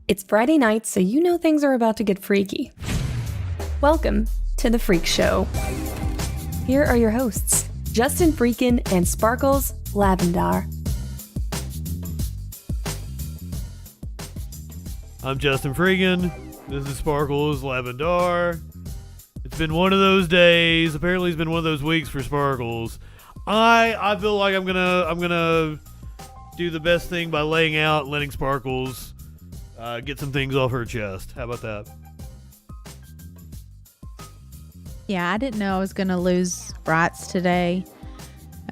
It's Friday night, so you know things are about to get freaky. Welcome to The Freak Show. Here are your hosts, JustinFREAKIN and Sparkles Lavendar. I'm JustinFREAKIN. This is Sparkles Lavendar. It's been one of those days. Apparently, it's been one of those weeks for Sparkles. I feel like I'm gonna do the best thing by laying out and letting Sparkles get some things off her chest. How about that? Yeah, I didn't know I was going to lose rights today.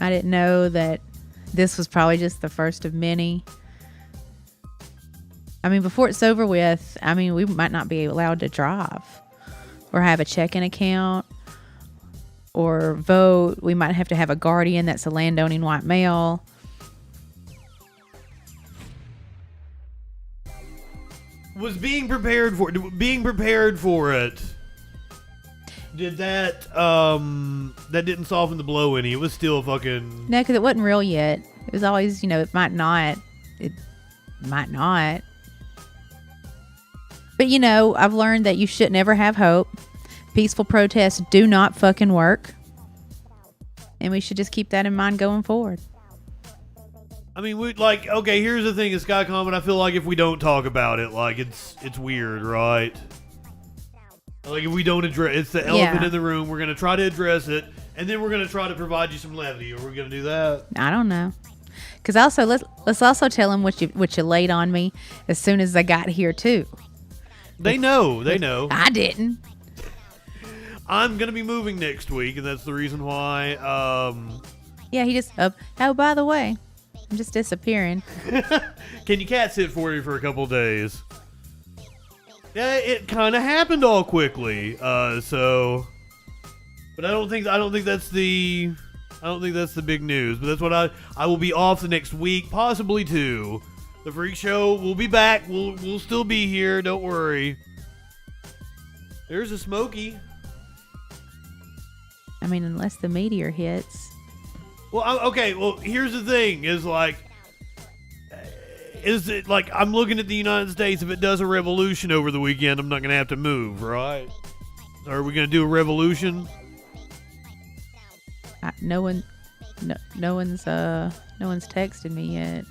I didn't know that this was probably just the first of many. I mean, before it's over with, we might not be allowed to drive or have a checking account or vote. We might have to have a guardian that's a landowning white male. Was being prepared for it. Did that that didn't soften the blow any? It was still fucking... No, because it wasn't real yet. It was always, it might not. It might not. But, I've learned that you should never have hope. Peaceful protests do not fucking work. And we should just keep that in mind going forward. I mean, okay, here's the thing, Sky Comet, I feel like if we don't talk about it, it's weird, right? Like, if we don't address, it's the elephant in the room, we're going to try to address it, and then we're going to try to provide you some levity. Are we going to do that? I don't know. Because also, let's also tell them what you laid on me as soon as I got here, too. They know. I didn't. I'm going to be moving next week, and that's the reason why, Yeah, he just, oh, by the way, I'm just disappearing. Can you cat sit for you for a couple days? Yeah, it kind of happened all quickly. But I don't think that's the big news. But that's what I will be off the next week, possibly two. The Freak Show will be back. We'll still be here. Don't worry. There's a Smokey. Unless the meteor hits. Well, okay. Well, here's the thing: is it like I'm looking at the United States? If it does a revolution over the weekend, I'm not going to have to move, right? Are we going to do a revolution? No one's texted me yet.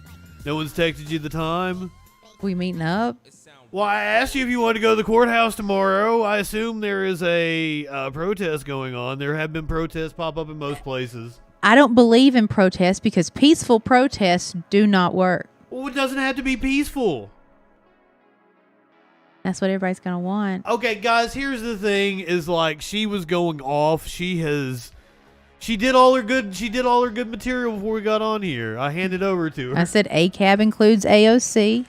No one's texted you the time? We meeting up? Well, I asked you if you wanted to go to the courthouse tomorrow. I assume there is a protest going on. There have been protests pop up in most places. I don't believe in protests because peaceful protests do not work. Well, it doesn't have to be peaceful. That's what everybody's going to want. Okay, guys, here's the thing is she was going off. She did all her good material before we got on here. I handed over to her. I said ACAB includes AOC.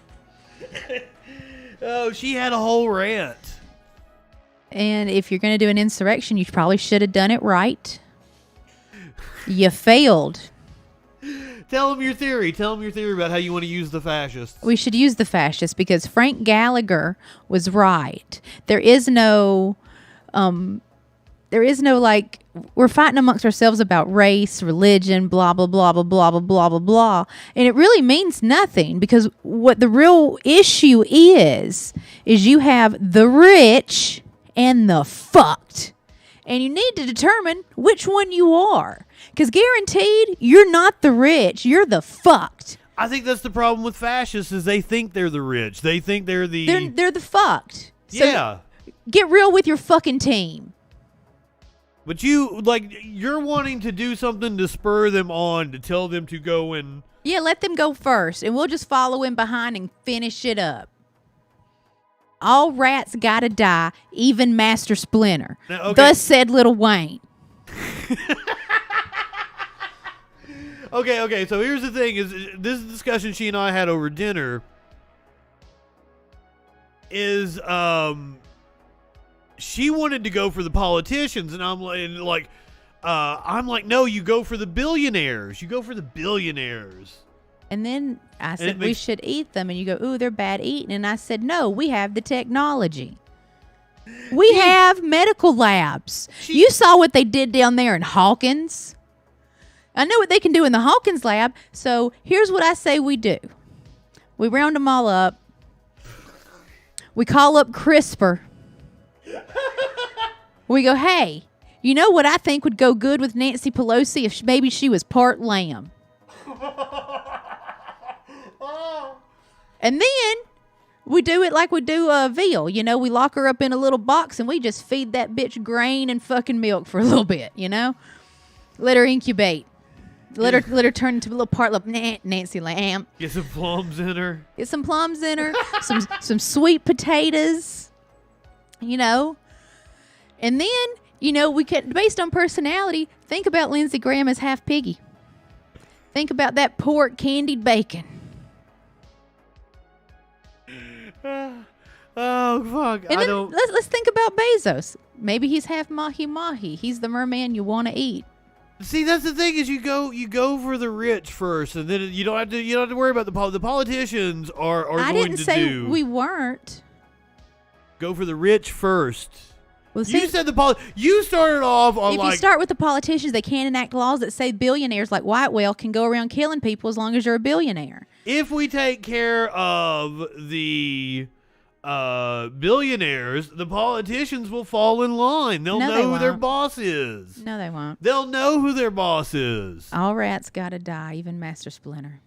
Oh, she had a whole rant. And if you're going to do an insurrection, you probably should have done it right. You failed. Tell them your theory. Tell them your theory about how you want to use the fascists. We should use the fascists because Frank Gallagher was right. There is no we're fighting amongst ourselves about race, religion, blah, blah, blah, blah, blah, blah, blah, blah, blah. And it really means nothing because what the real issue is you have the rich and the fucked. And you need to determine which one you are. Because guaranteed, you're not the rich. You're the fucked. I think that's the problem with fascists is they think they're the rich. They think they're the... They're the fucked. So yeah. Get real with your fucking team. But you're wanting to do something to spur them on, to tell them to go and... Yeah, let them go first. And we'll just follow in behind and finish it up. All rats gotta die, even Master Splinter. Now, okay. Thus said Lil Wayne. Okay, so here's the thing, is this discussion she and I had over dinner is, she wanted to go for the politicians, and I'm like, no, you go for the billionaires. You go for the billionaires. And then I said, we should eat them. And you go, ooh, they're bad eating. And I said, no, we have the technology. We have medical labs. You saw what they did down there in Hawkins. I know what they can do in the Hawkins lab. So here's what I say we do. We round them all up. We call up CRISPR. We go, hey, you know what I think would go good with Nancy Pelosi if maybe she was part lamb? And then we do it like we do a veal. You know, we lock her up in a little box and we just feed that bitch grain and fucking milk for a little bit, you know? Let her incubate. Let her turn into a little part of Nancy Lamb. Get some plums in her. Get some plums in her. some sweet potatoes. You know? And then, you know, we could, based on personality, think about Lindsey Graham as half piggy. Think about that pork candied bacon. Oh, fuck. And then let's think about Bezos. Maybe he's half mahi-mahi. He's the merman you want to eat. See, that's the thing is you go for the rich first, and then you don't have to worry about the politicians are going to do. I didn't say we weren't. Go for the rich first. Well, You said you started off on if you start with the politicians, they can't enact laws that say billionaires like White Whale can go around killing people as long as you're a billionaire. If we take care of the billionaires, the politicians will fall in line. They'll know who their boss is. No, they won't. They'll know who their boss is. All rats gotta die, even Master Splinter.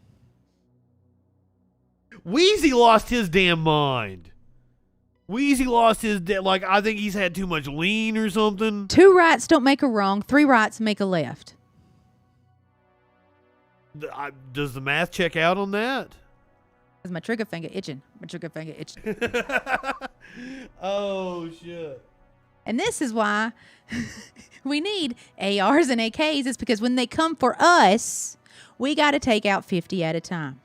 Wheezy lost his damn mind. Wheezy lost his I think he's had too much lean or something. 2 rights don't make a wrong. 3 rights make a left. Does the math check out on that? Is my trigger finger itching? My trigger finger itching. Oh, shit. And this is why we need ARs and AKs. It's because when they come for us, we got to take out 50 at a time.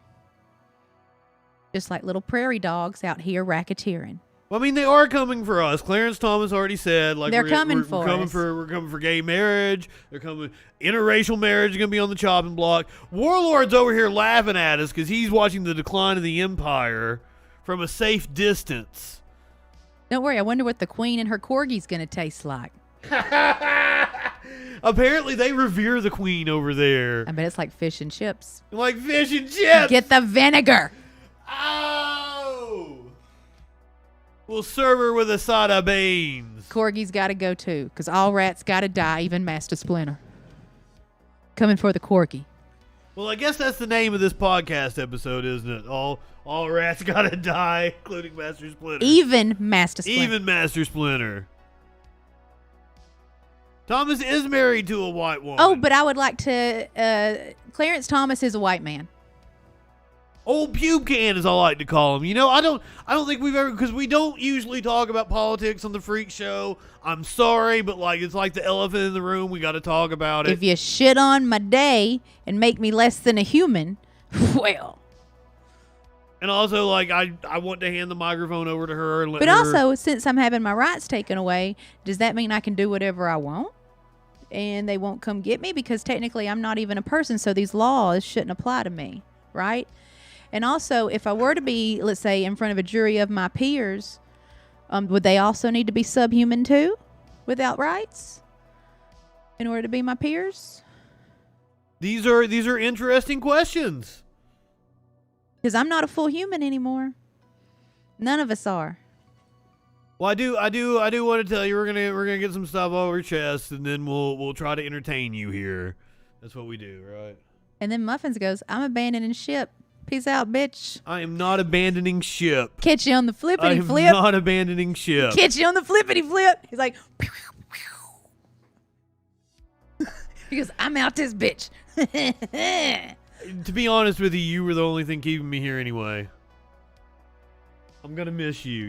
Just like little prairie dogs out here racketeering. Well, I mean, they are coming for us. Clarence Thomas already said, like, we're coming for gay marriage. They're coming. Interracial marriage is going to be on the chopping block. Warlord's over here laughing at us because he's watching the decline of the empire from a safe distance. Don't worry. I wonder what the queen and her corgi's going to taste like. Apparently, they revere the queen over there. I bet it's like fish and chips. Like fish and chips. Get the vinegar. Oh. We'll serve her with a side of beans. Corgi's got to go too, because all rats got to die, even Master Splinter. Coming for the corgi. Well, I guess that's the name of this podcast episode, isn't it? All rats got to die, including Master Splinter. Even Master Splinter. Even Master Splinter. Thomas is married to a white woman. Oh, but I would like to... Clarence Thomas is a white man. Old pube can, as I like to call him. You know, I don't think we've ever, because we don't usually talk about politics on the Freak Show. I'm sorry, but like it's like the elephant in the room. We got to talk about it. If you shit on my day and make me less than a human, well. And also, like, I want to hand the microphone over to her and let But her. also, since I'm having my rights taken away, does that mean I can do whatever I want? And they won't come get me? Because technically I'm not even a person, so these laws shouldn't apply to me, right? And also, if I were to be, let's say, in front of a jury of my peers, would they also need to be subhuman too, without rights, in order to be my peers? These are interesting questions. Because I'm not a full human anymore. None of us are. Well, I do want to tell you we're gonna get some stuff off our chest, and then we'll try to entertain you here. That's what we do, right? And then Muffins goes, "I'm abandoning ship. Peace out, bitch. I am not abandoning ship. Catch you on the flippity flip. I am not abandoning ship. Catch you on the flippity flip." He's like, pew, pew, pew. He goes, "I'm out this bitch." To be honest with you, you were the only thing keeping me here anyway. I'm gonna miss you.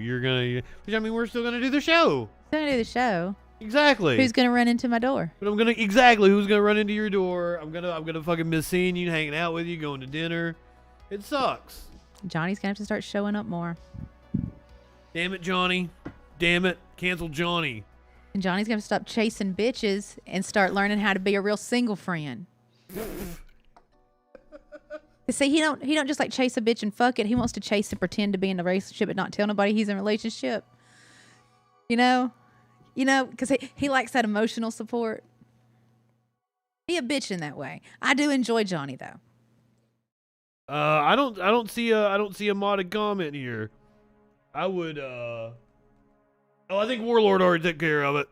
Which I mean, we're still gonna do the show. Still gonna do the show. Exactly. Who's gonna run into my door? But who's gonna run into your door? I'm gonna fucking miss seeing you, hanging out with you, going to dinner. It sucks. Johnny's gonna have to start showing up more. Damn it, Johnny. Damn it. Cancel Johnny. And Johnny's gonna stop chasing bitches and start learning how to be a real single friend. See, he don't just like chase a bitch and fuck it. He wants to chase and pretend to be in a relationship but not tell nobody he's in a relationship. You know, because he likes that emotional support. He a bitch in that way. I do enjoy Johnny though. I don't see a modded comment here. I would, I think Warlord already took care of it.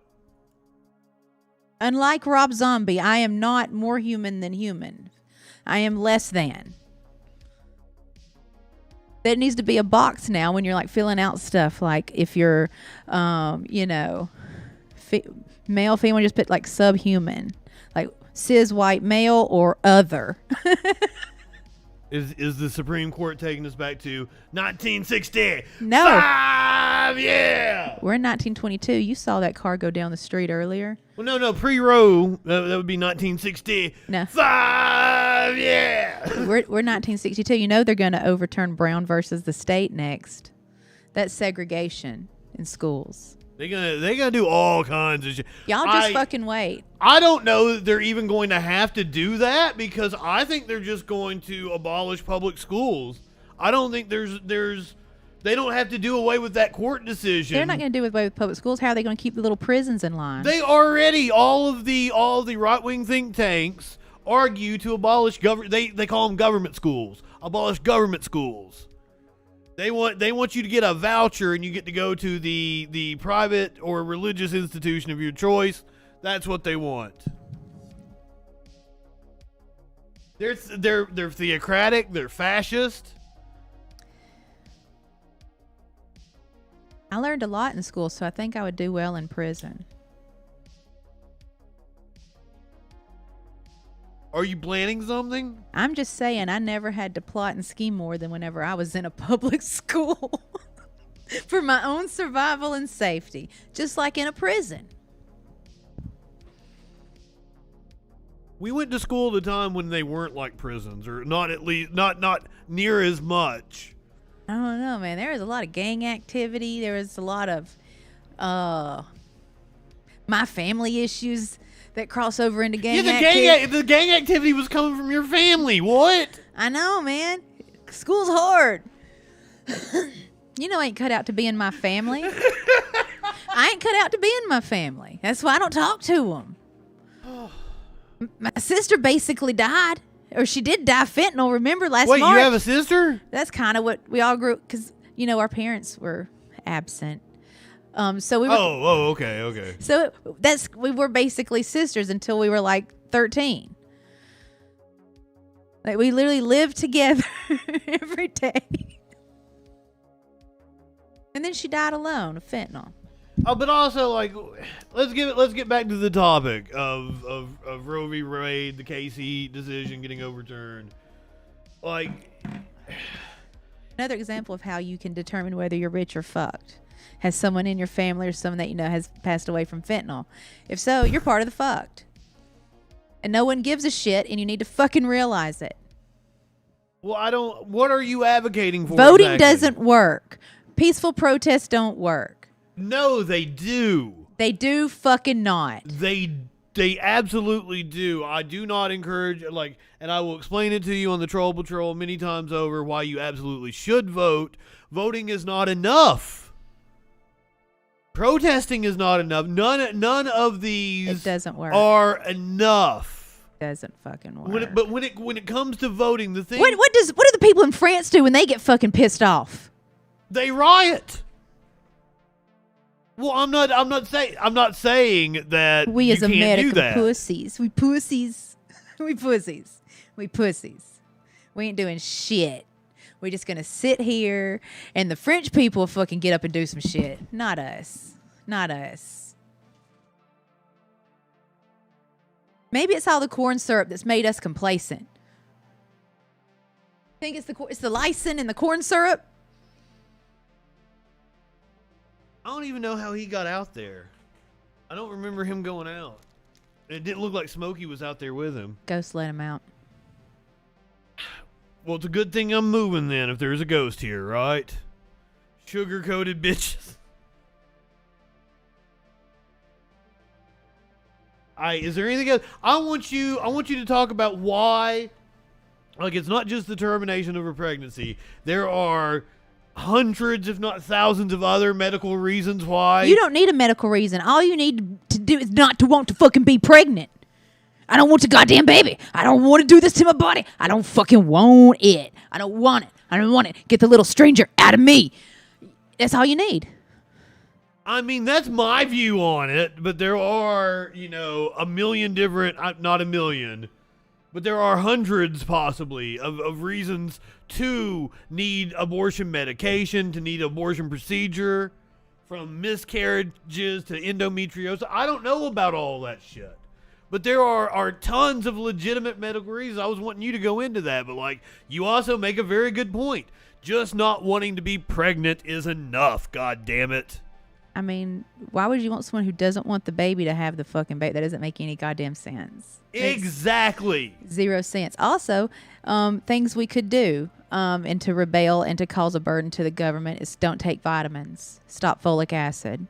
Unlike Rob Zombie, I am not more human than human. I am less than. There needs to be a box now when you're like filling out stuff. Like if you're, male, female, just put like subhuman. Like cis white male or other. Is the Supreme Court taking us back to 1960? No. Yeah! We're in 1922. You saw that car go down the street earlier. Well, no, pre-Roe, that would be 1960. No. Yeah! We're 1962. You know they're going to overturn Brown versus the state next. That's segregation in schools. They're gonna do all kinds of shit. Y'all just fucking wait. I don't know that they're even going to have to do that because I think they're just going to abolish public schools. I don't think they don't have to do away with that court decision. They're not going to do away with public schools. How are they going to keep the little prisons in line? They already all of the right-wing think tanks argue to abolish they call them government schools. Abolish government schools. They want you to get a voucher and you get to go to the private or religious institution of your choice. That's what they want. They're theocratic, they're fascist. I learned a lot in school, so I think I would do well in prison. Are you planning something? I'm just saying I never had to plot and scheme more than whenever I was in a public school for my own survival and safety, just like in a prison. We went to school at a time when they weren't like prisons, or not at least not near as much. I don't know, man. There was a lot of gang activity. There was a lot of my family issues that cross over into gang activity. The gang activity was coming from your family. What? I know, man. School's hard. You know I ain't cut out to be in my family. I ain't cut out to be in my family. That's why I don't talk to them. My sister basically died. Or she did die of fentanyl, remember, last March. Wait, you have a sister? That's kind of what we all grew, because, our parents were absent. So we were. Oh, okay. So we were basically sisters until we were like 13. Like we literally lived together every day. And then she died alone of fentanyl. Oh, but also let's get back to the topic of Roe v. Wade, the Casey decision getting overturned. Another example of how you can determine whether you're rich or fucked. Has someone in your family or someone that you know has passed away from fentanyl? If so, you're part of the fucked. And no one gives a shit, and you need to fucking realize it. Well, what are you advocating for? Voting exactly? doesn't work. Peaceful protests don't work. No, they do. They do fucking not. They absolutely do. I do not encourage, and I will explain it to you on the Troll Patrol many times over why you absolutely should vote. Voting is not enough. Protesting is not enough. None of these it doesn't work. Are enough. It doesn't fucking work. When it comes to voting, the thing what do the people in France do when they get fucking pissed off? They riot. Well, I'm not saying that we as American pussies. We pussies. We pussies. We pussies. We ain't doing shit. We're just going to sit here and the French people will fucking get up and do some shit. Not us. Not us. Maybe it's all the corn syrup that's made us complacent. Think it's the lysine in the corn syrup? I don't even know how he got out there. I don't remember him going out. It didn't look like Smokey was out there with him. Ghost let him out. Well, it's a good thing I'm moving then if there's a ghost here, right? Sugar-coated bitches. Is there anything else? I want you to talk about why, it's not just the termination of a pregnancy. There are hundreds, if not thousands, of other medical reasons why. You don't need a medical reason. All you need to do is not to want to fucking be pregnant. I don't want the goddamn baby. I don't want to do this to my body. I don't fucking want it. I don't want it. I don't want it. Get the little stranger out of me. That's all you need. I mean, that's my view on it, but there are, a million different, not a million, but there are hundreds possibly of reasons to need abortion medication, to need abortion procedure, from miscarriages to endometriosis. I don't know about all that shit. But there are tons of legitimate medical reasons. I was wanting you to go into that, but you also make a very good point. Just not wanting to be pregnant is enough, god damn it. I mean, why would you want someone who doesn't want the baby to have the fucking baby? That doesn't make any goddamn sense. Exactly. Makes 0 sense. Also, things we could do and to rebel and to cause a burden to the government is don't take vitamins. Stop folic acid.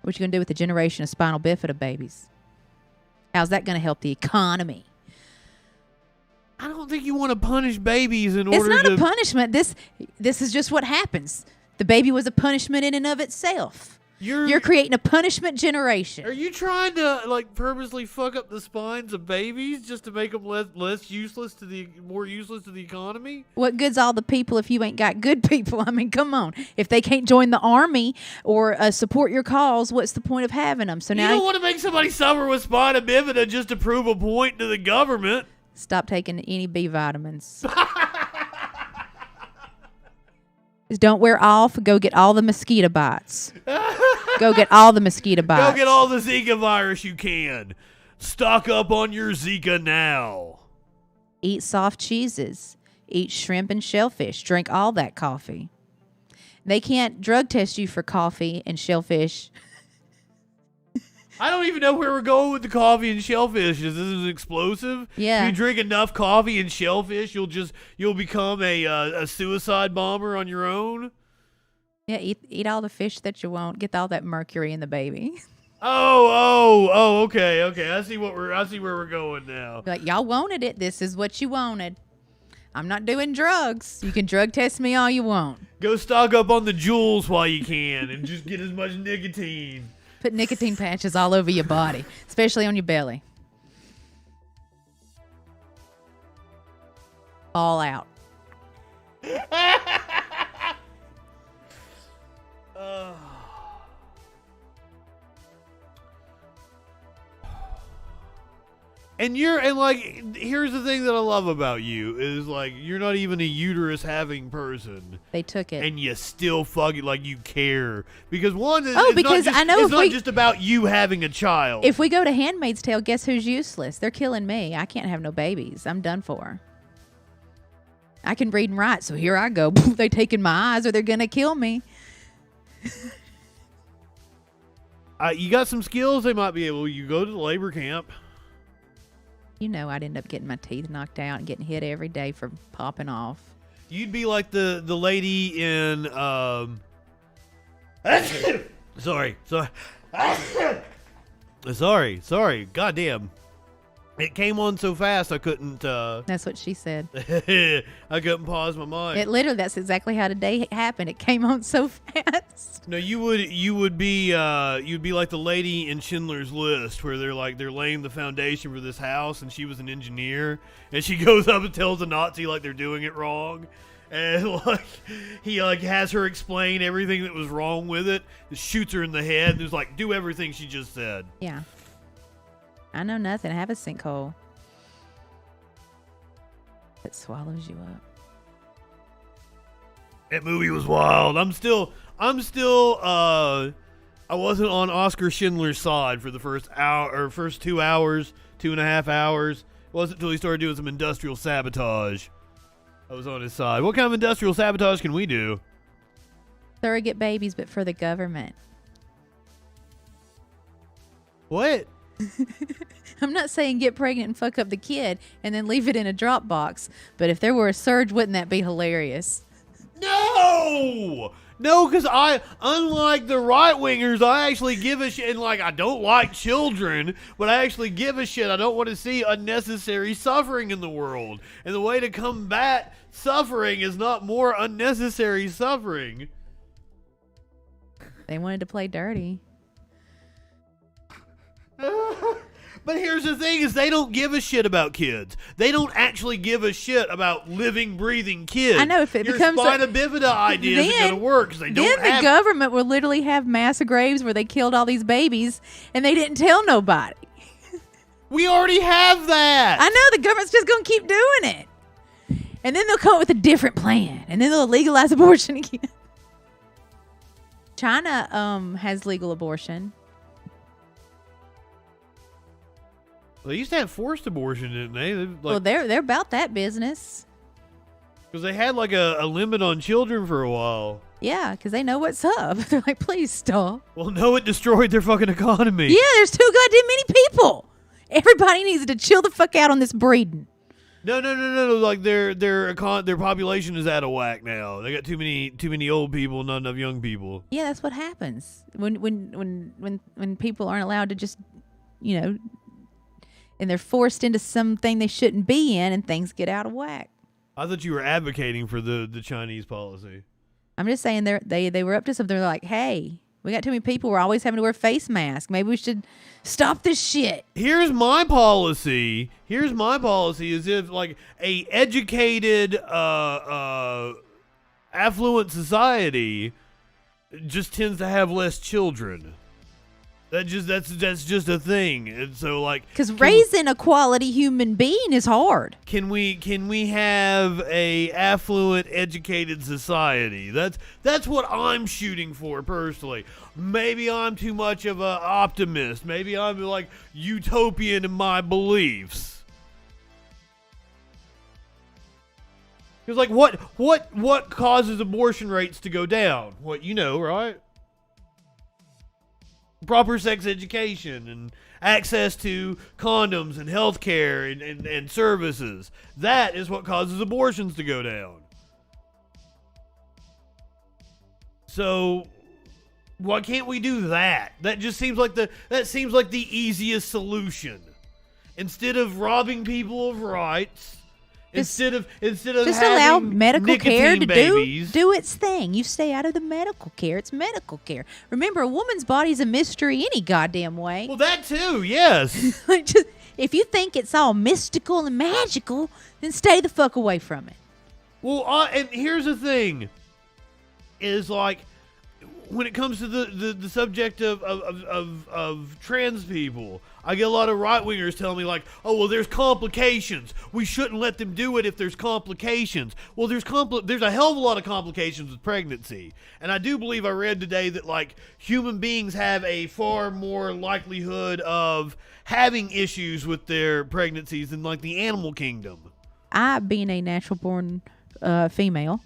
What you going to do with the generation of spinal bifida babies? How's that going to help the economy? I don't think you want to punish babies in order to... It's not a punishment. This is just what happens. The baby was a punishment in and of itself. You're creating a punishment generation. Are you trying to purposely fuck up the spines of babies just to make them less useless more useless to the economy? What good's all the people if you ain't got good people? I mean, come on. If they can't join the army or support your cause, what's the point of having them? So now you don't want to make somebody suffer with spina bifida just to prove a point to the government. Stop taking any B vitamins. Don't wear off. Go get all the mosquito bites. Go get all the mosquito bites. Go get all the Zika virus you can. Stock up on your Zika now. Eat soft cheeses. Eat shrimp and shellfish. Drink all that coffee. They can't drug test you for coffee and shellfish. I don't even know where we're going with the coffee and shellfish. Is this explosive? Yeah. If you drink enough coffee and shellfish, you'll become a suicide bomber on your own. Yeah, eat all the fish that you want. Get all that mercury in the baby. Oh, okay. I see where we're going now. Like, y'all wanted it. This is what you wanted. I'm not doing drugs. You can drug test me all you want. Go stock up on the jewels while you can and just get as much nicotine. Put nicotine patches all over your body, especially on your belly. All out. And here's the thing that I love about you is you're not even a uterus having person. They took it. And you still fucking you care. Because one is because I know it's not just about you having a child. If we go to Handmaid's Tale, guess who's useless? They're killing me. I can't have no babies. I'm done for. I can read and write, so here I go. They taking my eyes or they're gonna kill me. You got some skills they might be able. You go to the labor camp. You know I'd end up getting my teeth knocked out and getting hit every day for popping off. You'd be like the lady in sorry. Goddamn. It came on so fast I couldn't That's what she said. I couldn't pause my mind. That's exactly how today happened. It came on so fast. No, you'd be like the lady in Schindler's List where they're laying the foundation for this house and she was an engineer and she goes up and tells a Nazi they're doing it wrong. And he has her explain everything that was wrong with it, shoots her in the head, and is do everything she just said. Yeah. I know nothing. I have a sinkhole. It swallows you up. That movie was wild. I'm still I wasn't on Oscar Schindler's side for the first 2 hours, 2.5 hours. It wasn't until he started doing some industrial sabotage I was on his side. What kind of industrial sabotage can we do? Surrogate babies, but for the government. What? I'm not saying get pregnant and fuck up the kid and then leave it in a drop box. But if there were a surge, wouldn't that be hilarious? No, because unlike the right-wingers, I actually give a shit. And I don't like children, but I actually give a shit. I don't want to see unnecessary suffering in the world. And the way to combat suffering is not more unnecessary suffering. But But here's the thing: is they don't give a shit about kids. They don't actually give a shit about living, breathing kids. I know if it Your becomes spina bifida idea isn't going to work because they don't then have. the government will literally have mass graves where they killed all these babies and they didn't tell nobody. We already have that. I know the government's just going to keep doing it. And then they'll come up with a different plan. And then they'll legalize abortion again. China has legal abortion. They used to have forced abortion, didn't they? Well, they're about that business. Because they had like a limit on children for a while. Yeah, because they know what's up. They're like, please stop. Well, no, it destroyed their fucking economy. Yeah, there's too goddamn many people. Everybody needs to chill the fuck out on this breeding. No. Like their population is out of whack now. They got too many old people, not enough young people. Yeah, that's what happens when people aren't allowed to just, and they're forced into something they shouldn't be in, and things get out of whack. I thought you were advocating for the Chinese policy. I'm just saying they were up to something. They're like, hey, we got too many people. We're always having to wear face masks. Maybe we should stop this shit. Here's my policy is if like a educated affluent society just tends to have less children. That's just a thing. And so like, because raising a quality human being is hard. Can we have a affluent, educated society? That's what I'm shooting for personally. Maybe I'm too much of an optimist. Maybe I'm like utopian in my beliefs. Because like what causes abortion rates to go down? What you know, right? Proper sex education and access to condoms and health care and services. That is what causes abortions to go down. So why can't we do that? That just seems like the easiest solution. Instead of robbing people of rights, instead of just having allow medical care to babies. do its thing. You stay out of the medical care. It's medical care. Remember, a woman's body's a mystery any goddamn way. Well, that too, yes. Like, just, if you think it's all mystical and magical, then stay the fuck away from it. Well, and here's the thing, is like when it comes to the subject of trans people, I get a lot of right-wingers telling me like, oh, well, there's complications. We shouldn't let them do it if there's complications. Well, there's a hell of a lot of complications with pregnancy. And I do believe I read today that like human beings have a far more likelihood of having issues with their pregnancies than like the animal kingdom. I, being a natural-born female,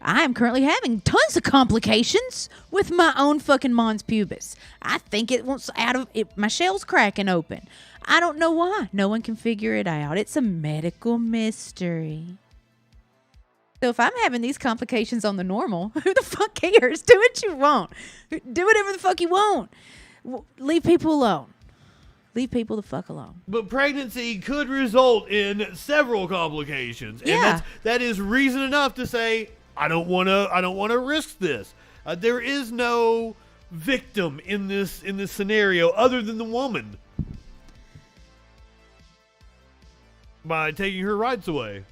I am currently having tons of complications with my own fucking mons pubis. I think it wants out of it. My shell's cracking open. I don't know why. No one can figure it out. It's a medical mystery. So if I'm having these complications on the normal, who the fuck cares? Do what you want. Do whatever the fuck you want. Leave people alone. Leave people the fuck alone. But pregnancy could result in several complications. Yeah. And that is reason enough to say, I don't want to risk this. There is no victim in this scenario other than the woman by taking her rights away.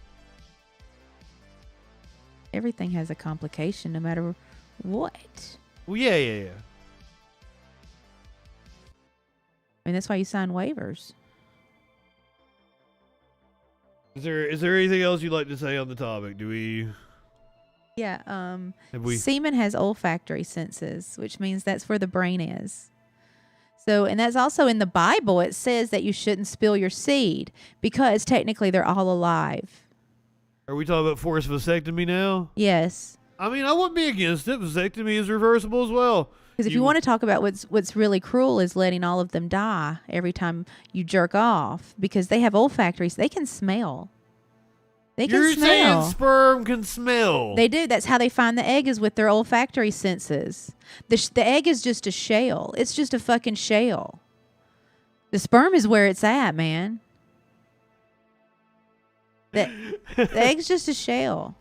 Everything has a complication, no matter what. Well, yeah. I mean, that's why you sign waivers. Is there anything else you'd like to say on the topic? Do we? Yeah, semen has olfactory senses, which means that's where the brain is. So, and that's also in the Bible. It says that you shouldn't spill your seed because technically they're all alive. Are we talking about forced vasectomy now? Yes. I mean, I wouldn't be against it. Vasectomy is reversible as well. Because if you want to talk about what's really cruel is letting all of them die every time you jerk off because they have olfactory. So they can smell. You're saying sperm can smell. They do. That's how they find the egg is with their olfactory senses. The egg is just a shell. It's just a fucking shell. The sperm is where it's at, man. The egg's just a shell.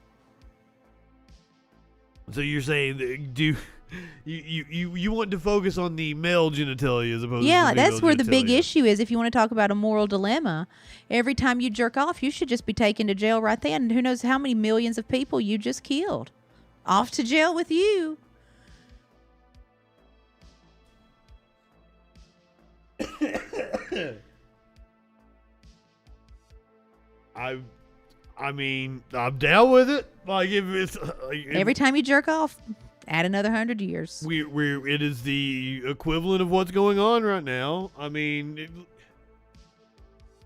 So you're saying You want to focus on the male genitalia as opposed to Yeah, the that's female where the big genitalia. issue is. If you want to talk about a moral dilemma, every time you jerk off, you should just be taken to jail right then. And who knows how many millions of people you just killed. Off to jail with you. I mean, I'm down with it. Like if it's Every time you jerk off, add another 100 years. it is the equivalent of what's going on right now. I mean,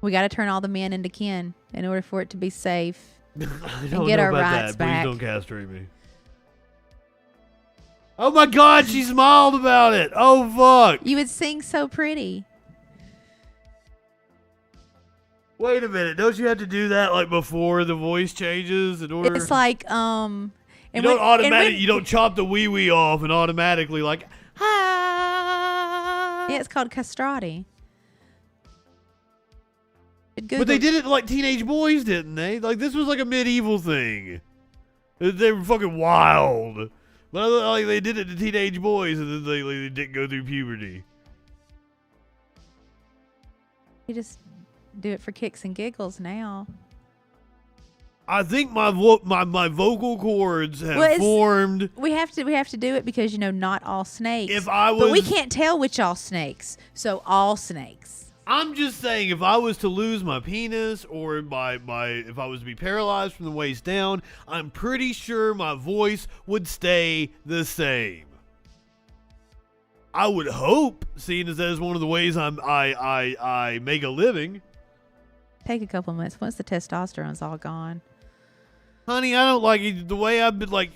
We got to turn all the men into kin in order for it to be safe. I don't get know our about rights that. back. Please don't castrate me. Oh my God, she smiled about it. Oh fuck. You would sing so pretty. Wait a minute. Don't you have to do that like before the voice changes in order? It's like you don't chop the wee wee off and automatically like ah. Yeah, it's called castrati. But they did it like teenage boys, didn't they? Like this was like a medieval thing. They were fucking wild. But like they did it to teenage boys and then they didn't go through puberty. You just do it for kicks and giggles now. I think my vocal cords have formed. We have to do it because not all snakes. But we can't tell which all snakes. So all snakes. I'm just saying, if I was to lose my penis or if I was to be paralyzed from the waist down, I'm pretty sure my voice would stay the same. I would hope, seeing as that is one of the ways I make a living. Take a couple minutes. Once the testosterone's all gone. Honey, I don't like it, the way I've been like.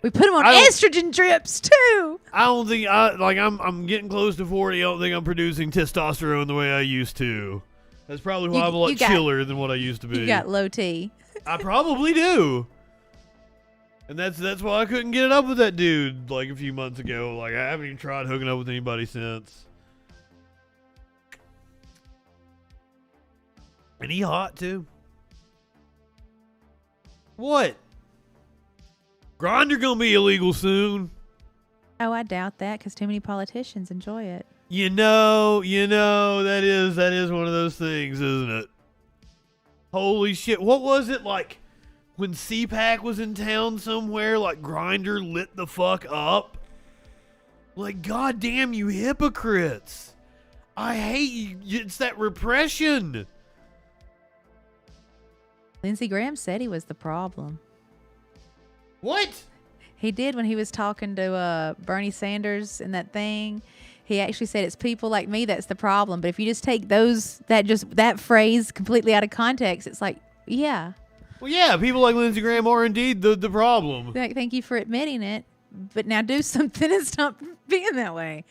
We put them on estrogen drips too. I don't think I'm getting close to 40. I don't think I'm producing testosterone the way I used to. That's probably why I'm a lot chiller than what I used to be. You got low T. I probably do. And that's why I couldn't get it up with that dude like a few months ago. Like I haven't even tried hooking up with anybody since. And he hot too. What? Grindr gonna be illegal soon. Oh, I doubt that because too many politicians enjoy it. You know, that is one of those things, isn't it? Holy shit. What was it like when CPAC was in town somewhere, like Grindr lit the fuck up? Like, goddamn you hypocrites. I hate you. It's that repression. Lindsey Graham said he was the problem. What? He did when he was talking to Bernie Sanders in that thing. He actually said it's people like me that's the problem. But if you just take that phrase completely out of context, it's like, yeah. Well, yeah, people like Lindsey Graham are indeed the problem. Like, thank you for admitting it. But now do something and stop being that way.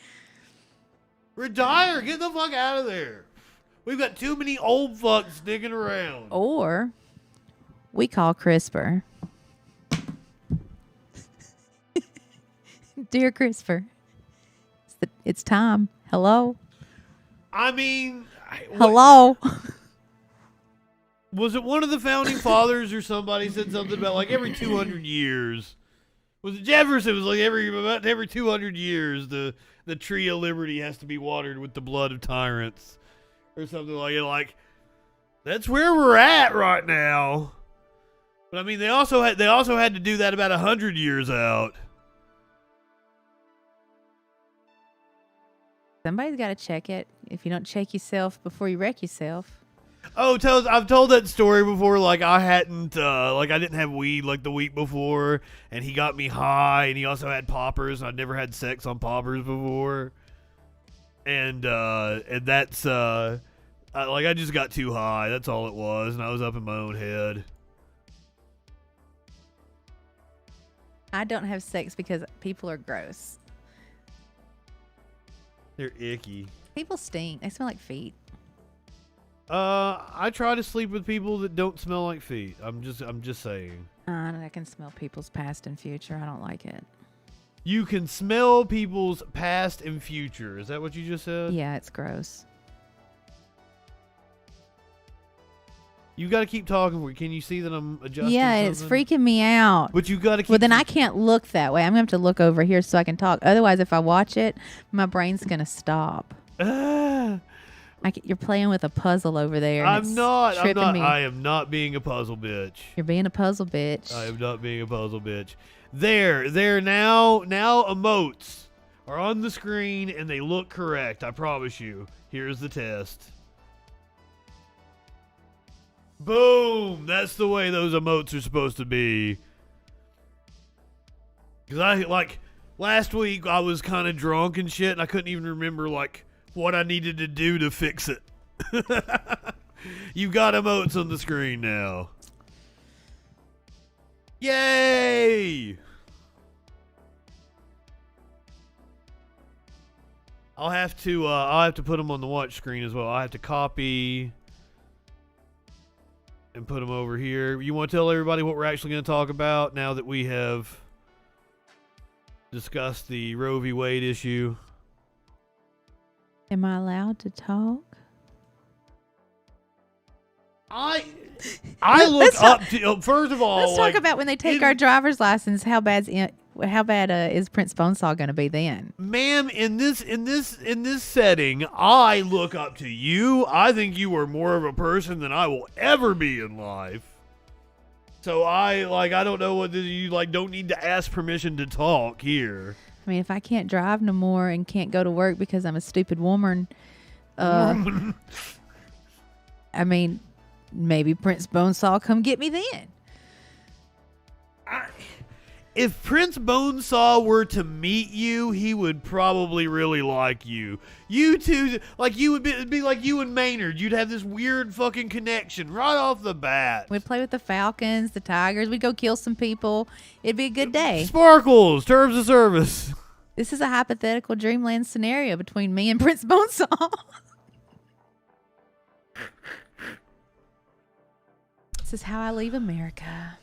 Retire. Get the fuck out of there. We've got too many old fucks sticking around. Or we call CRISPR. Dear CRISPR, it's time. Hello? I mean... Hello? Was it one of the founding fathers or somebody said something about like every 200 years? Was it Jefferson? It was like every 200 years the tree of liberty has to be watered with the blood of tyrants. Or something like it. Like, that's where we're at right now. But I mean, they also had to do that about 100 years out. Somebody's got to check it. If you don't check yourself before you wreck yourself. Oh, I've told that story before. Like I didn't have weed like the week before, and he got me high, and he also had poppers. And I'd never had sex on poppers before, and that's I just got too high. That's all it was, and I was up in my own head. I don't have sex because people are gross. They're icky. People stink. They smell like feet. I try to sleep with people that don't smell like feet. I'm just saying. I can smell people's past and future. I don't like it. You can smell people's past and future. Is that what you just said? Yeah, it's gross. You got to keep talking. Can you see that I'm adjusting? Yeah, it's something? freaking me out. But you got to keep. Well, then I can't look that way. I'm going to have to look over here so I can talk. Otherwise, if I watch it, my brain's going to stop. You're playing with a puzzle over there. And I'm not. Me. I am not being a puzzle bitch. You're being a puzzle bitch. I am not being a puzzle bitch. There now emotes are on the screen and they look correct. I promise you. Here's the test. Boom! That's the way those emotes are supposed to be. Because last week I was kind of drunk and shit, and I couldn't even remember what I needed to do to fix it. You got emotes on the screen now. Yay! I'll have to put them on the watch screen as well. I have to copy and put them over here. You want to tell everybody what we're actually going to talk about now that we have discussed the Roe v. Wade issue? Am I allowed to talk? I look up to. First of all, let's talk about when they take our driver's license. How bad is Prince Bonesaw going to be then? Ma'am, in this setting, I look up to you. I think you are more of a person than I will ever be in life. So I don't know whether you don't need to ask permission to talk here. I mean, if I can't drive no more and can't go to work because I'm a stupid woman, I mean, maybe Prince Bonesaw come get me then. If Prince Bonesaw were to meet you, he would probably really like you. You two, it'd be like you and Maynard. You'd have this weird fucking connection right off the bat. We'd play with the falcons, the tigers. We'd go kill some people. It'd be a good day. Sparkles, terms of service. This is a hypothetical dreamland scenario between me and Prince Bonesaw. This is how I leave America.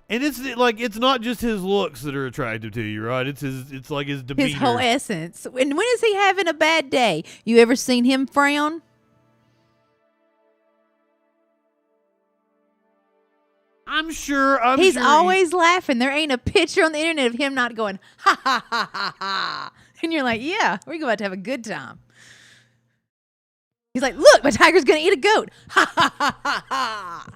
And it's not just his looks that are attractive to you, right? It's his demeanor. His whole essence. And when is he having a bad day? You ever seen him frown? I'm sure. He's always laughing. There ain't a picture on the internet of him not going, ha, ha, ha, ha, ha. And you're like, yeah, we're about to have a good time. He's like, look, my tiger's going to eat a goat. Ha, ha, ha, ha, ha.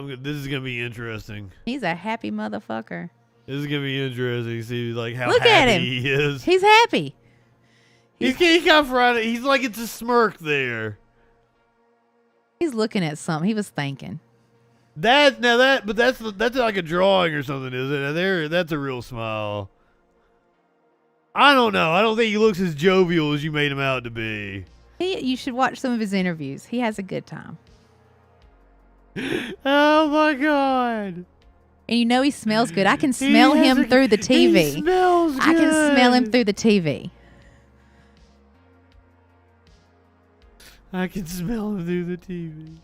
This is going to be interesting. He's a happy motherfucker. This is going to be interesting. See, how look happy at him. He is. He's happy. He got Friday. He's like, it's a smirk there. He's looking at something. He was thinking. That's like a drawing or something, isn't it? That's a real smile. I don't know. I don't think he looks as jovial as you made him out to be. You should watch some of his interviews. He has a good time. Oh my God. And you know he smells good. I can smell him through the TV. He smells good. I can smell him through the TV. I can smell him through the TV.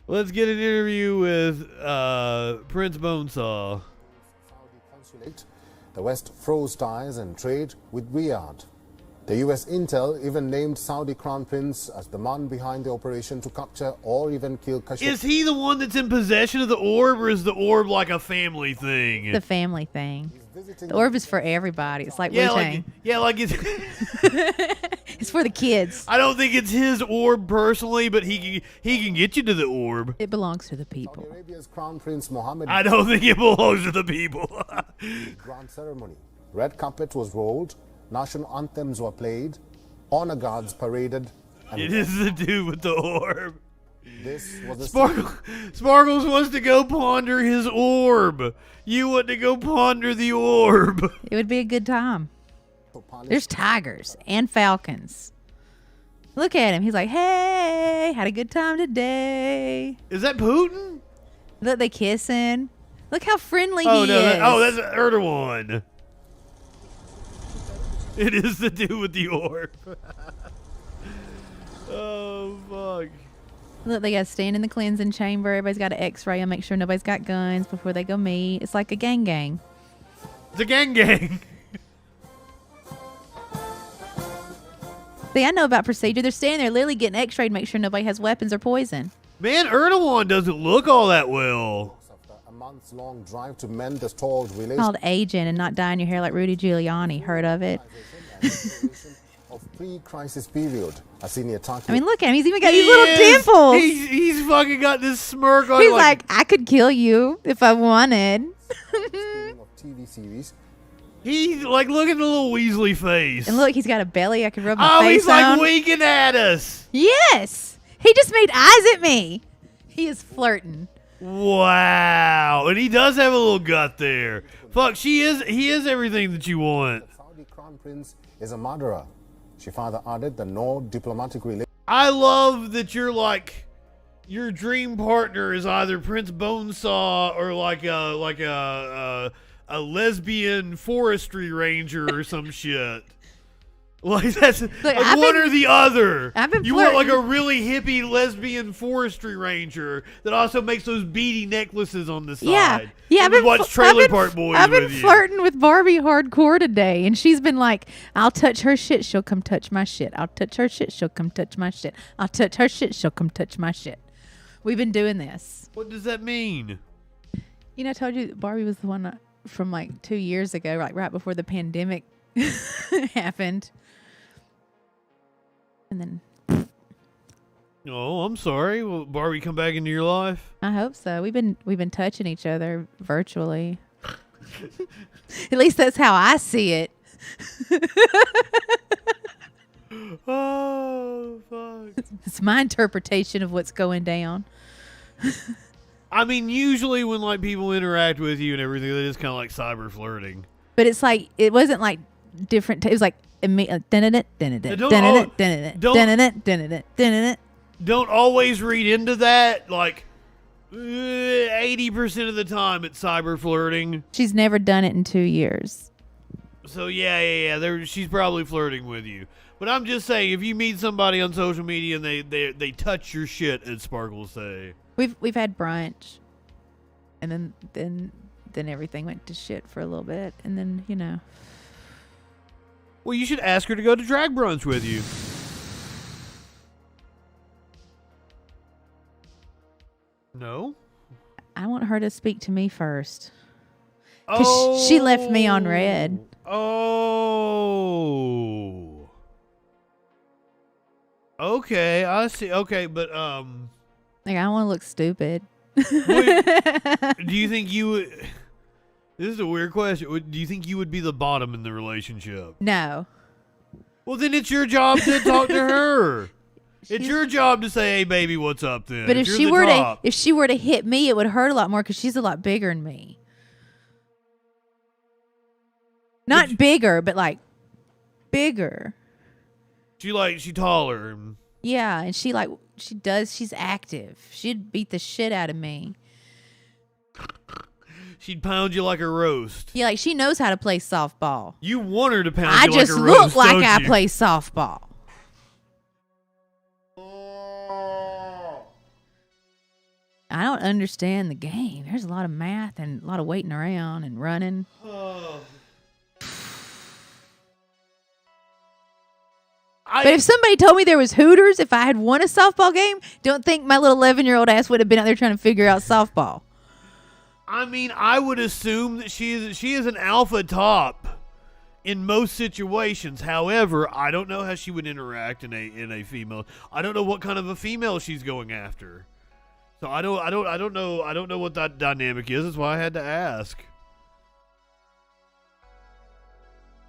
Let's get an interview with Prince Bonesaw. Saudi consulate, the West froze ties and trade with Riyadh. The U.S. intel even named Saudi Crown Prince as the man behind the operation to capture or even kill Khashoggi. Is he the one that's in possession of the orb, or is the orb like a family thing? The family thing. The orb is for everybody. It's like Wu-Tang. It's... It's for the kids. I don't think it's his orb personally, but he can get you to the orb. It belongs to the people. Saudi Arabia's Crown Prince Mohammed. I don't think it belongs to the people. Grand ceremony. Red carpet was rolled. National anthems were played. Honor guards paraded. It is the dude with the orb. This was the Sparkles wants to go ponder his orb. You want to go ponder the orb. It would be a good time. There's tigers and falcons. Look at him. He's like, hey, had a good time today. Is that Putin? Look, they kissing. Look how friendly he is. That's Erdogan. It is the dude with the orb. Oh, fuck. Look, they got to stand in the cleansing chamber. Everybody's got an x-ray and make sure nobody's got guns before they go meet. It's like a gang. It's a gang. See, I know about procedure. They're standing there literally getting x-rayed to make sure nobody has weapons or poison. Man, Erdogan doesn't look all that well. After a months-long drive to mend the stalled relationship Called aging and not dyeing your hair like Rudy Giuliani. Heard of it? of pre-crisis period, a senior Turkey I mean, look at him. He's even got these little dimples. He's fucking got this smirk on. He's like, I could kill you if I wanted. of TV series. He's like, look at the little Weasley face. And look, he's got a belly I could rub my Oh, face he's like on. winking at us. Yes. He just made eyes at me. He is flirting. Wow. And he does have a little gut there. Fuck, he is everything that you want. Saudi Crown Prince is a murderer. She further added that no diplomatic relationship I love that you're like, your dream partner is either Prince Bonesaw or like a lesbian forestry ranger or some shit. Like that's like one or the other. I've been you want flirting. like a really hippie lesbian forestry ranger that also makes those beady necklaces on the side. Yeah. And watch Trailer Park Boys I've been with you. flirting with Barbie hardcore today, and she's been like, "I'll touch her shit, she'll come touch my shit. I'll touch her shit, she'll come touch my shit. I'll touch her shit, she'll come touch my shit." We've been doing this. What does that mean? You know, I told you that Barbie was the one from like 2 years ago, like right before the pandemic happened. And then Oh, I'm sorry. Will Barbie come back into your life? I hope so. We've been touching each other virtually. At least that's how I see it. Oh, fuck. It's my interpretation of what's going down. I mean, usually when like people interact with you and everything, they just kind of like cyber flirting. But it's like it wasn't like different. It was like Don't always read into that. Like 80% of the time, it's cyber flirting. She's never done it in 2 years. So yeah. She's probably flirting with you. But I'm just saying, if you meet somebody on social media and they touch your shit, as Sparkles say. We've had brunch, and then everything went to shit for a little bit, and then you know. Well, you should ask her to go to drag brunch with you. No? I want her to speak to me first. Because she left me on red. Oh. Okay, I see. Okay, but Like, I don't want to look stupid. wait, do you think you would? This is a weird question. Do you think you would be the bottom in the relationship? No. Well, then it's your job to talk to her. It's your job to say, "Hey, baby, what's up?" Then, But if you're she the were top. to hit me, it would hurt a lot more because she's a lot bigger than me. Not bigger, but like bigger. She taller. Yeah, and she's active. She'd beat the shit out of me. She'd pound you like a roast. Yeah, like she knows how to play softball. You want her to pound I you like just a look roast, like don't I you? play softball. I don't understand the game. There's a lot of math and a lot of waiting around and running. But if somebody told me there was Hooters, if I had won a softball game, don't think my little 11-year-old ass would have been out there trying to figure out softball. I mean, I would assume that she is an alpha top in most situations. However, I don't know how she would interact in a female. I don't know what kind of a female she's going after. So I don't know what that dynamic is. That's why I had to ask.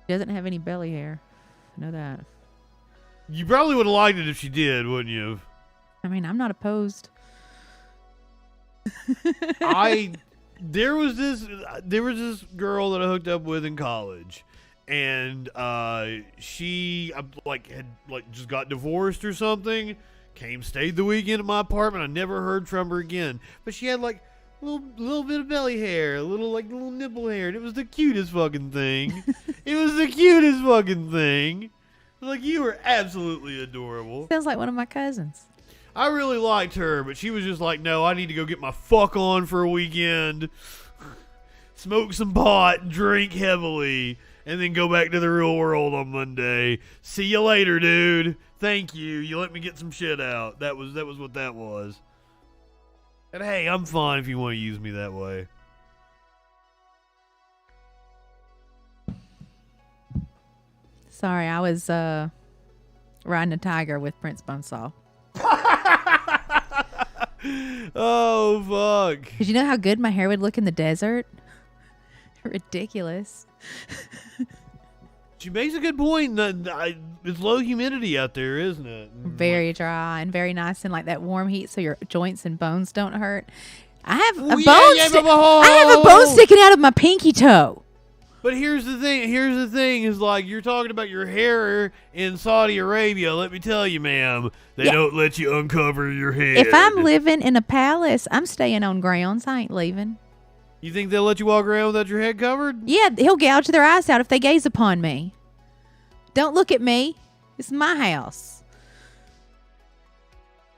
She doesn't have any belly hair. I know that. You probably would have liked it if she did, wouldn't you? I mean, I'm not opposed. There was this girl that I hooked up with in college, and she had just got divorced or something. Stayed the weekend at my apartment. I never heard from her again. But she had like little bit of belly hair, little nipple hair, and it was the cutest fucking thing. It was the cutest fucking thing. Like, you were absolutely adorable. Sounds like one of my cousins. I really liked her, but she was just like, no, I need to go get my fuck on for a weekend, smoke some pot, drink heavily. and then go back to the real world on Monday. See you later, dude. Thank you. You let me get some shit out. That was what that was. And hey, I'm fine if you want to use me that way. Sorry, I was riding a tiger with Prince Bonesaw. Oh, fuck. Because you know how good my hair would look in the desert? Ridiculous. She makes a good point. It's low humidity out there, isn't it? Very dry and very nice and like that warm heat so your joints and bones don't hurt. I have I have a bone sticking out of my pinky toe. But here's the thing is like you're talking about your hair in Saudi Arabia. Let me tell you, ma'am, they don't let you uncover your head. If I'm living in a palace, I'm staying on grounds. I ain't leaving. You think they'll let you walk around without your head covered? Yeah, he'll gouge their eyes out if they gaze upon me. Don't look at me. It's my house.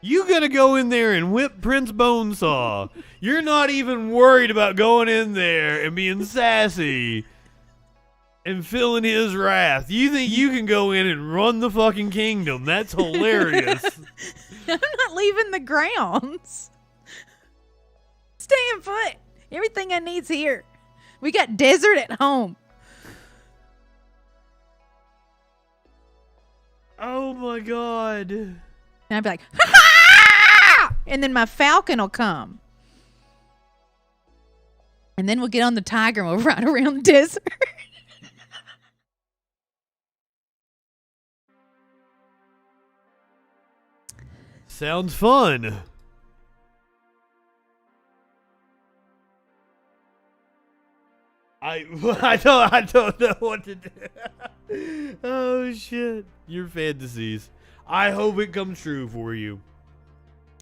You gonna go in there and whip Prince Bonesaw. You're not even worried about going in there and being sassy and feeling his wrath. You think you can go in and run the fucking kingdom. That's hilarious. I'm not leaving the grounds. Staying put. Everything I need's here. We got desert at home. Oh my God. And I'd be like, ha-ha! And then my falcon will come. And then we'll get on the tiger and we'll ride around the desert. Sounds fun. I don't know what to do. Oh shit. Your fantasies. I hope it comes true for you.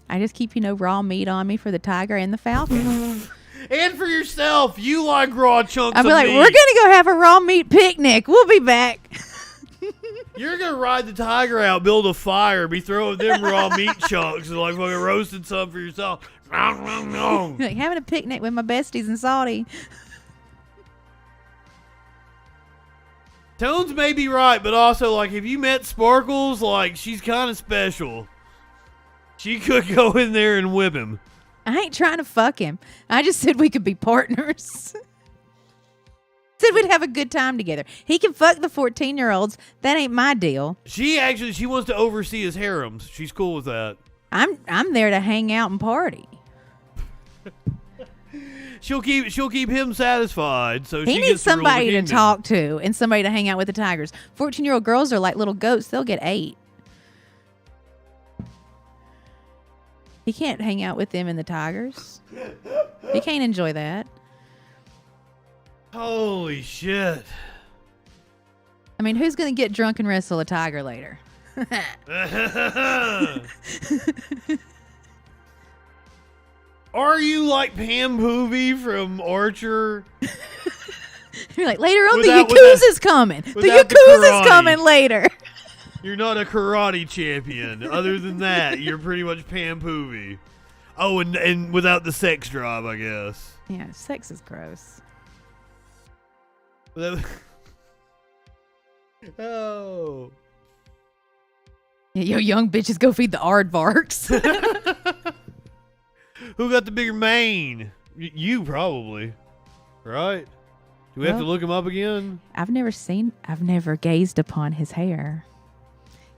I just keep, raw meat on me for the tiger and the falcon. And for yourself. You like raw chunks I'll be of like, meat. we're going to go have a raw meat picnic. We'll be back. You're going to ride the tiger out, build a fire, be throwing them raw meat chunks and like fucking roasting some for yourself. Like having a picnic with my besties in Saudi. Tones may be right, but also, like, if you met Sparkles, like, she's kind of special. She could go in there and whip him. I ain't trying to fuck him. I just said we could be partners. Said we'd have a good time together. He can fuck the 14-year-olds. That ain't my deal. She wants to oversee his harems. She's cool with that. I'm there to hang out and party. She'll keep him satisfied. So he she needs gets to rule the somebody to kingdom. talk to and somebody to hang out with the tigers. 14-year-old girls are like little goats. They'll get 8. He can't hang out with them and the tigers. He can't enjoy that. Holy shit. I mean, who's going to get drunk and wrestle a tiger later? Are you like Pam Poovey from Archer? You're like, later on, Without- the Yakuza's coming. The without the Yakuza's karate. coming later. You're not a karate champion. Other than that, you're pretty much Pam Poovey. Oh, and without the sex drive, I guess. Yeah, sex is gross. Oh. Yeah, yo, young bitches go feed the aardvarks. Who got the bigger mane? You probably. Right? Do we have to look him up again? I've never gazed upon his hair.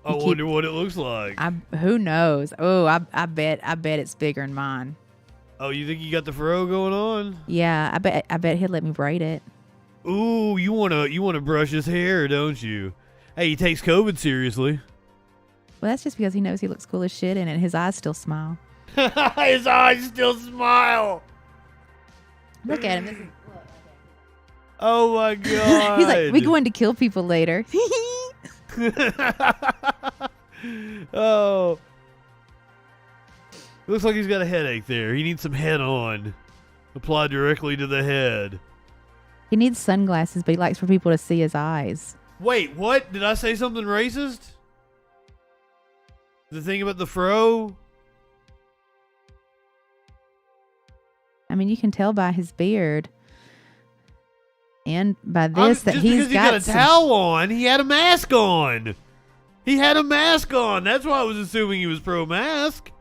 I wonder what it looks like. Who knows? Oh, I bet it's bigger than mine. Oh, you think you got the fro going on? Yeah, I bet he'd let me braid it. Ooh, you wanna brush his hair, don't you? Hey, he takes COVID seriously. Well, that's just because he knows he looks cool as shit in it. His eyes still smile. His eyes still smile. Look at him. Oh my god. He's like, we going to kill people later. Oh. Looks like he's got a headache there. He needs some head on. Applied directly to the head. He needs sunglasses, but he likes for people to see his eyes. Wait, what? Did I say something racist? The thing about the fro? I mean, you can tell by his beard. And by this, that just he's because he got a towel on, he had a mask on. He had a mask on. That's why I was assuming he was pro-mask.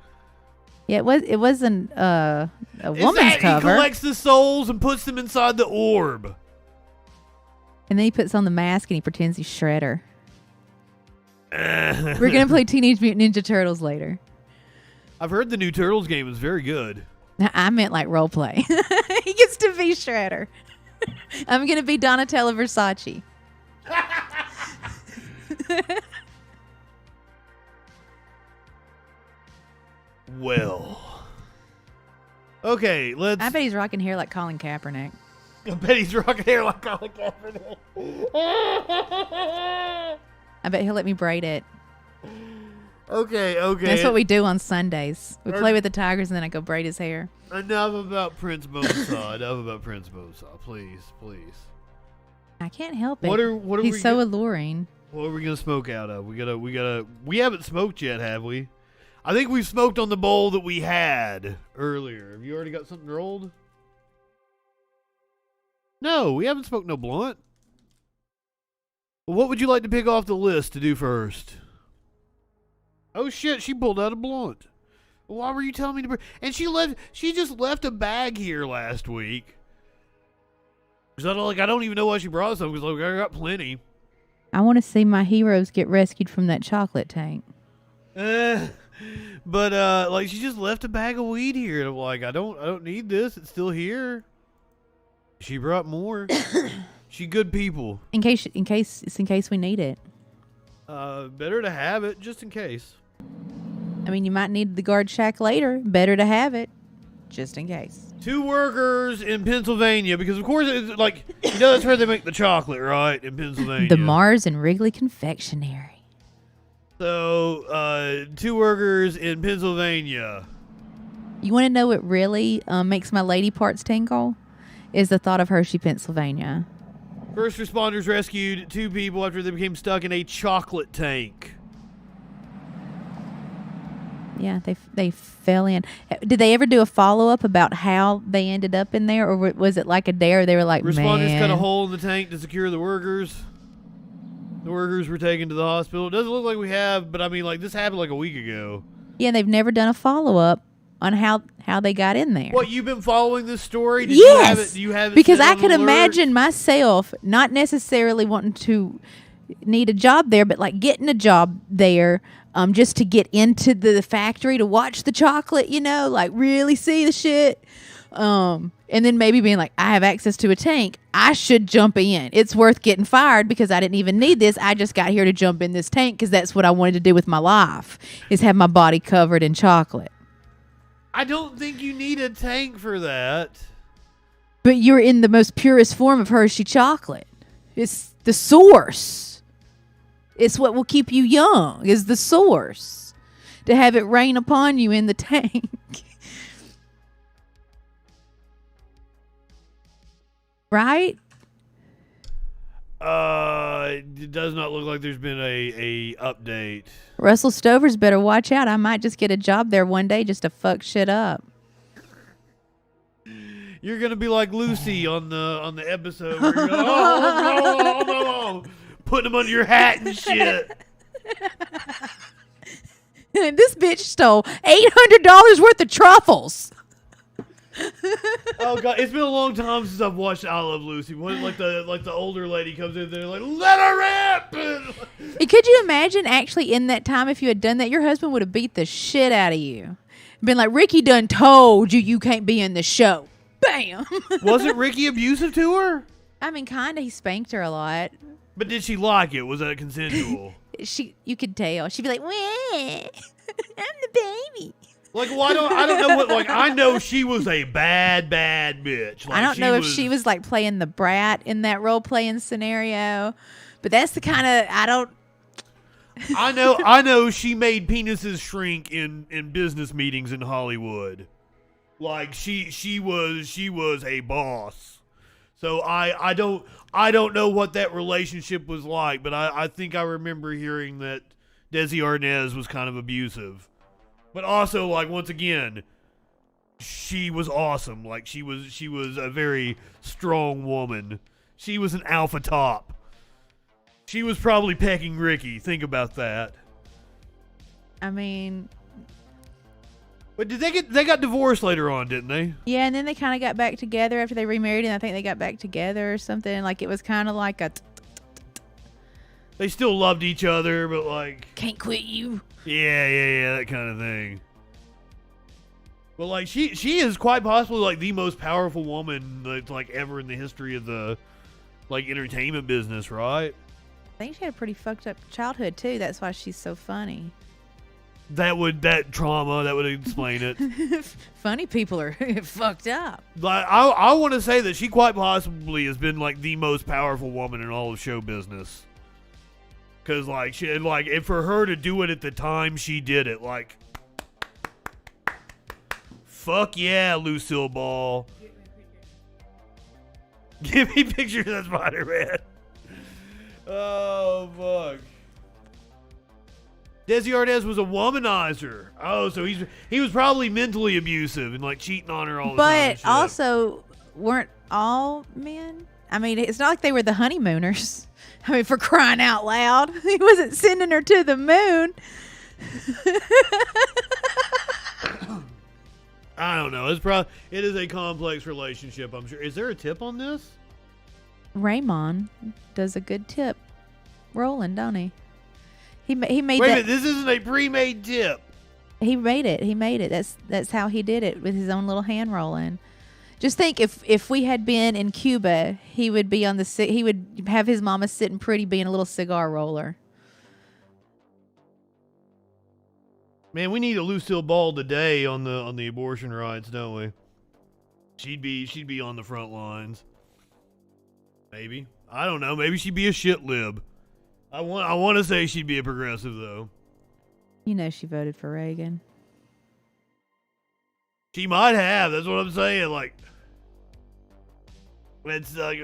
Yeah, it wasn't a woman's cover. He collects the souls and puts them inside the orb. And then he puts on the mask and he pretends he's Shredder. We're going to play Teenage Mutant Ninja Turtles later. I've heard the new Turtles game is very good. I meant like role play. He gets to be Shredder. I'm going to be Donatella Versace. Well. Okay, let's... I bet he's rocking hair like Colin Kaepernick. I bet he's rocking hair like Colin Kaepernick. I bet he'll let me braid it. Okay. That's what we do on Sundays. We play with the tigers and then I go braid his hair. Enough about Prince Mosa. Please. I can't help it. What are He's we so alluring. What are we gonna smoke out of? We haven't smoked yet, have we? I think we've smoked on the bowl that we had earlier. Have you already got something rolled? No, we haven't smoked no blunt. Well, what would you like to pick off the list to do first? Oh shit, she pulled out a blunt. Why were you telling me to bring... And she just left a bag here last week. So I don't even know why she brought some, because I got plenty. I want to see my heroes get rescued from that chocolate tank. But she just left a bag of weed here. And I'm like, I don't need this. It's still here. She brought more. She good people. In case we need it. Better to have it just in case. I mean, you might need the guard shack later. Better to have it just in case. 2 workers in Pennsylvania, because of course it's like, that's where they make the chocolate, right? In Pennsylvania. The Mars and Wrigley Confectionery. So, 2 workers in Pennsylvania. You want to know what really makes my lady parts tingle? Is the thought of Hershey, Pennsylvania. First responders rescued 2 people after they became stuck in a chocolate tank. Yeah, they fell in. Did they ever do a follow-up about how they ended up in there? Or was it like a dare? They were like, Responders cut a hole in the tank to secure the workers. The workers were taken to the hospital. It doesn't look like we have, but I mean, this happened like a week ago. Yeah, they've never done a follow-up on how they got in there. What, you've been following this story? Yes. You have it because set I on could alert? imagine myself not necessarily wanting to need a job there, but like getting a job there just to get into the factory to watch the chocolate, like really see the shit. And then maybe being like, I have access to a tank. I should jump in. It's worth getting fired because I didn't even need this. I just got here to jump in this tank because that's what I wanted to do with my life, is have my body covered in chocolate. I don't think you need a tank for that. But you're in the most purest form of Hershey chocolate. It's the source. It's what will keep you young, is the source. To have it rain upon you in the tank. Right? It does not look like there's been a update. Russell Stover's better watch out. I might just get a job there one day just to fuck shit up. You're gonna be like Lucy on the episode where you're like, oh, putting them under your hat and shit. This bitch stole $800 worth of truffles. Oh god, it's been a long time since I've watched I Love Lucy. When like the older lady comes in there like, let her rip. Could you imagine actually in that time if you had done that, your husband would have beat the shit out of you. Been like, Ricky done told you can't be in the show. Bam. Wasn't Ricky abusive to her? I mean, kinda. He spanked her a lot. But did she like it? Was that consensual? You could tell. She'd be like, "Wah, I'm the baby." Like, well, I don't know what. Like, I know she was a bad bitch. Like, I don't know if she was like playing the brat in that role playing scenario, but that's the kind of I know she made penises shrink in business meetings in Hollywood. Like she was a boss. So I don't know what that relationship was like, but I think I remember hearing that Desi Arnaz was kind of abusive. But also, like, once again, she was awesome. Like, she was a very strong woman. She was an alpha top. She was probably pecking Ricky. Think about that. I mean, But they got divorced later on, didn't they? yeah, and then they kind of got back together after they remarried, and I think they got back together or something. Like, it was kind of like a They still loved each other, but like, can't quit you. yeah, that kind of thing. But like, she is quite possibly like the most powerful woman that's like ever in the history of the like entertainment business, right? I think she had a pretty fucked up childhood too. That's why she's so funny. That trauma that would explain it. Funny people are fucked up. Like, I want to say that she quite possibly has been like the most powerful woman in all of show business. Cause like if for her to do it at the time she did it, like, fuck yeah, Lucille Ball. Give me pictures of Spider-Man. Oh fuck. Desi Arnaz was a womanizer. Oh, so he was probably mentally abusive and like cheating on her all the time. But also, weren't all men? I mean, it's not like they were the honeymooners. I mean, for crying out loud, he wasn't sending her to the moon. I don't know. It is a complex relationship, I'm sure. Is there a tip on this? Raymond does a good tip rolling, don't he? He made Wait a minute, this isn't a pre-made tip. He made it. That's how he did it, with his own little hand rolling. Just think, if we had been in Cuba, he would be he would have his mama sitting pretty, being a little cigar roller. Man, we need a Lucille Ball today on the abortion rights, don't we? She'd be on the front lines. Maybe. I don't know. Maybe she'd be a shit lib. I want to say she'd be a progressive though. You know, she voted for Reagan. She might have. That's what I'm saying. Like, it's like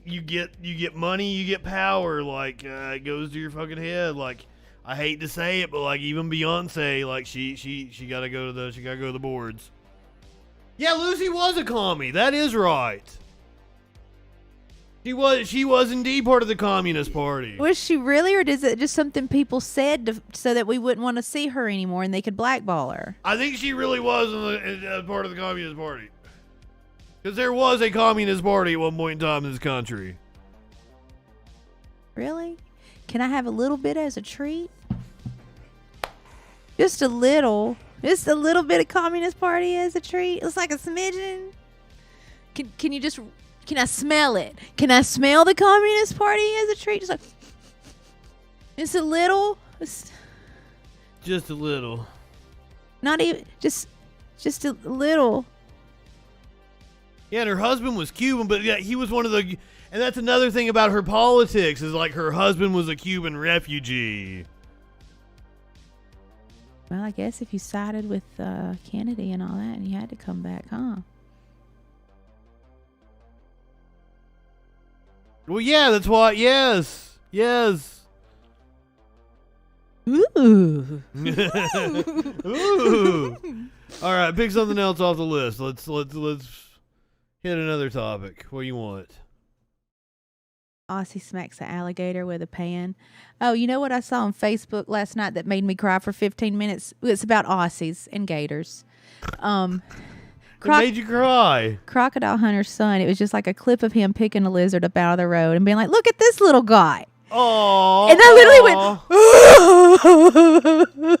you get money, you get power. Like, it goes to your fucking head. Like, I hate to say it, but like even Beyonce, like she gotta go to the boards. Yeah, Lucy was a commie. That is right. She was indeed part of the Communist Party. Was she really, or is it just something people said so that we wouldn't want to see her anymore and they could blackball her? I think she really was part of the Communist Party. Because there was a Communist Party at one point in time in this country. Really? Can I have a little bit as a treat? Just a little bit of Communist Party as a treat. It's like a smidgen. Can you just... Can I smell it? Can I smell the Communist Party as a treat? Just like, it's a little. Just a little. Not even, just a little. Yeah, and her husband was Cuban, but yeah, he was one of the, and that's another thing about her politics, is like her husband was a Cuban refugee. Well, I guess if you sided with Kennedy and all that, and you had to come back, huh? Well, yeah, that's why. Yes. Ooh. Ooh. All right, pick something else off the list. Let's hit another topic. What do you want? Aussie smacks an alligator with a pan. Oh, you know what I saw on Facebook last night that made me cry for 15 minutes? It's about Aussies and gators. It made you cry. Crocodile Hunter's son. It was just like a clip of him picking a lizard up out of the road and being like, "Look at this little guy." Oh. And I literally went.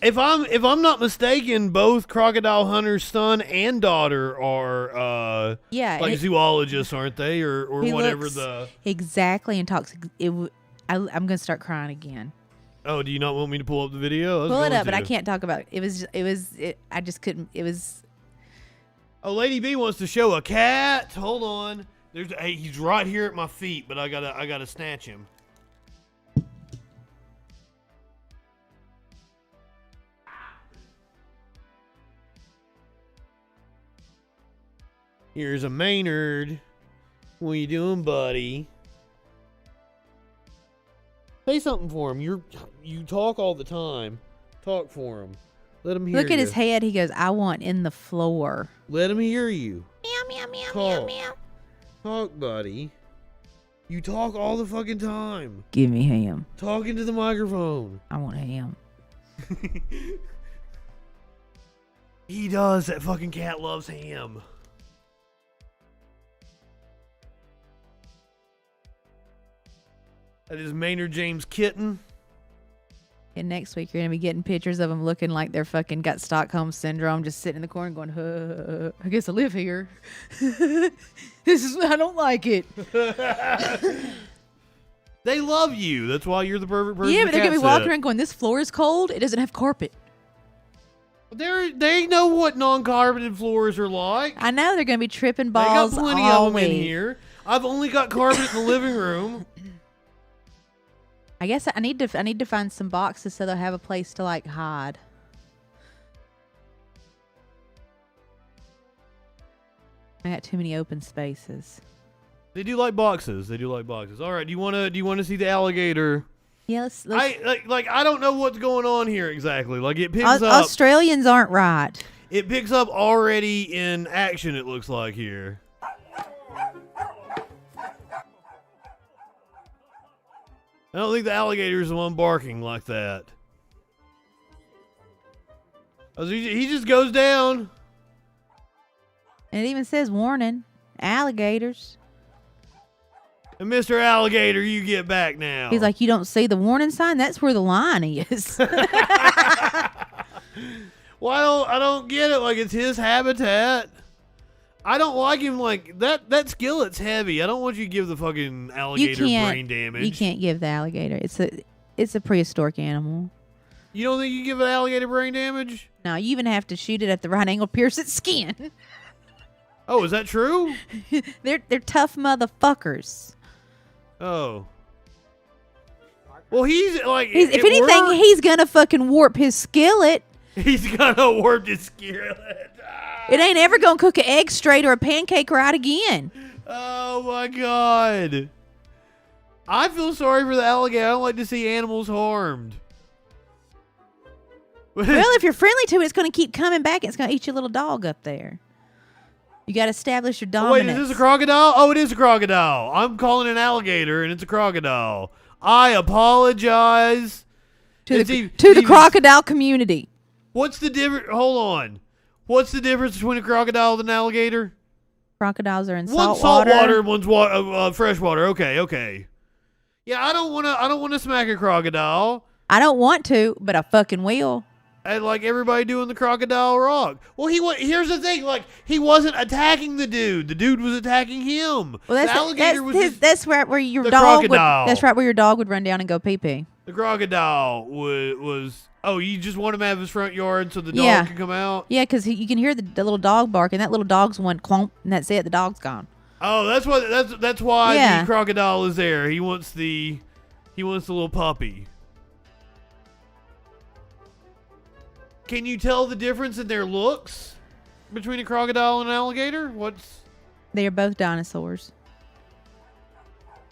If I'm not mistaken, both Crocodile Hunter's son and daughter are like zoologists, aren't they, or whatever the exactly, and talks. I'm gonna start crying again. Oh, do you not want me to pull up the video? Pull it up, but I can't talk about it. I just couldn't. It was. Oh, Lady B wants to show a cat. Hold on. He's right here at my feet, but I gotta snatch him. Here's a Maynard. What you doing, buddy? Say something for him. You talk all the time. Talk for him. Let him hear you. Look at his head. He goes, "I want in the floor." Let him hear you. Meow, meow, meow, Talk. meow, meow. Talk, buddy. You talk all the fucking time. Give me ham. Talk into the microphone. I want ham. He does. That fucking cat loves ham. That is Maynard James Kitten. And next week you're gonna be getting pictures of them looking like they're fucking got Stockholm syndrome, just sitting in the corner going, I guess I live here. I don't like it. They love you. That's why you're the perfect person. Yeah, to but they're gonna be cat walking sit. around going, this floor is cold. It doesn't have carpet. They know what non-carpeted floors are like. I know they're gonna be tripping They got balls plenty all of them in week. here. I've only got carpet in the living room. I guess I need to find some boxes so they'll have a place to like hide. I got too many open spaces. They do like boxes. All right. Do you want to see the alligator? Yeah, let's I don't know what's going on here exactly. Like it picks up. Australians aren't right. It picks up already in action. It looks like here. I don't think the alligator's the one barking like that. Oh, he just goes down. And it even says warning, alligators. And Mr. Alligator, you get back now. He's like, you don't see the warning sign? That's where the line is. Well, I don't get it. Like, it's his habitat. I don't like him like that. That skillet's heavy. I don't want you to give the fucking alligator brain damage. You can't give the alligator. It's a prehistoric animal. You don't think you give an alligator brain damage? No, you even have to shoot it at the right angle, pierce its skin. Oh, is that true? They're tough motherfuckers. Oh. Well, he's like. If anything, worked. he's gonna fucking warp his skillet. He's gonna warp his skillet. It ain't ever gonna cook an egg straight or a pancake right again. Oh my god. I feel sorry for the alligator. I don't like to see animals harmed. Well, if you're friendly to it, it's gonna keep coming back. It's gonna eat your little dog up there. You gotta establish your dominance. Wait, is this a crocodile? Oh, it is a crocodile. I'm calling it an alligator, and it's a crocodile. I apologize. to the crocodile community. What's the difference? Hold on. What's the difference between a crocodile and an alligator? Crocodiles are in One's salt water. One's fresh water. Okay. Yeah, I don't want to smack a crocodile. I don't want to, but I fucking will. And like everybody doing the crocodile rock. Well, here's the thing. Like he wasn't attacking the dude. The dude was attacking him. Well, the alligator that's right where your the dog crocodile. would. That's right where your dog would run down and go pee pee. The crocodile was. Oh, you just want him to have his front yard so the dog can come out? Yeah, because you can hear the little dog bark, and that little dog's went clomp, and that's it. The dog's gone. Oh, that's why the crocodile is there. He wants the little puppy. Can you tell the difference in their looks between a crocodile and an alligator? They are both dinosaurs.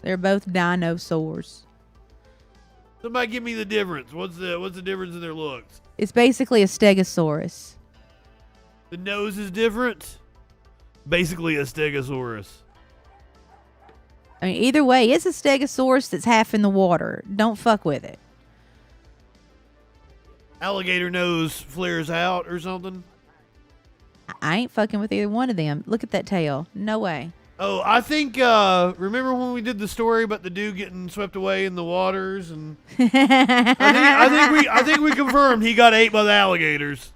They're both dinosaurs. Somebody give me the difference. What's the difference in their looks? It's basically a stegosaurus. The nose is different. Basically a stegosaurus. I mean, either way, it's a stegosaurus that's half in the water. Don't fuck with it. Alligator nose flares out or something. I ain't fucking with either one of them. Look at that tail. No way. Oh, I think remember when we did the story about the dude getting swept away in the waters, and I think we confirmed he got ate by the alligators.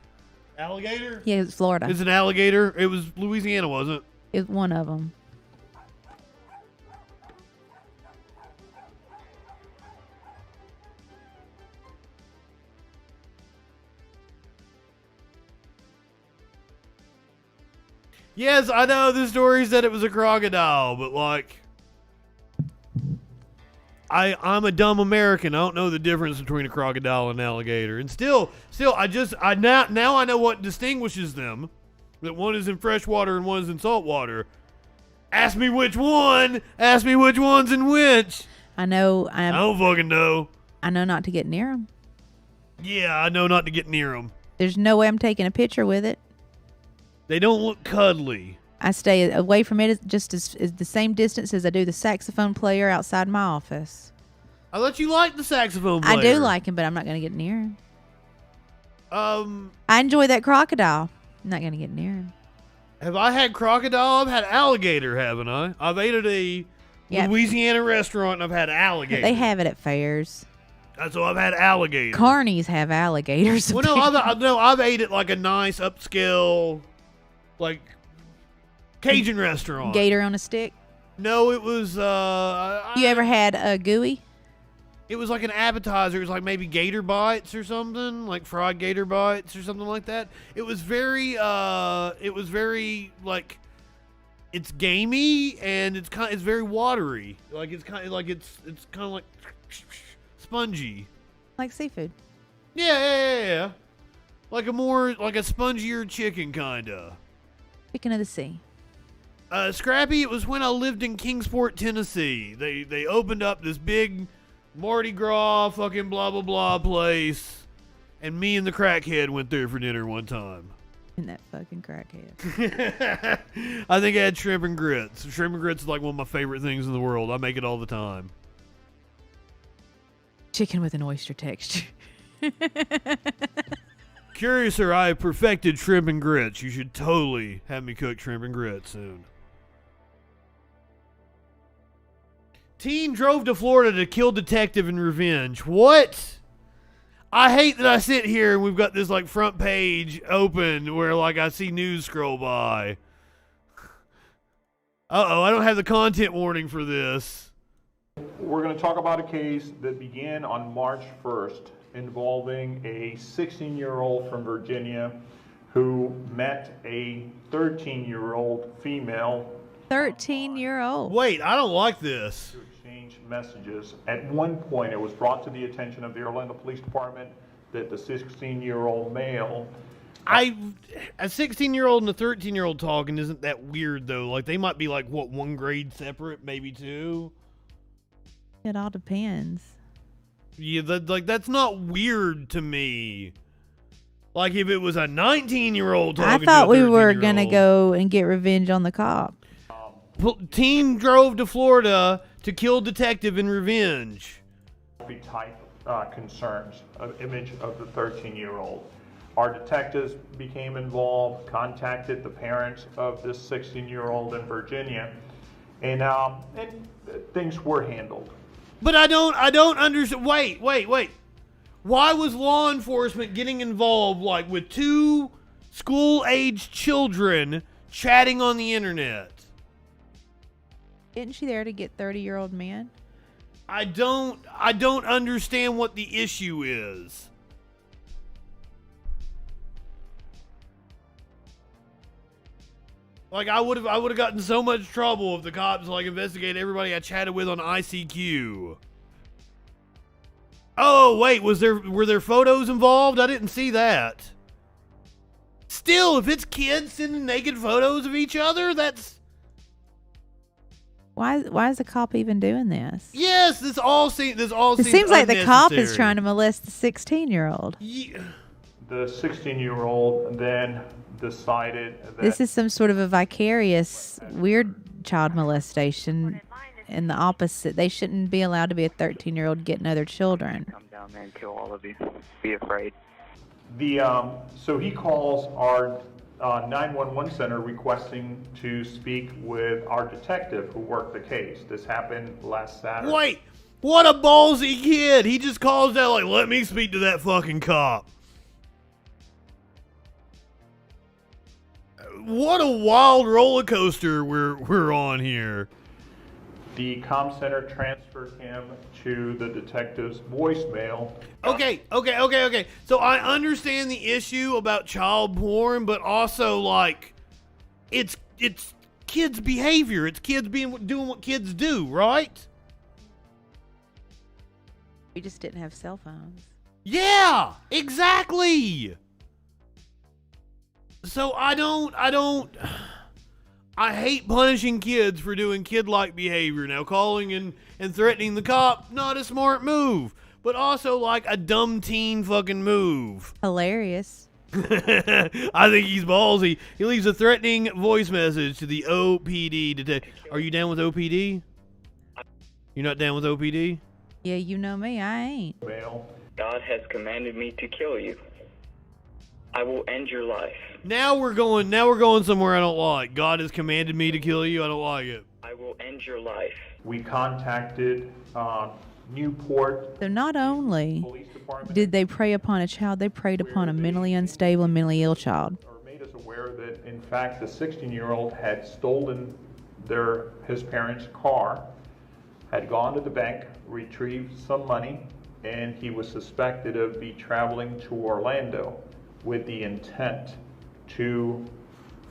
Alligator? Yeah, it's Florida. It's an alligator. It was Louisiana, wasn't it? It's one of them. Yes, I know the story said it was a crocodile, but like, I'm a dumb American. I don't know the difference between a crocodile and an alligator. And still, now I know what distinguishes them. That one is in fresh water and one is in salt water. Ask me which one. Ask me which one's in which. I know. I don't fucking know. I know not to get near them. Yeah, I know not to get near them. There's no way I'm taking a picture with it. They don't look cuddly. I stay away from it just as the same distance as I do the saxophone player outside my office. I thought you liked the saxophone player. I do like him, but I'm not going to get near him. I enjoy that crocodile. I'm not going to get near him. Have I had crocodile? I've had alligator, haven't I? I've ate at a Louisiana restaurant and I've had alligator. They have it at fairs. So I've had alligator. Carnies have alligators. Well, I've ate at like a nice upscale, like Cajun restaurant. Gator on a stick. No, it was. You ever had a gooey? It was like an appetizer. It was like maybe gator bites or something, like fried gator bites or something like that. It was very like, it's gamey and it's very watery. Like it's kind of like spongy. Like seafood. Yeah. Like a spongier chicken kinda. Chicken of the sea. Scrappy, it was when I lived in Kingsport, Tennessee. They opened up this big Mardi Gras fucking blah blah blah place, and me and the crackhead went there for dinner one time. And that fucking crackhead. I think I had shrimp and grits. Shrimp and grits is like one of my favorite things in the world. I make it all the time. Chicken with an oyster texture. Curious, sir, I have perfected shrimp and grits. You should totally have me cook shrimp and grits soon. Teen drove to Florida to kill detective in revenge. What? I hate that I sit here and we've got this like front page open where like I see news scroll by. Uh-oh, I don't have the content warning for this. We're going to talk about a case that began on March 1st involving a 16-year-old from Virginia who met a 13-year-old female. 13-year-old. Wait, I don't like this. To exchange messages. At one point, it was brought to the attention of the Orlando Police Department that the 16-year-old male. A 16-year-old and a 13-year-old talking isn't that weird though. Like they might be like what, one grade separate, maybe two. It all depends. Yeah, that's not weird to me. Like if it was a 19-year-old talking I to thought a we were 13-year-old. gonna go and get revenge on the cop. Teen drove to Florida to kill detective in revenge. Type concerns, image of the 13-year-old. Our detectives became involved, contacted the parents of this 16-year-old in Virginia, and things were handled. But I don't understand. Wait. Why was law enforcement getting involved like with two school-aged children chatting on the internet? Isn't she there to get 30-year-old men? I don't understand what the issue is. Like I would have gotten so much trouble if the cops like investigated everybody I chatted with on ICQ. Oh wait, were there photos involved? I didn't see that. Still, if it's kids sending naked photos of each other, that's Why is the cop even doing this? yes. This all seems. It seems like the cop is unnecessary. trying to molest the 16-year-old. Yeah. The 16-year-old then decided that This is some sort of a vicarious, weird child molestation. And the opposite. They shouldn't be allowed to be a 13-year-old getting other children. Come down there and kill all of you. Be afraid. So he calls our 911 center requesting to speak with our detective who worked the case. This happened last Saturday. Wait, what a ballsy kid! He just calls out like, "Let me speak to that fucking cop." What a wild roller coaster we're on here. The comm center transferred him to the detective's voicemail. Okay. So I understand the issue about child porn, but also like, it's kids' behavior. It's kids doing what kids do, right? We just didn't have cell phones. Yeah, exactly. So I hate punishing kids for doing kid-like behavior. Now, calling and threatening the cop, not a smart move, but also like a dumb teen fucking move. Hilarious. I think he's ballsy. He leaves a threatening voice message to the OPD detective. Are you down with OPD? You're not down with OPD? Yeah, you know me, I ain't. God has commanded me to kill you. I will end your life. Now we're going somewhere I don't like. God has commanded me to kill you. I don't like it. I will end your life. We contacted Newport So not only Police Department. did they prey upon a child, they preyed upon a mentally unstable and mentally ill child. Or made us aware that, in fact, the 16-year-old had stolen his parents' car, had gone to the bank, retrieved some money, and he was suspected of be traveling to Orlando with the intent to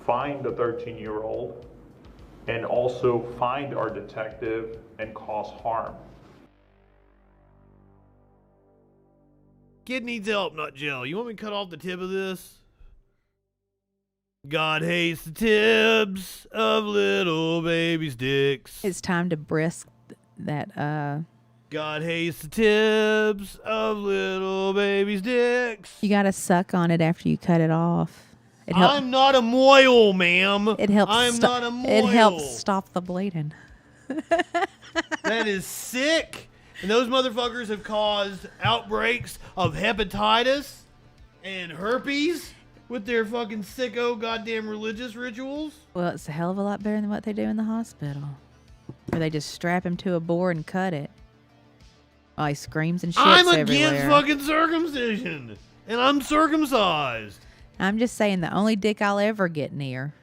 find the 13-year-old and also find our detective and cause harm. Kid needs help, not jail. You want me to cut off the tip of this? God hates the tips of little babies' dicks. It's time to brisk that God hates the tips of little babies' dicks. you gotta suck on it after you cut it off. It helps. I'm not a moil, ma'am. It helps. I'm not a moil. It helps stop the bleeding. That is sick. And those motherfuckers have caused outbreaks of hepatitis and herpes with their fucking sicko goddamn religious rituals. Well, it's a hell of a lot better than what they do in the hospital, where they just strap him to a board and cut it. Oh, he screams and shits I'm everywhere. against fucking circumcision, and I'm circumcised. I'm just saying the only dick I'll ever get near.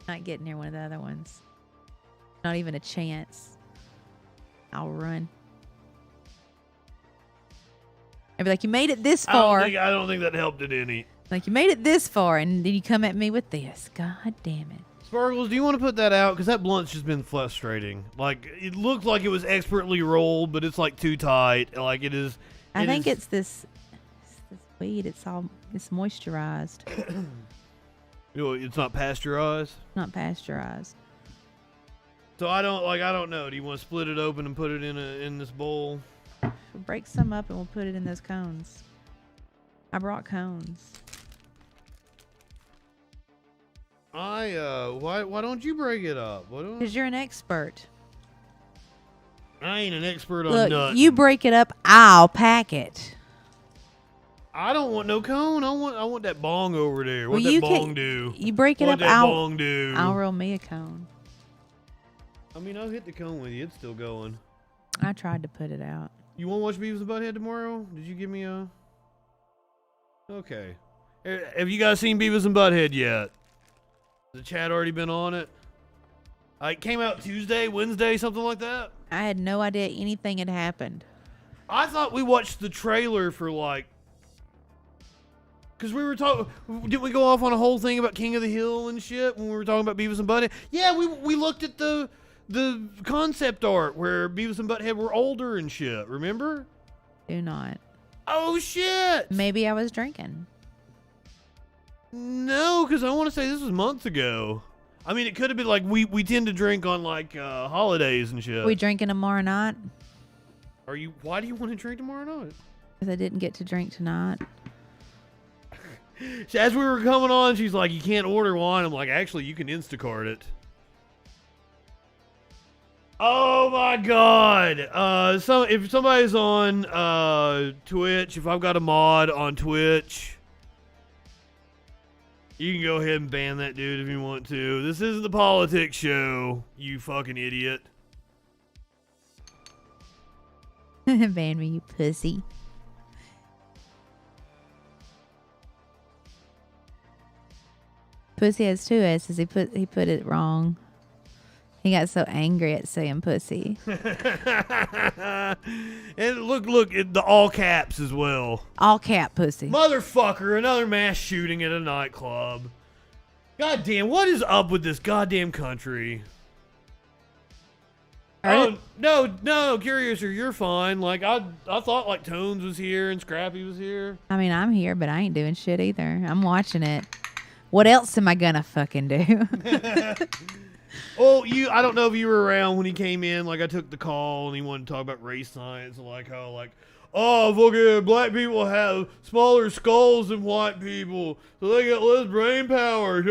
Not getting near one of the other ones. Not even a chance. I'll run. I'd be like, you made it this far. I don't think that helped it any. Like, you made it this far, and then you come at me with this. God damn it. Sparkles, do you want to put that out? Because that blunt's just been frustrating. Like, it looked like it was expertly rolled, but it's like too tight. Like, it is. I think it's this weed. It's moisturized. You know, it's not pasteurized. Not pasteurized. So I don't know. Do you want to split it open and put it in this bowl? We'll break some up and we'll put it in those cones. I brought cones. Why don't you break it up? Because you're an expert. I ain't an expert on Look, nuts. you break it up, I'll pack it. I don't want no cone. I want that bong over there. Well, What that bong do? You break it What up, that bong do? I'll roll me a cone. I mean, I'll hit the cone with you. It's still going. I tried to put it out. You want to watch Beavis and Butthead tomorrow? Did you give me a... Okay. Have you guys seen Beavis and Butthead yet? Has the chat already been on it? It came out Tuesday, Wednesday, something like that? I had no idea anything had happened. I thought we watched the trailer for like... Because we were talking... Didn't we go off on a whole thing about King of the Hill and shit when we were talking about Beavis and Butthead? Yeah, we looked at the concept art where Beavis and Butthead were older and shit, remember? Do not. Oh, shit! Maybe I was drinking. No, because I want to say this was months ago. I mean, it could have been like we tend to drink on like holidays and shit. We drinking tomorrow night? Why do you want to drink tomorrow night? Because I didn't get to drink tonight. As we were coming on, she's like, you can't order wine. I'm like, actually, you can Instacart it. Oh my God! If somebody's on Twitch, if I've got a mod on Twitch, you can go ahead and ban that dude if you want to. This isn't the politics show, you fucking idiot. Ban me, you pussy. Pussy has two S's. He put it wrong. He got so angry at saying pussy. And look at the all caps as well. All cap pussy. Motherfucker, another mass shooting at a nightclub. God damn, what is up with this goddamn country? Oh, no, Curiouser, you're fine. Like, I thought, like, Tones was here and Scrappy was here. I mean, I'm here, but I ain't doing shit either. I'm watching it. What else am I gonna fucking do? Oh, I don't know if you were around when he came in. Like, I took the call and he wanted to talk about race science and like how, like, oh, fucking black people have smaller skulls than white people, so they get less brain power.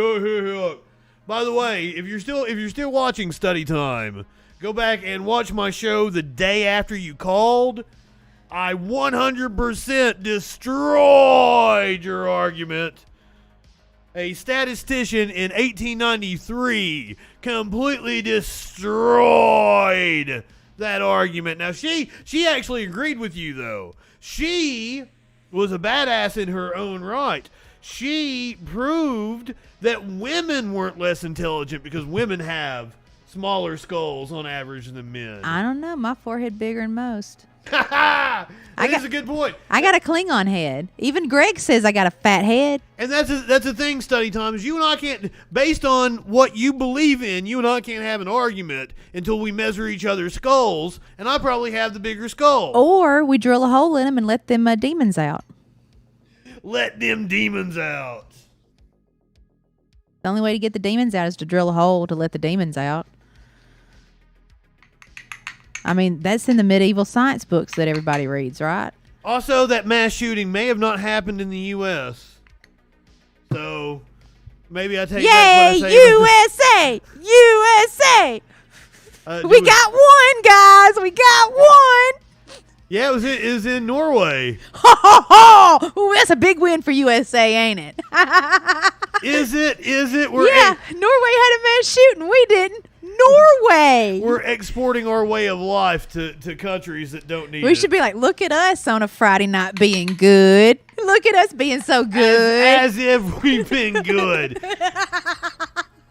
By the way, if you're still watching Study Time, go back and watch my show the day after you called. I 100% destroyed your argument. A statistician in 1893 completely destroyed that argument. Now, she actually agreed with you, though. She was a badass in her own right. She proved that women weren't less intelligent because women have smaller skulls on average than men. I don't know. My forehead bigger than most. That is a good point. I got a Klingon head. Even Greg says I got a fat head. And that's a thing, Study Time, is you and I can't, based on what you believe in, you and I can't have an argument until we measure each other's skulls, and I probably have the bigger skull. Or we drill a hole in them and let them demons out. Let them demons out. The only way to get the demons out is to drill a hole to let the demons out. I mean, that's in the medieval science books that everybody reads, right? Also, that mass shooting may have not happened in the U.S. So, maybe I take back what I say. USA! USA! We got one, guys! We got one! Yeah, it was in Norway. Ha ha ha! Ooh, that's a big win for USA, ain't it? Is it? Norway had a mass shooting. We didn't. Norway! We're exporting our way of life to countries that don't need it. We should be like, look at us on a Friday night being good. Look at us being so good. As if we've been good.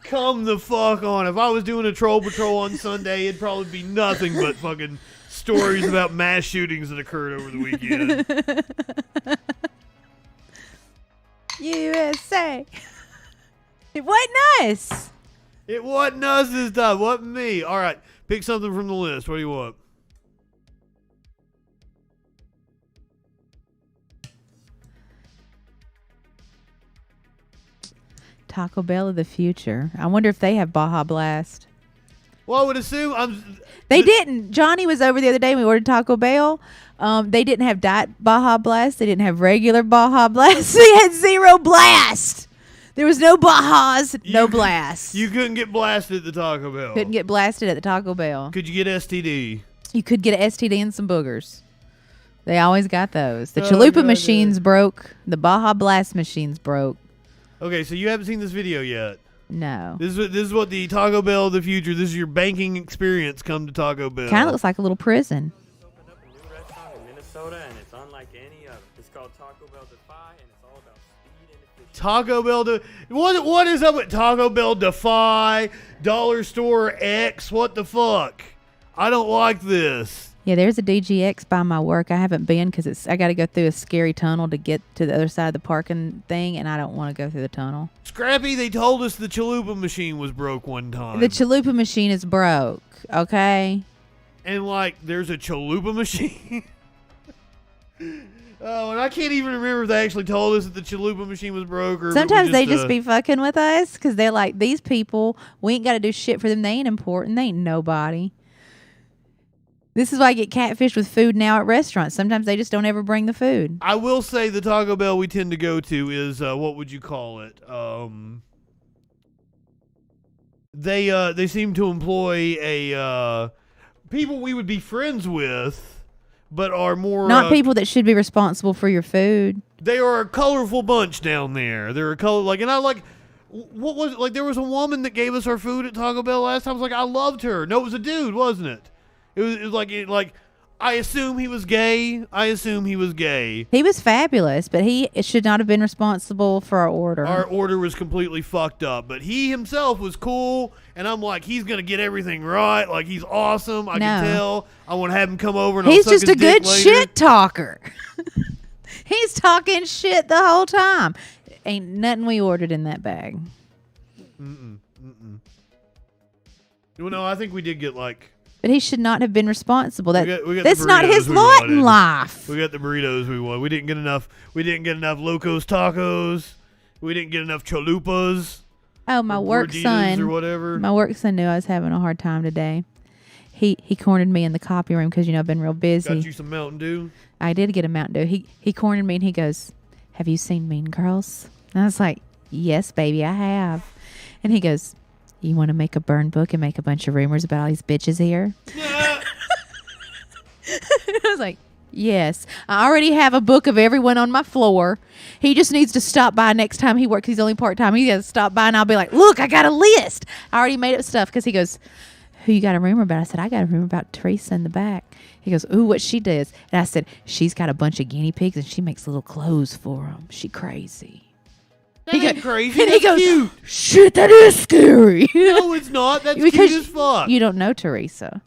Come the fuck on. If I was doing a troll patrol on Sunday, it'd probably be nothing but fucking stories about mass shootings that occurred over the weekend. USA. It wasn't us. It wasn't us this time. Wasn't me. All right. Pick something from the list. What do you want? Taco Bell of the future. I wonder if they have Baja Blast. Well, I would assume They didn't. Johnny was over the other day and we ordered Taco Bell. They didn't have Diet Baja Blast. They didn't have regular Baja Blast. They had zero blast. There was no Bajas, no blast. You couldn't get blasted at the Taco Bell. Couldn't get blasted at the Taco Bell. Could you get STD? You could get an STD and some boogers. They always got those. The Chalupa machines broke. The Baja Blast machines broke. Okay, so you haven't seen this video yet. No. This is what the Taco Bell of the future. This is your banking experience. Come to Taco Bell. Kind of looks like a little prison. Opened up a new restaurant in Minnesota, and it's unlike any other. It's called Taco Bell Defy, and it's all about speed and efficiency. Taco Bell. What is up with Taco Bell Defy, Dollar Store X? What the fuck? I don't like this. Yeah, there's a DGX by my work. I haven't been because I got to go through a scary tunnel to get to the other side of the parking thing, and I don't want to go through the tunnel. Scrappy, they told us the Chalupa machine was broke one time. The Chalupa machine is broke, okay? And, like, there's a Chalupa machine? Oh, and I can't even remember if they actually told us that the Chalupa machine was broke. Or sometimes they just be fucking with us because they're like, these people, we ain't got to do shit for them. They ain't important. They ain't nobody. This is why I get catfished with food now at restaurants. Sometimes they just don't ever bring the food. I will say the Taco Bell we tend to go to is, what would you call it? They seem to employ a people we would be friends with, but are more not people that should be responsible for your food. They are a colorful bunch down there. They're a color and I like. What was it? Like? There was a woman that gave us our food at Taco Bell last time. I was like, I loved her. No, it was a dude, wasn't it? It was like I assume he was gay. He was fabulous, but he should not have been responsible for our order. Our order was completely fucked up, but he himself was cool, and I'm like, he's gonna get everything right. Like, he's awesome. I can tell. I want to have him come over and he's I'll suck just a his dick good later. shit talker. He's talking shit the whole time. Ain't nothing we ordered in that bag. Well, no, I think we did get like. But he should not have been responsible. We got that's not his lot in life. We got the burritos we wanted. We didn't get enough. We didn't get enough Locos Tacos. We didn't get enough Chalupas. Oh, my work son or whatever. My work son knew I was having a hard time today. he cornered me in the copy room because, I've been real busy. Got you some Mountain Dew? I did get a Mountain Dew. He cornered me and he goes, have you seen Mean Girls? And I was like, yes, baby, I have. And he goes, you want to make a burn book and make a bunch of rumors about all these bitches here? I was like, yes. I already have a book of everyone on my floor. He just needs to stop by next time he works. He's only part-time. He has to stop by and I'll be like, look, I got a list. I already made up stuff because he goes, who you got a rumor about? I said, I got a rumor about Teresa in the back. He goes, ooh, what she does? And I said, she's got a bunch of guinea pigs and she makes little clothes for them. She crazy. That ain't crazy. And That's he goes, cute. shit, that is scary. No, it's not. That's Because cute as fuck. You don't know Teresa.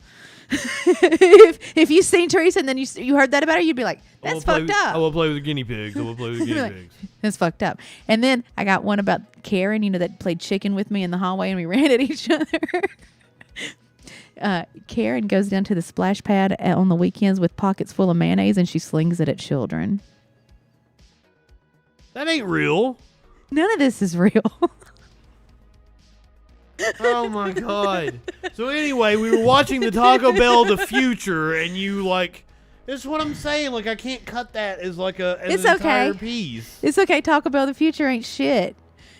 if you've seen Teresa and then you heard that about her, you'd be like, that's fucked up. I will play with the guinea pigs. I will play with the guinea pigs. That's fucked up. And then I got one about Karen, that played chicken with me in the hallway and we ran at each other. Karen goes down to the splash pad on the weekends with pockets full of mayonnaise and she slings it at children. That ain't real. None of this is real. Oh my god. So anyway, we were watching the Taco Bell The Future and you this is what I'm saying, I can't cut that as It's an okay. entire piece. It's okay. Taco Bell The Future ain't shit.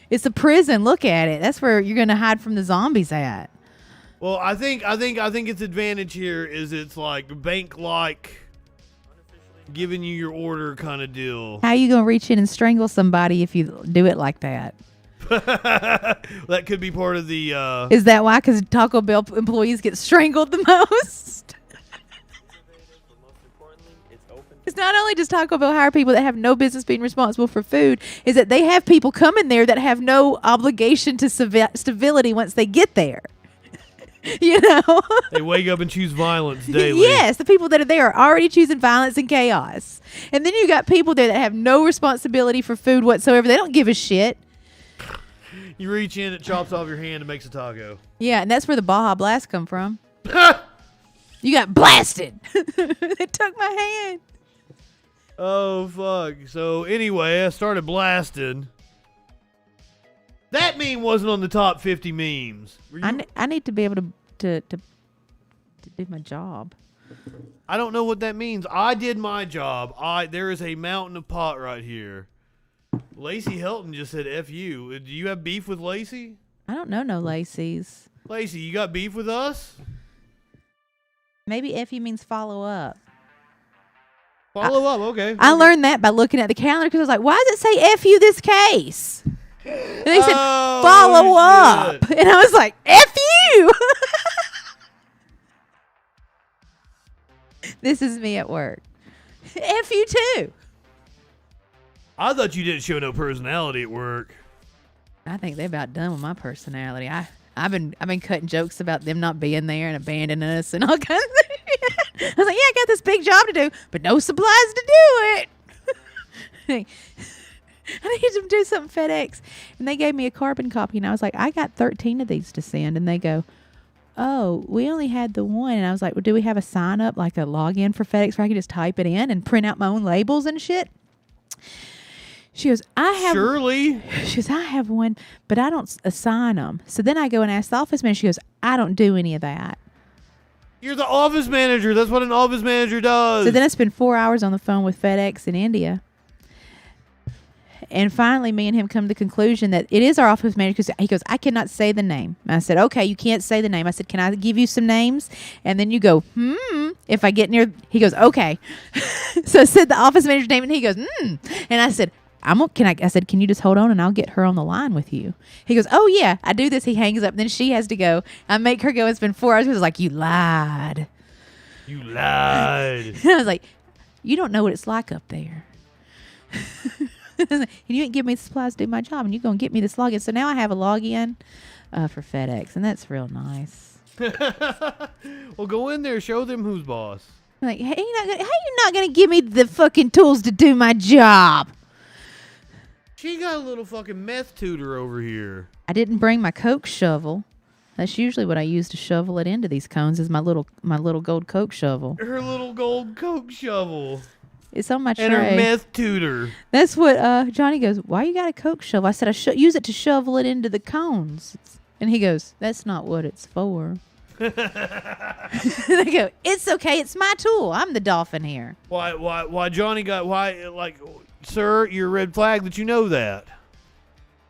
It's a prison. Look at it. That's where you're going to hide from the zombies at. Well, I think its advantage here is it's bank giving you your order kind of deal. How you going to reach in and strangle somebody if you do it like that? That could be part of the Is that why? Because Taco Bell employees get strangled the most? It's not only does Taco Bell hire people that have no business being responsible for food, is that they have people come in there that have no obligation to civility once they get there. They wake up and choose violence daily. Yes, the people that are there are already choosing violence and chaos. And then you got people there that have no responsibility for food whatsoever. They don't give a shit. You reach in, it chops off your hand and makes a taco. Yeah, and that's where the Baja Blast come from. You got blasted. They took my hand. Oh, fuck. So, anyway, I started blasting. That meme wasn't on the top 50 memes. I need to be able to do my job. I don't know what that means. I did my job. There is a mountain of pot right here. Lacey Helton just said F you. Do you have beef with Lacey? I don't know no Lacey's. Lacey, you got beef with us? Maybe F you means follow up. Follow up, okay. I learned that by looking at the calendar because I was like, why does it say F you this case? And they said, follow up. And I was like, F you. This is me at work. F you too. I thought you didn't show no personality at work. I think they're about done with my personality. I've been cutting jokes about them not being there and abandoning us and all kinds of things. I was like, yeah, I got this big job to do, but no supplies to do it. I need to do something FedEx. And they gave me a carbon copy and I was like, I got 13 of these to send. And they go, oh, we only had the one. And I was like, well, do we have a sign up, like a login for FedEx where I can just type it in and print out my own labels and shit? She goes, Surely. She goes, I have one, but I don't assign them. So then I go and ask the office manager. She goes, I don't do any of that. You're the office manager. That's what an office manager does. So then I spent 4 hours on the phone with FedEx in India. And finally, me and him come to the conclusion that it is our office manager because he goes, I cannot say the name. And I said, okay, you can't say the name. I said, can I give you some names? And then you go, if I get near, he goes, okay. So I said the office manager's name and he goes, And I said, I said, can you just hold on and I'll get her on the line with you? He goes, oh yeah, I do this. He hangs up. Then she has to go. I make her go and spend 4 hours. He was like, you lied. You lied. And I was like, you don't know what it's like up there. And you ain't give me the supplies to do my job, and you're going to get me this login. So now I have a login for FedEx, and that's real nice. Well, go in there. Show them who's boss. Like, hey, how you not going to give me the fucking tools to do my job? She got a little fucking meth tutor over here. I didn't bring my Coke shovel. That's usually what I use to shovel it into these cones is my little gold Coke shovel. Her little gold Coke shovel. It's on my tray. And her meth tutor. That's what Johnny goes, why you got a Coke shovel? I said, use it to shovel it into the cones. And he goes, that's not what it's for. They go, it's okay. It's my tool. I'm the dolphin here. Why Johnny got, sir, you're a red flag that you know that.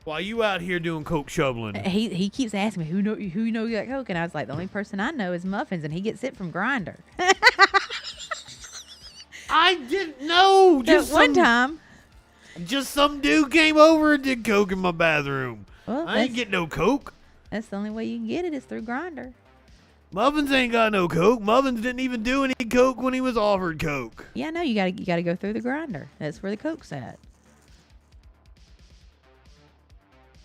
Why you out here doing coke shoveling? He keeps asking me, who know you got coke? And I was like, the only person I know is Muffins, and he gets it from Grinder. I didn't know. Just one time. Just some dude came over and did coke in my bathroom. Well, I ain't getting no coke. That's the only way you can get it is through Grinder. Muffins ain't got no coke. Muffins didn't even do any coke when he was offered coke. Yeah, I know. You gotta go through the Grinder. That's where the coke's at.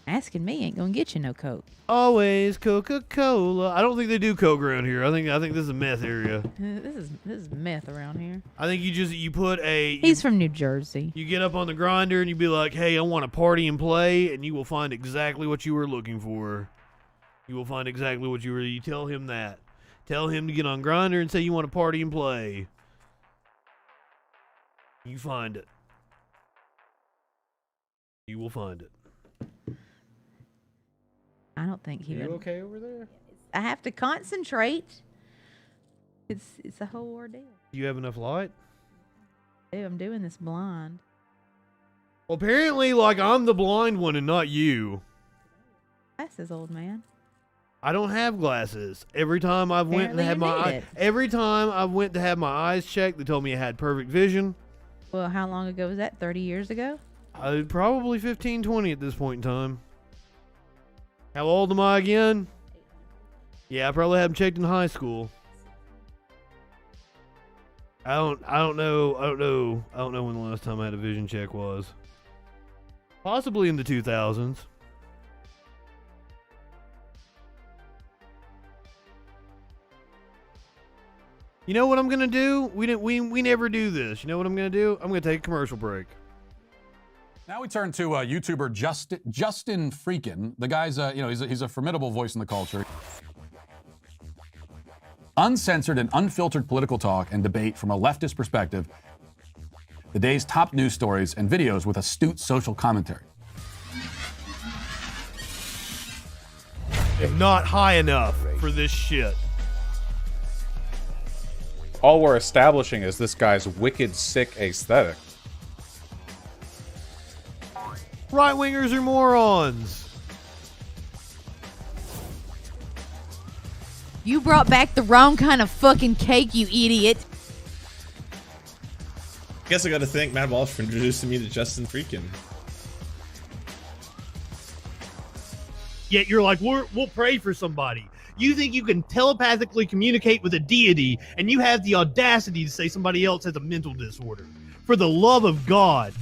Asking me ain't gonna get you no coke. Always Coca-Cola. I don't think they do coke around here. I think this is a meth area. This is meth around here. I think you put a. He's from New Jersey. You get up on the Grinder and you be like, "Hey, I want to party and play," and you will find exactly what you were looking for. You will find exactly what you were. You tell him that. Tell him to get on Grinder and say you want to party and play. You find it. You will find it. I don't think he would. You okay over there? I have to concentrate. It's a whole ordeal. Do you have enough light? Dude, I'm doing this blind. Well, apparently, I'm the blind one and not you. Glasses, old man. I don't have glasses. Every time I've went to have my eyes checked, they told me I had perfect vision. Well, how long ago was that? 30 years ago? Probably 15, 20 at this point in time. How old am I again? Yeah, I probably haven't checked in high school. I don't know when the last time I had a vision check was. Possibly in the 2000s. You know what I'm gonna do? We never do this. You know what I'm gonna do? I'm gonna take a commercial break. Now we turn to YouTuber JustinFREAKIN. The guy's, he's a formidable voice in the culture. Uncensored and unfiltered political talk and debate from a leftist perspective. The day's top news stories and videos with astute social commentary. Not high enough for this shit. All we're establishing is this guy's wicked, sick aesthetic. Right-wingers are morons. You brought back the wrong kind of fucking cake, you idiot. I guess I gotta thank Matt Walsh for introducing me to JustinFREAKIN. Yet you're like, we'll pray for somebody. You think you can telepathically communicate with a deity, and you have the audacity to say somebody else has a mental disorder. For the love of God.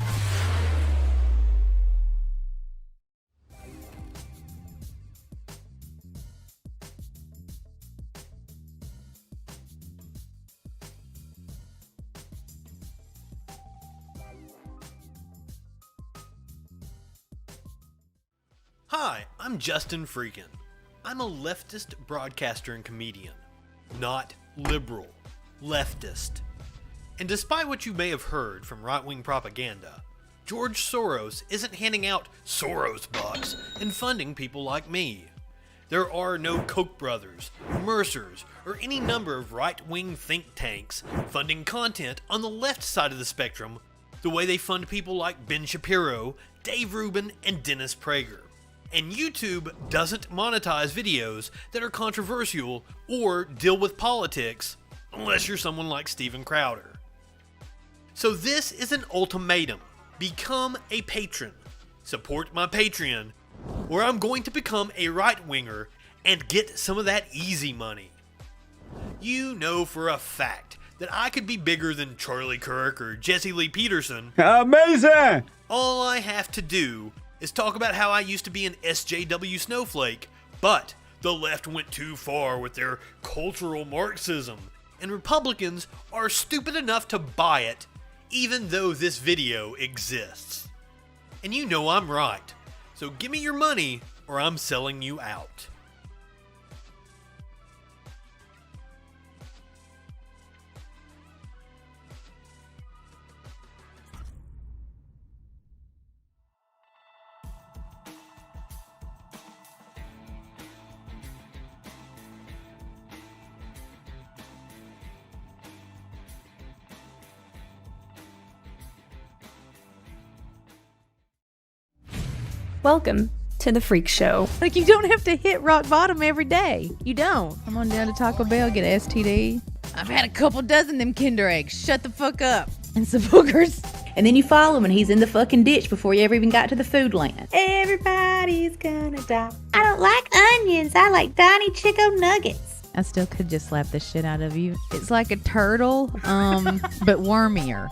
Hi, I'm JustinFREAKIN. I'm a leftist broadcaster and comedian. Not liberal. Leftist. And despite what you may have heard from right-wing propaganda, George Soros isn't handing out Soros bucks and funding people like me. There are no Koch brothers, Mercers, or any number of right-wing think tanks funding content on the left side of the spectrum the way they fund people like Ben Shapiro, Dave Rubin, and Dennis Prager. And YouTube doesn't monetize videos that are controversial or deal with politics unless you're someone like Steven Crowder. So this is an ultimatum. Become a patron. Support my Patreon, or I'm going to become a right-winger and get some of that easy money. You know for a fact that I could be bigger than Charlie Kirk or Jesse Lee Peterson. Amazing! All I have to do is talk about how I used to be an SJW snowflake, but the left went too far with their cultural Marxism, and Republicans are stupid enough to buy it, even though this video exists. And you know I'm right, so give me your money or I'm selling you out. Welcome to the Freak Show. Like, you don't have to hit rock bottom every day. You don't. I'm on down to Taco Bell, get an STD. I've had a couple dozen them Kinder eggs. Shut the fuck up. And some boogers. And then you follow him and he's in the fucking ditch before you ever even got to the food land. Everybody's gonna die. I don't like onions. I like tiny Chico nuggets. I still could just slap the shit out of you. It's like a turtle, but wormier.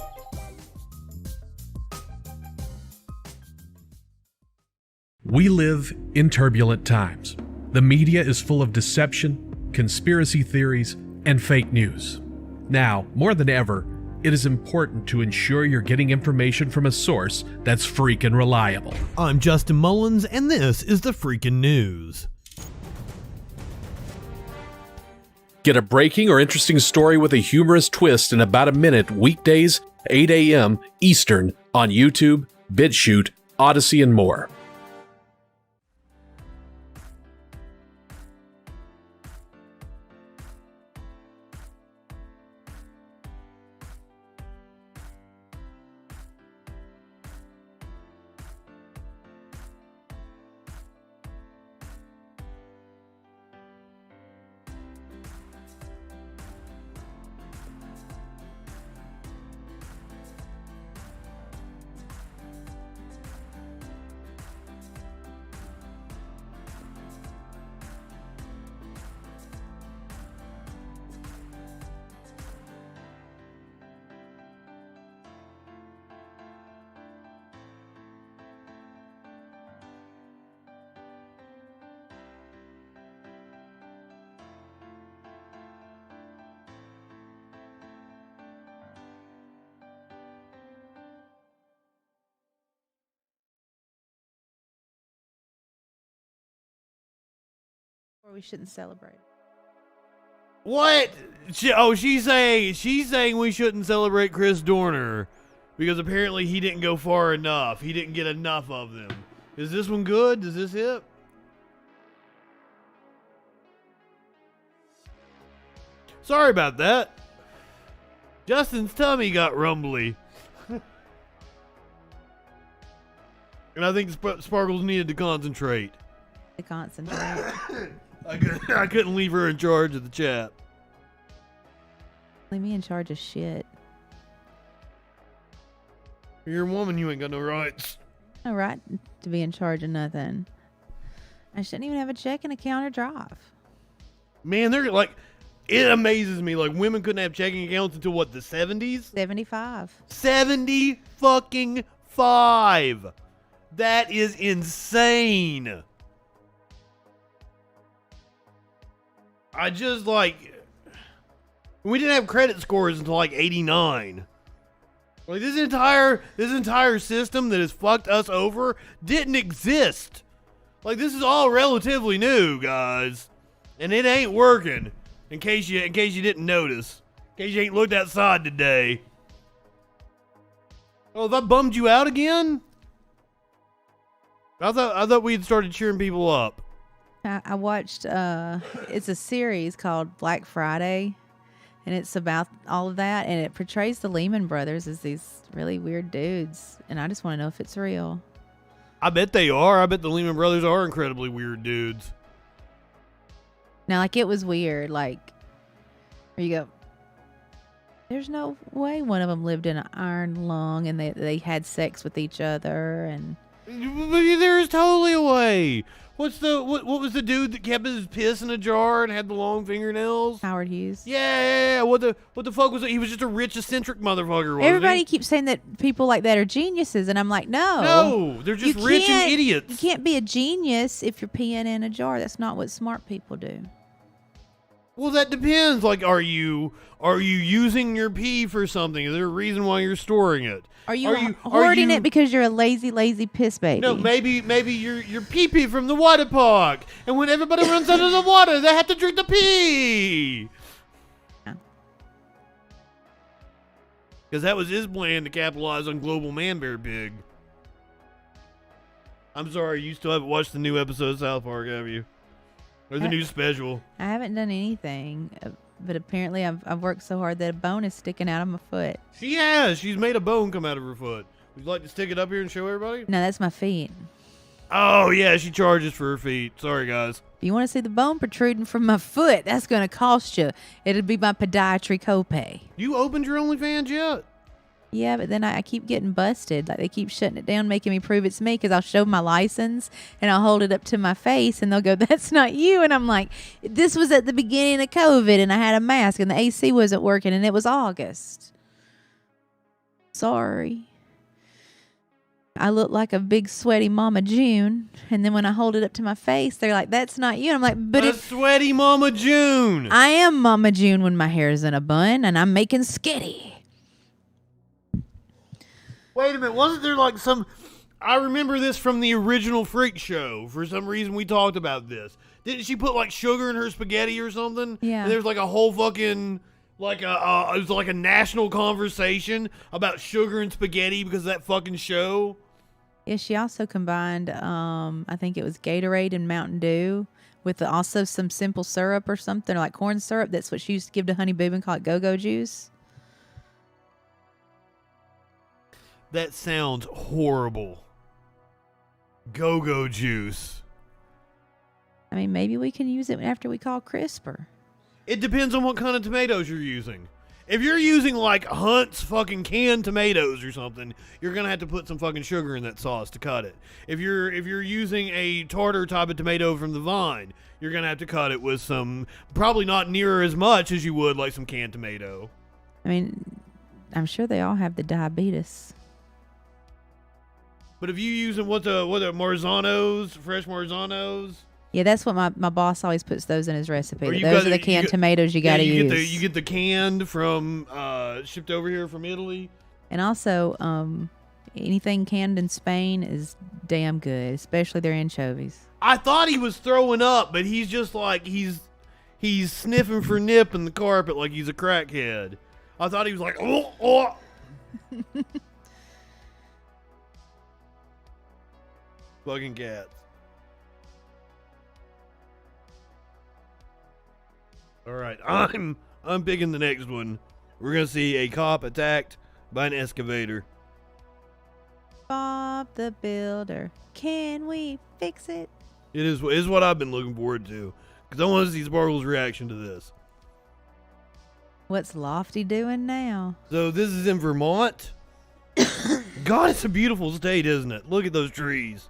We live in turbulent times. The media is full of deception, conspiracy theories, and fake news. Now, more than ever, it is important to ensure you're getting information from a source that's freaking reliable. I'm Justin Mullins, and this is the Freakin' News. Get a breaking or interesting story with a humorous twist in about a minute weekdays, 8 a.m. Eastern on YouTube, BitChute, Odyssey, and more. Or we shouldn't celebrate. What? She's saying we shouldn't celebrate Chris Dorner because apparently he didn't go far enough. He didn't get enough of them. Is this one good? Does this hit? Sorry about that. Justin's tummy got rumbly. And I think Sparkles needed to concentrate. To concentrate. I couldn't leave her in charge of the chat. Leave me in charge of shit. You're a woman, you ain't got no rights. No right to be in charge of nothing. I shouldn't even have a checking account or drive. Man, they're like, it amazes me. Like, women couldn't have checking accounts until what, the 70s? 75. 70 fucking 5. That is insane. I just like, we didn't have credit scores until like 89. Like this entire system that has fucked us over didn't exist. Like this is all relatively new, guys, and it ain't working. In case you didn't notice, in case you ain't looked outside today. Oh, that bummed you out again? I thought we'd started cheering people up. I watched, it's a series called Black Friday, and it's about all of that, and it portrays the Lehman Brothers as these really weird dudes, and I just want to know if it's real. I bet they are. I bet the Lehman Brothers are incredibly weird dudes. Now, like, it was weird, like, where you go, there's no way one of them lived in an iron lung, and they had sex with each other, and... There's totally a way. What was the dude that kept his piss in a jar and had the long fingernails? Howard Hughes. Yeah. What the fuck was it? He was just a rich, eccentric motherfucker, wasn't Everybody he? keeps saying that people like that are geniuses, and I'm like, No, they're just rich and idiots. You can't be a genius if you're peeing in a jar. That's not what smart people do. Well, that depends. Like, are you using your pee for something? Is there a reason why you're storing it? Are you hoarding it because you're a lazy piss baby? No, maybe you're pee-pee from the water park, and when everybody runs out of the water, they have to drink the pee. Because that was his plan to capitalize on global man bear pig. I'm sorry, you still haven't watched the new episode of South Park, have you? Or the new special? I haven't done anything, but apparently I've worked so hard that a bone is sticking out of my foot. She has. She's made a bone come out of her foot. Would you like to stick it up here and show everybody? No, that's my feet. Oh, yeah, she charges for her feet. Sorry, guys. If you want to see the bone protruding from my foot, that's going to cost you. It'll be my podiatry copay. You opened your OnlyFans yet? Yeah, but then I keep getting busted. Like, they keep shutting it down, making me prove it's me, because I'll show my license and I'll hold it up to my face and they'll go, that's not you. And I'm like, this was at the beginning of COVID and I had a mask and the AC wasn't working and it was August. Sorry. I look like a big sweaty Mama June. And then when I hold it up to my face, they're like, that's not you. And I'm like, but a sweaty Mama June. I am Mama June when my hair's in a bun and I'm making skitty. Wait a minute, wasn't there like some... I remember this from the original Freak Show. For some reason, we talked about this. Didn't she put like sugar in her spaghetti or something? Yeah. And there's like a whole fucking... it was like a national conversation about sugar and spaghetti because of that fucking show. Yeah, she also combined, I think it was Gatorade and Mountain Dew with also some simple syrup or something, like corn syrup. That's what she used to give to Honey Boo and call it go-go juice. That sounds horrible. Go-go juice. I mean, maybe we can use it after we call CRISPR. It depends on what kind of tomatoes you're using. If you're using like Hunt's fucking canned tomatoes or something, you're gonna have to put some fucking sugar in that sauce to cut it. If you're using a tartar type of tomato from the vine, you're gonna have to cut it with some, probably not near as much as you would like some canned tomato. I mean, I'm sure they all have the diabetes. But if you using what the Marzanos, fresh Marzanos. Yeah, that's what my boss always puts those in his recipe. Or Those are the canned tomatoes you got to use. You get the canned from shipped over here from Italy. And also, anything canned in Spain is damn good, especially their anchovies. I thought he was throwing up, but he's just like he's sniffing for nip in the carpet like he's a crackhead. I thought he was like, oh. Fucking cats. All right, I'm picking the next one. We're gonna see a cop attacked by an excavator. Bob the Builder, can we fix it? It is what I've been looking forward to, because I want to see Sparkle's reaction to this. What's Lofty doing now? So this is in Vermont. God, it's a beautiful state, isn't it? Look at those trees.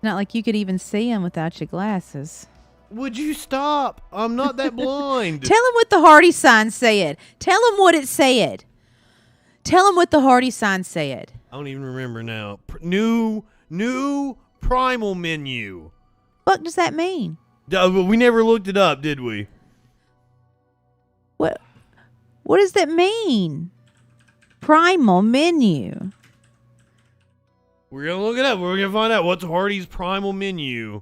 Not like you could even see them without your glasses. Would you stop? I'm not that blind. Tell him what the Hardy sign said. Tell him what it said. Tell him what the Hardy sign said. I don't even remember now. New primal menu. What does that mean? We never looked it up, did we? What does that mean? Primal menu. We're gonna look it up. We're gonna find out what's Hardy's primal menu.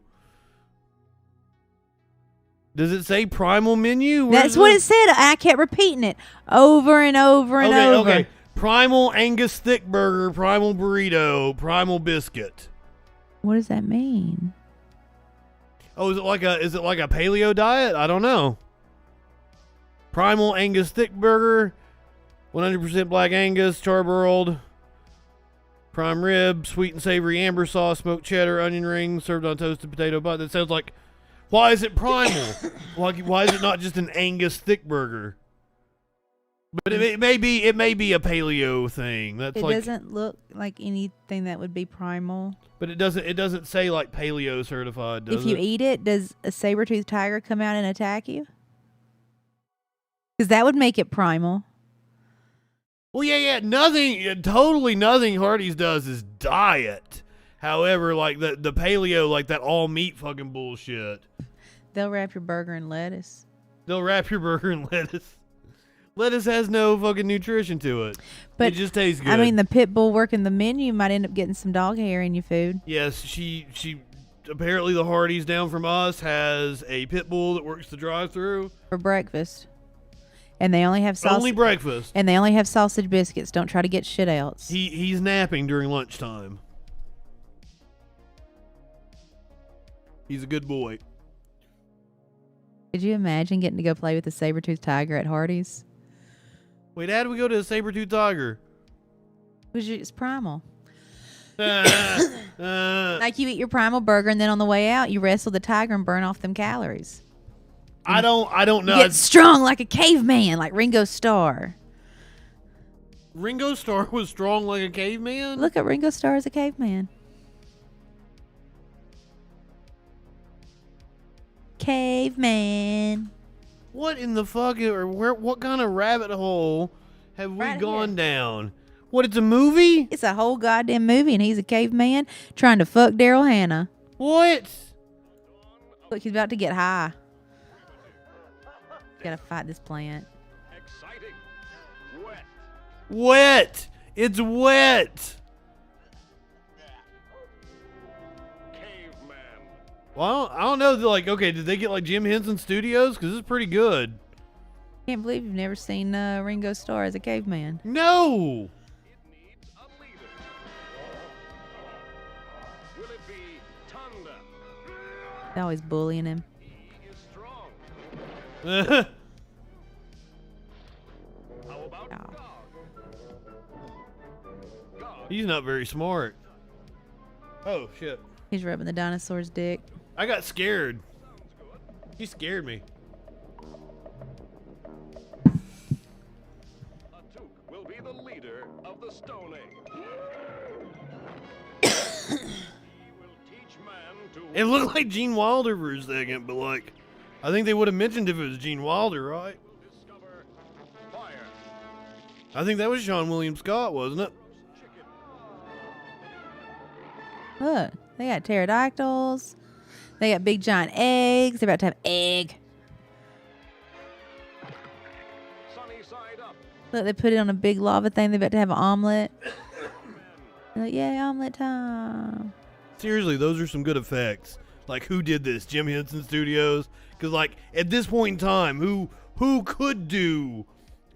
Does it say primal menu? That's what it said. I kept repeating it over and over and over. Okay. Primal Angus thick burger, primal burrito, primal biscuit. What does that mean? Oh, is it like a paleo diet? I don't know. Primal Angus thick burger, 100% black Angus, charbroiled, prime rib, sweet and savory amber sauce, smoked cheddar, onion rings, served on toasted potato butt. That sounds like, why is it primal? why is it not just an Angus thick burger? But it may be a paleo thing. It doesn't look like anything that would be primal. But it doesn't say like paleo certified, does it? If you eat it, does a saber-toothed tiger come out and attack you? Because that would make it primal. Well, yeah, totally nothing Hardee's does is diet. However, like the paleo, like that all meat fucking bullshit. They'll wrap your burger in lettuce. Lettuce has no fucking nutrition to it. But it just tastes good. I mean, the pit bull working the menu might end up getting some dog hair in your food. Yes, she apparently the Hardee's down from us has a pit bull that works the drive-thru for breakfast. And they only have only breakfast. And they only have sausage biscuits. Don't try to get shit else. He's napping during lunchtime. He's a good boy. Could you imagine getting to go play with the saber-toothed tiger at Hardee's? Wait, how do we go to a saber-toothed tiger? It's primal. No, Like you eat your primal burger and then on the way out you wrestle the tiger and burn off them calories. I don't know. You get strong like a caveman, like Ringo Starr. Ringo Starr was strong like a caveman? Look at Ringo Starr as a caveman. Caveman. What in the fuck, or what kind of rabbit hole have we gone down? What, it's a movie? It's a whole goddamn movie, and he's a caveman trying to fuck Daryl Hannah. What? Look, he's about to get high. Gotta fight this plant. Wet. It's wet. Well, I don't know. Like, okay, did they get like Jim Henson Studios? Because this is pretty good. Can't believe you've never seen Ringo Starr as a caveman. No. They're always bullying him. He's not very smart. Oh, shit. He's rubbing the dinosaur's dick. I got scared. He scared me. Will be the leader of the Stone Age. It looked like Gene Wilder for a second, but like, I think they would have mentioned if it was Gene Wilder, right? I think that was Sean William Scott, wasn't it? Look, they got pterodactyls. They got big giant eggs. They're about to have egg. Look, they put it on a big lava thing. They're about to have an omelet. They're like, yay, omelet time. Seriously, those are some good effects. Like, who did this? Jim Henson Studios? Because, like, at this point in time, who could do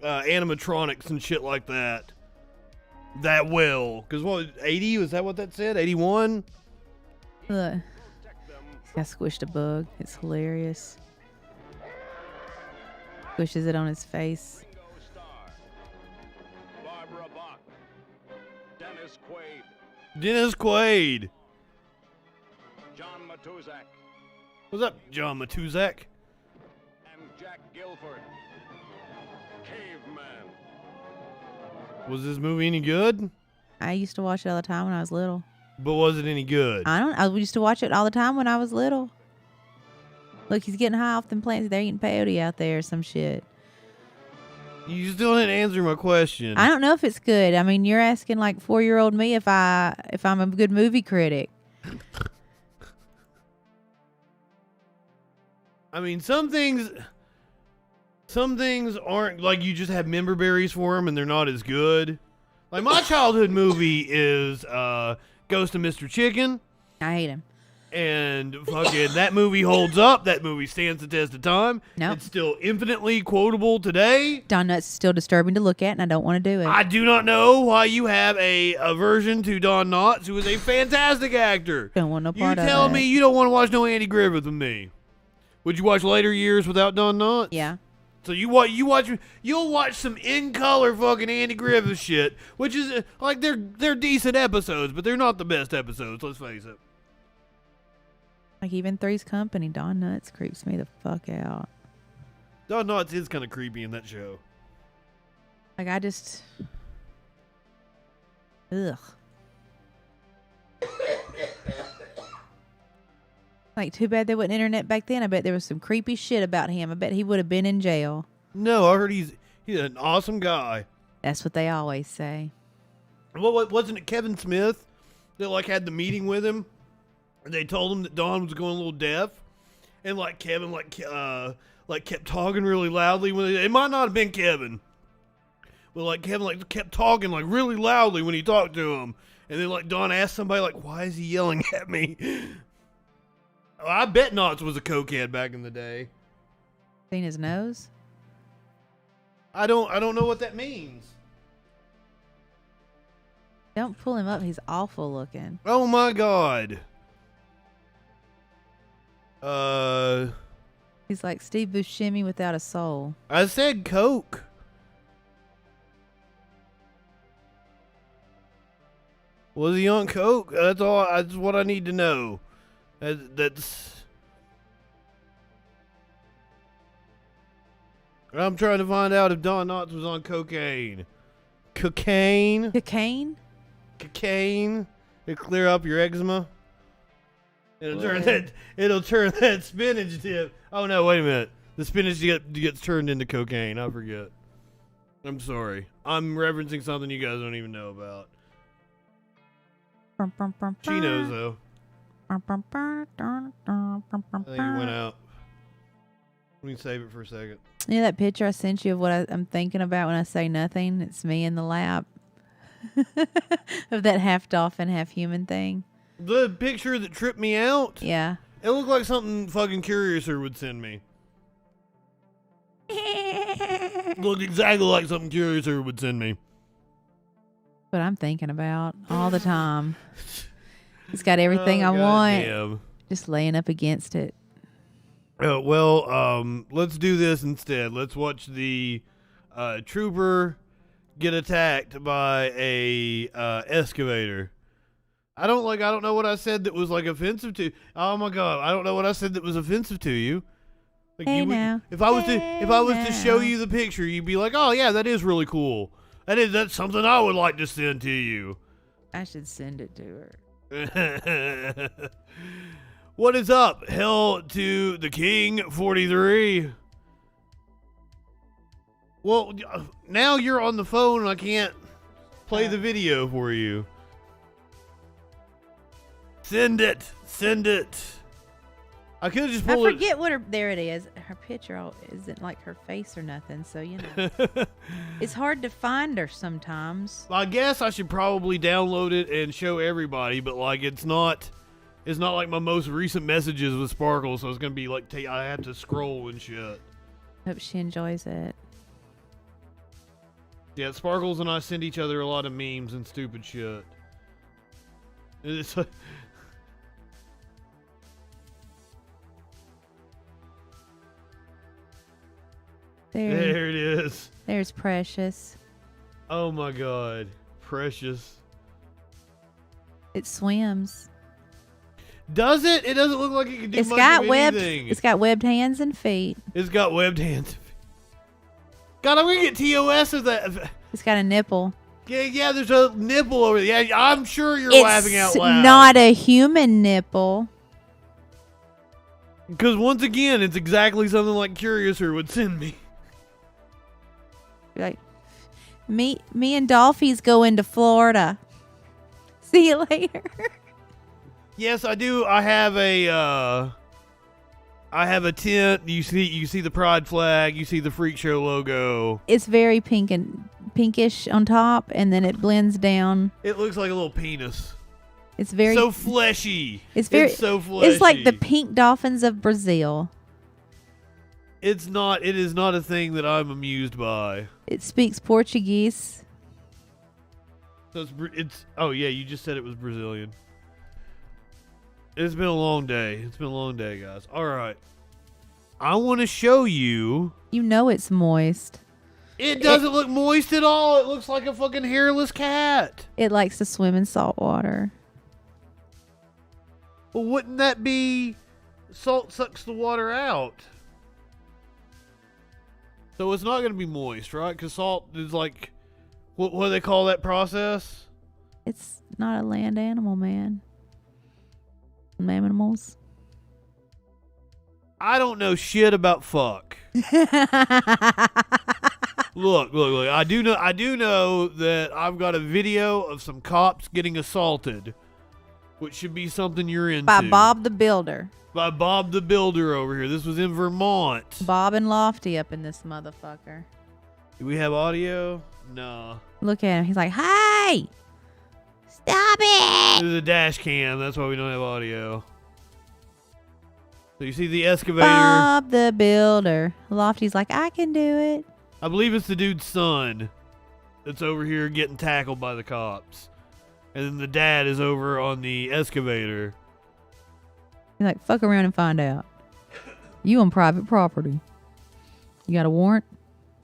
animatronics and shit like that well? Because what, 80? Was that what that said? 81? Look, he's got squished a bug. It's hilarious. Squishes it on his face. Dennis Quaid. John Matuzak. What's up, John Matuzak? And Jack Gilford. Caveman. Was this movie any good? I used to watch it all the time when I was little. But was it any good? I used to watch it all the time when I was little. Look, he's getting high off them plants. They're eating peyote out there or some shit. You still didn't answer my question. I don't know if it's good. I mean, you're asking like 4-year-old me if I'm a good movie critic. I mean, some things aren't like you just have member berries for them and they're not as good. Like my childhood movie is Ghost of Mr. Chicken. I hate him. And fucking that movie holds up. That movie stands the test of time. Nope. It's still infinitely quotable today. Don Knotts is still disturbing to look at, and I don't want to do it. I do not know why you have a aversion to Don Knotts, who is a fantastic actor. Don't want no part of it. You tell me you don't want to watch no Andy Griffith with me. Would you watch Later Years without Don Knotts? Yeah. So you'll watch some in color fucking Andy Griffith shit, which is like they're decent episodes, but they're not the best episodes. Let's face it. Like even Three's Company, Don Knotts creeps me the fuck out. Don Knotts is kind of creepy in that show. Like I just, ugh. Like too bad there wasn't internet back then. I bet there was some creepy shit about him. I bet he would have been in jail. No, I heard he's an awesome guy. That's what they always say. What wasn't it Kevin Smith that like had the meeting with him? And they told him that Don was going a little deaf, and like Kevin kept talking really loudly when it might not have been Kevin, but like Kevin kept talking like really loudly when he talked to him, and then like Don asked somebody like, "Why is he yelling at me?" Oh, I bet Knotts was a cokehead back in the day. Seen his nose? I don't know what that means. Don't pull him up. He's awful looking. Oh my god. He's like Steve Buscemi without a soul. I said coke. Was he on coke? That's all. That's what I need to know. That's. I'm trying to find out if Don Knotts was on cocaine. Cocaine? Cocaine? Cocaine? It'll clear up your eczema. It'll turn that spinach dip. Oh no, wait a minute. The spinach gets turned into cocaine. I forget. I'm sorry. I'm referencing something you guys don't even know about. She knows though. I think it went out. We can save it for a second. You know that picture I sent you of what I'm thinking about when I say nothing? It's me in the lab. Of that half dolphin, half human thing. The picture that tripped me out? Yeah. It looked like something fucking Curiouser would send me. Looked exactly like something Curiouser would send me. What I'm thinking about all the time. It's got everything I want. Damn. Just laying up against it. Let's do this instead. Let's watch the trooper get attacked by a excavator. I don't know what I said that was like offensive to. Oh my god, I don't know what I said that was offensive to you. Like if I was to show you the picture, you'd be like, "Oh yeah, that is really cool. That's something I would like to send to you." I should send it to her. What is up? Hell to the King 43. Well, now you're on the phone and I can't play the video for you. Send it. I could have just pulled it. I forget what her. There it is. Her picture isn't like her face or nothing, so you know. It's hard to find her sometimes. I guess I should probably download it and show everybody, but like it's not like my most recent messages with Sparkle, so it's gonna be like I have to scroll and shit. Hope she enjoys it. Yeah, Sparkles and I send each other a lot of memes and stupid shit. It's like, there it is. There's Precious. Oh my god. Precious. It swims. Does it? It doesn't look like it can do It's much got of webbed. anything. It's got webbed hands and feet. It's got webbed hands. God, I'm gonna get TOS of that. It's got a nipple. Yeah, there's a nipple over there. Yeah, I'm sure you're laughing out loud. It's not a human nipple. Because once again, it's exactly something like Curiouser would send me. Like, me and Dolphy's going to Florida. See you later. Yes, I do. I have a tent. You see the pride flag. You see the Freak Show logo. It's very pinkish on top, and then it blends down. It looks like a little penis. It's very so fleshy. It's so fleshy. It's like the pink dolphins of Brazil. It's not. It is not a thing that I'm amused by. It speaks Portuguese. So it's. Oh yeah, you just said it was Brazilian. It's been a long day. It's been a long day, guys. All right. I want to show you. You know it's moist. It doesn't look moist at all. It looks like a fucking hairless cat. It likes to swim in salt water. Well, wouldn't that be salt sucks the water out? So it's not going to be moist, right? Because salt is like, what do they call that process? It's not a land animal, man. Mammals. I don't know shit about fuck. Look. I do know that I've got a video of some cops getting assaulted, which should be something you're into. By Bob the Builder. By Bob the Builder over here. This was in Vermont. Bob and Lofty up in this motherfucker. Do we have audio? No. Look at him. He's like, hey! Stop it! This is a dash cam. That's why we don't have audio. So you see the excavator. Bob the Builder. Lofty's like, I can do it. I believe it's the dude's son that's over here getting tackled by the cops. And then the dad is over on the excavator. He's like, fuck around and find out. You on private property. You got a warrant?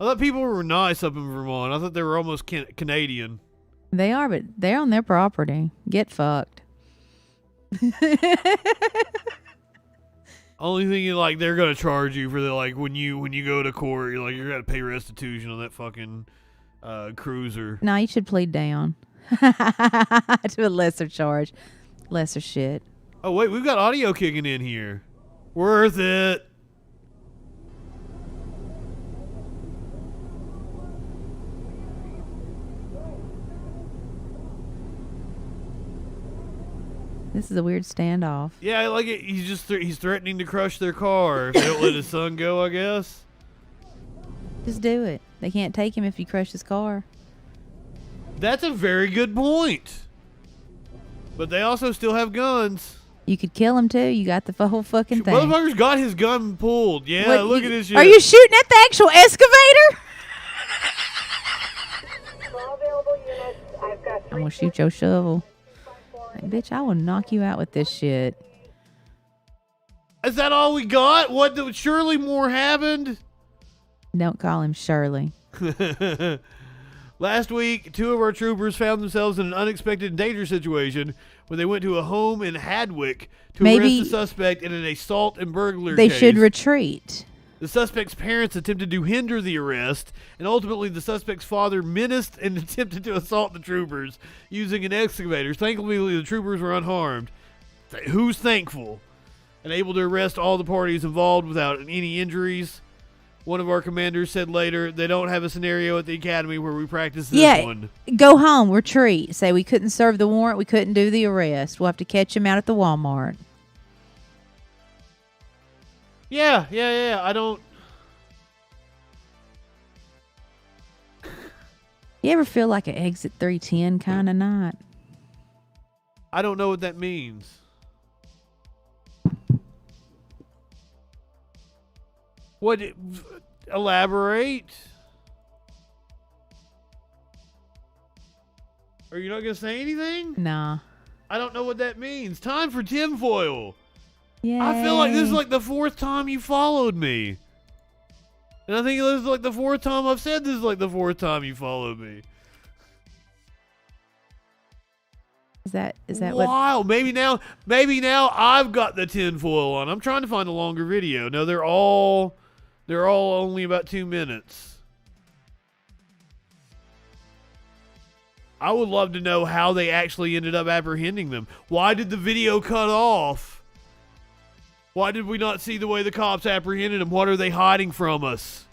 I thought people were nice up in Vermont. I thought they were almost Canadian. They are, but they're on their property. Get fucked. Only thing is, like, they're gonna charge you for the, like, when you go to court, you're gonna pay restitution on that fucking cruiser. No, you should plead down to a lesser charge, lesser shit. Oh wait, we've got audio kicking in here. Worth it. This is a weird standoff. Yeah, I like it. He's threatening to crush their car if they don't let his son go, I guess. Just do it. They can't take him if you crush his car. That's a very good point. But they also still have guns. You could kill him too. You got the whole fucking thing. Motherfucker's got his gun pulled. Yeah, look at this shit. Are you shooting at the actual excavator? I'm gonna shoot your shovel. Like, bitch, I will knock you out with this shit. Is that all we got? What? Surely more happened? Don't call him Shirley. Last week, 2 of our troopers found themselves in an unexpected and dangerous situation when they went to a home in Hadwick to arrest the suspect in an assault and burglary They case. should retreat. The suspect's parents attempted to hinder the arrest, and ultimately the suspect's father menaced and attempted to assault the troopers using an excavator. Thankfully, the troopers were unharmed. Who's thankful? And able to arrest all the parties involved without any injuries. One of our commanders said later, they don't have a scenario at the academy where we practice this one. Go home, retreat. Say we couldn't serve the warrant, we couldn't do the arrest. We'll have to catch him out at the Walmart. Yeah. I don't... You ever feel like an Exit 310 kind of night? I don't know what that means. What? Elaborate? Are you not going to say anything? Nah. I don't know what that means. Time for tinfoil. Yeah. I feel like this is like the 4th time you followed me. And I think this is like the 4th time I've said this is like the 4th time you followed me. Is that wow, maybe now I've got the tinfoil on. I'm trying to find a longer video. No, they're all only about 2 minutes. I would love to know how they actually ended up apprehending them. Why did the video cut off? Why did we not see the way the cops apprehended him? What are they hiding from us?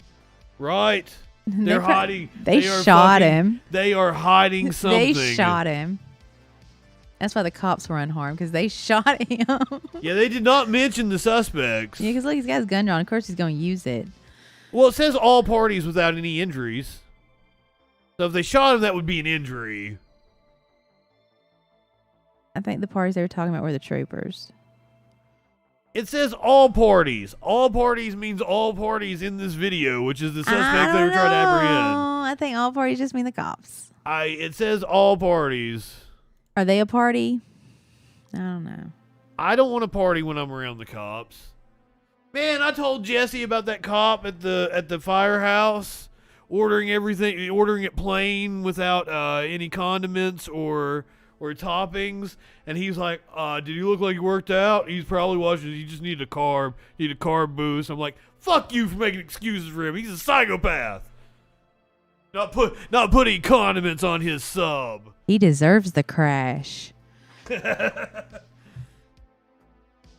Right? They're hiding. They shot him. They are hiding something. They shot him. That's why the cops were unharmed, because they shot him. Yeah, they did not mention the suspects. Yeah, because look, he's got his gun drawn. Of course he's going to use it. Well, it says all parties without any injuries. So if they shot him, that would be an injury. I think the parties they were talking about were the troopers. It says all parties. All parties means all parties in this video, which is the suspect they were trying to apprehend. I think all parties just mean the cops. It says all parties. Are they a party? I don't know. I don't want to party when I'm around the cops. Man, I told Jesse about that cop at the firehouse ordering it plain without any condiments or toppings, and he's like, did he look like he worked out? He's probably watching. He just needed a carb boost. I'm like, fuck you for making excuses for him. He's a psychopath. Not putting condiments on his sub. He deserves the crash.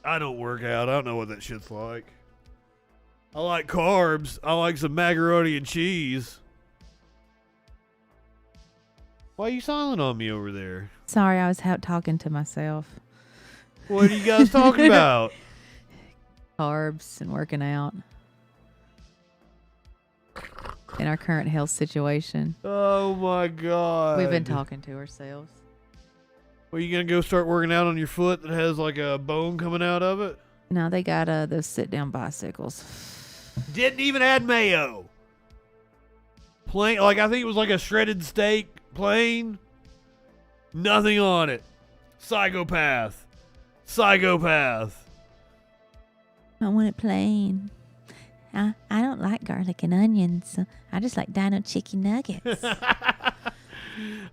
I don't work out. I don't know what that shit's like. I like carbs. I like some macaroni and cheese. Why are you silent on me over there? Sorry, I was out talking to myself. What are you guys talking about? Carbs and working out. In our current health situation. Oh my God. We've been talking to ourselves. Well, you gonna go start working out on your foot that has like a bone coming out of it? No, they got those sit-down bicycles. Didn't even add mayo. Plain, like I think it was like a shredded steak, plain. Nothing on it. Psychopath. I want it plain. I don't like garlic and onions. I just like dino chicken nuggets.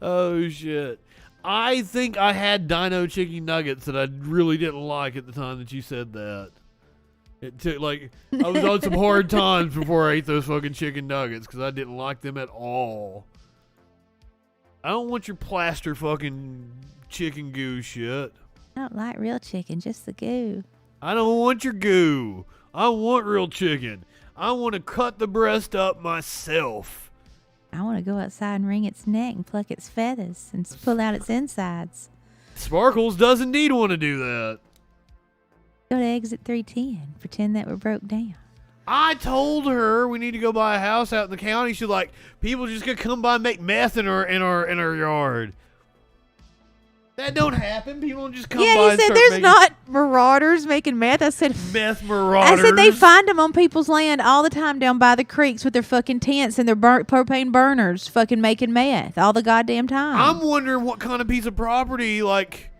Oh, shit. I think I had dino chicken nuggets that I really didn't like at the time that you said that. It took, like, I was on some hard times before I ate those fucking chicken nuggets because I didn't like them at all. I don't want your plaster fucking chicken goo shit. I don't like real chicken, just the goo. I don't want your goo. I want real chicken. I want to cut the breast up myself. I want to go outside and wring its neck and pluck its feathers and pull out its insides. Sparkles does indeed want to do that. Go to exit 310. Pretend that we're broke down. I told her we need to go buy a house out in the county. She's like, people just gonna come by and make meth in our yard. That don't happen. People don't just come by Yeah, and you said start there's making not marauders making meth. I said meth marauders. I said they find them on people's land all the time down by the creeks with their fucking tents and their propane burners fucking making meth all the goddamn time. I'm wondering what kind of piece of property, like,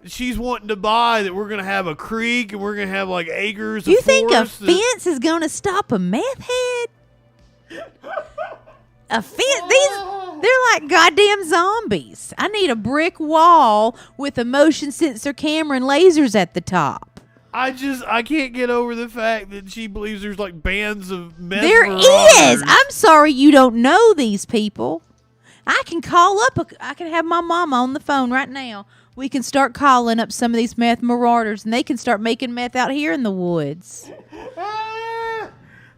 she's wanting to buy that we're going to have a creek and we're going to have, like, acres of You think a forest fence is going to stop a meth head? A fence? They're like goddamn zombies. I need a brick wall with a motion sensor camera and lasers at the top. I can't get over the fact that she believes there's, like, bands of meth There marauders. is. I'm sorry you don't know these people. I can call up. I can have my mama on the phone right now. We can start calling up some of these meth marauders, and they can start making meth out here in the woods.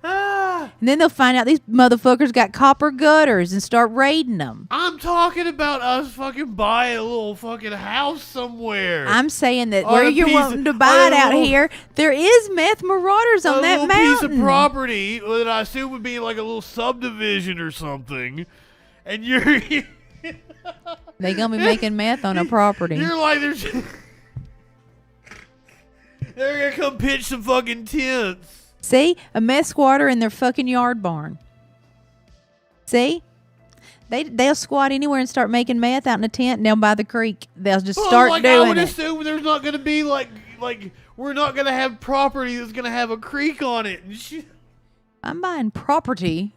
And then they'll find out these motherfuckers got copper gutters and start raiding them. I'm talking about us fucking buying a little fucking house somewhere. I'm saying that On where a you're piece wanting to of- buy on it a out little- here, there is meth marauders on that a little mountain. piece of property that I assume would be like a little subdivision or something, and you're They gonna be making meth on a property. you're like they're gonna come pitch some fucking tents. See? A meth squatter in their fucking yard barn. See? They'll squat anywhere and start making meth out in a tent down by the creek. They'll just start I doing would it. assume there's not gonna be like we're not gonna have property that's gonna have a creek on it. And I'm buying property.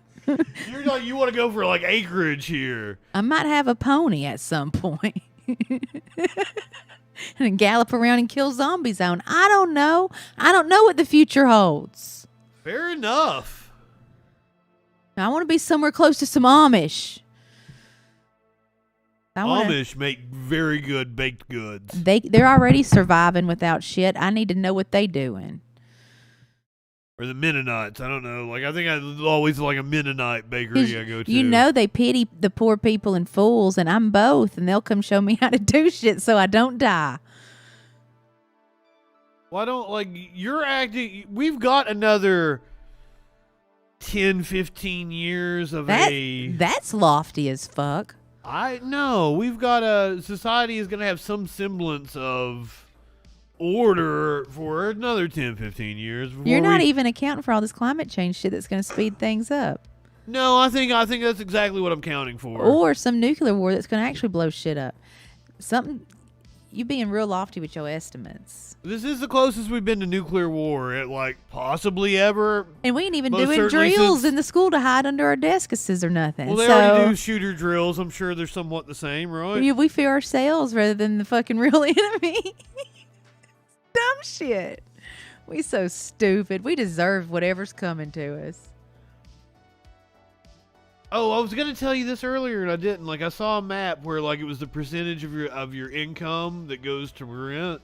you're like you want to go for like acreage here. I might have a pony at some point. And gallop around and kill zombies on. I don't know. I don't know what the future holds. Fair enough. I want to be somewhere close to some Amish. Amish make very good baked goods. They're already surviving without shit. I need to know what they doing. Or the Mennonites. I don't know. Like, I think I always like a Mennonite bakery I go to. You know they pity the poor people and fools, and I'm both, and they'll come show me how to do shit so I don't die. Why don't, like, you're acting... We've got another 10, 15 years of That's lofty as fuck. I know. We've got a... Society is going to have some semblance of order for another 10, 15 years. You're not even accounting for all this climate change shit that's going to speed things up. No, I think that's exactly what I'm counting for. Or some nuclear war that's going to actually blow shit up. Something... You being real lofty with your estimates. This is the closest we've been to nuclear war at, like, possibly ever. And we ain't even Most doing certainly drills since- in the school to hide under our deskuses or nothing. Well, they already do shooter drills. I'm sure they're somewhat the same, right? We fear ourselves rather than the fucking real enemy. Dumb shit. We so stupid. We deserve whatever's coming to us. Oh, I was gonna tell you this earlier and I didn't. Like, I saw a map where, like, it was the percentage of your income that goes to rent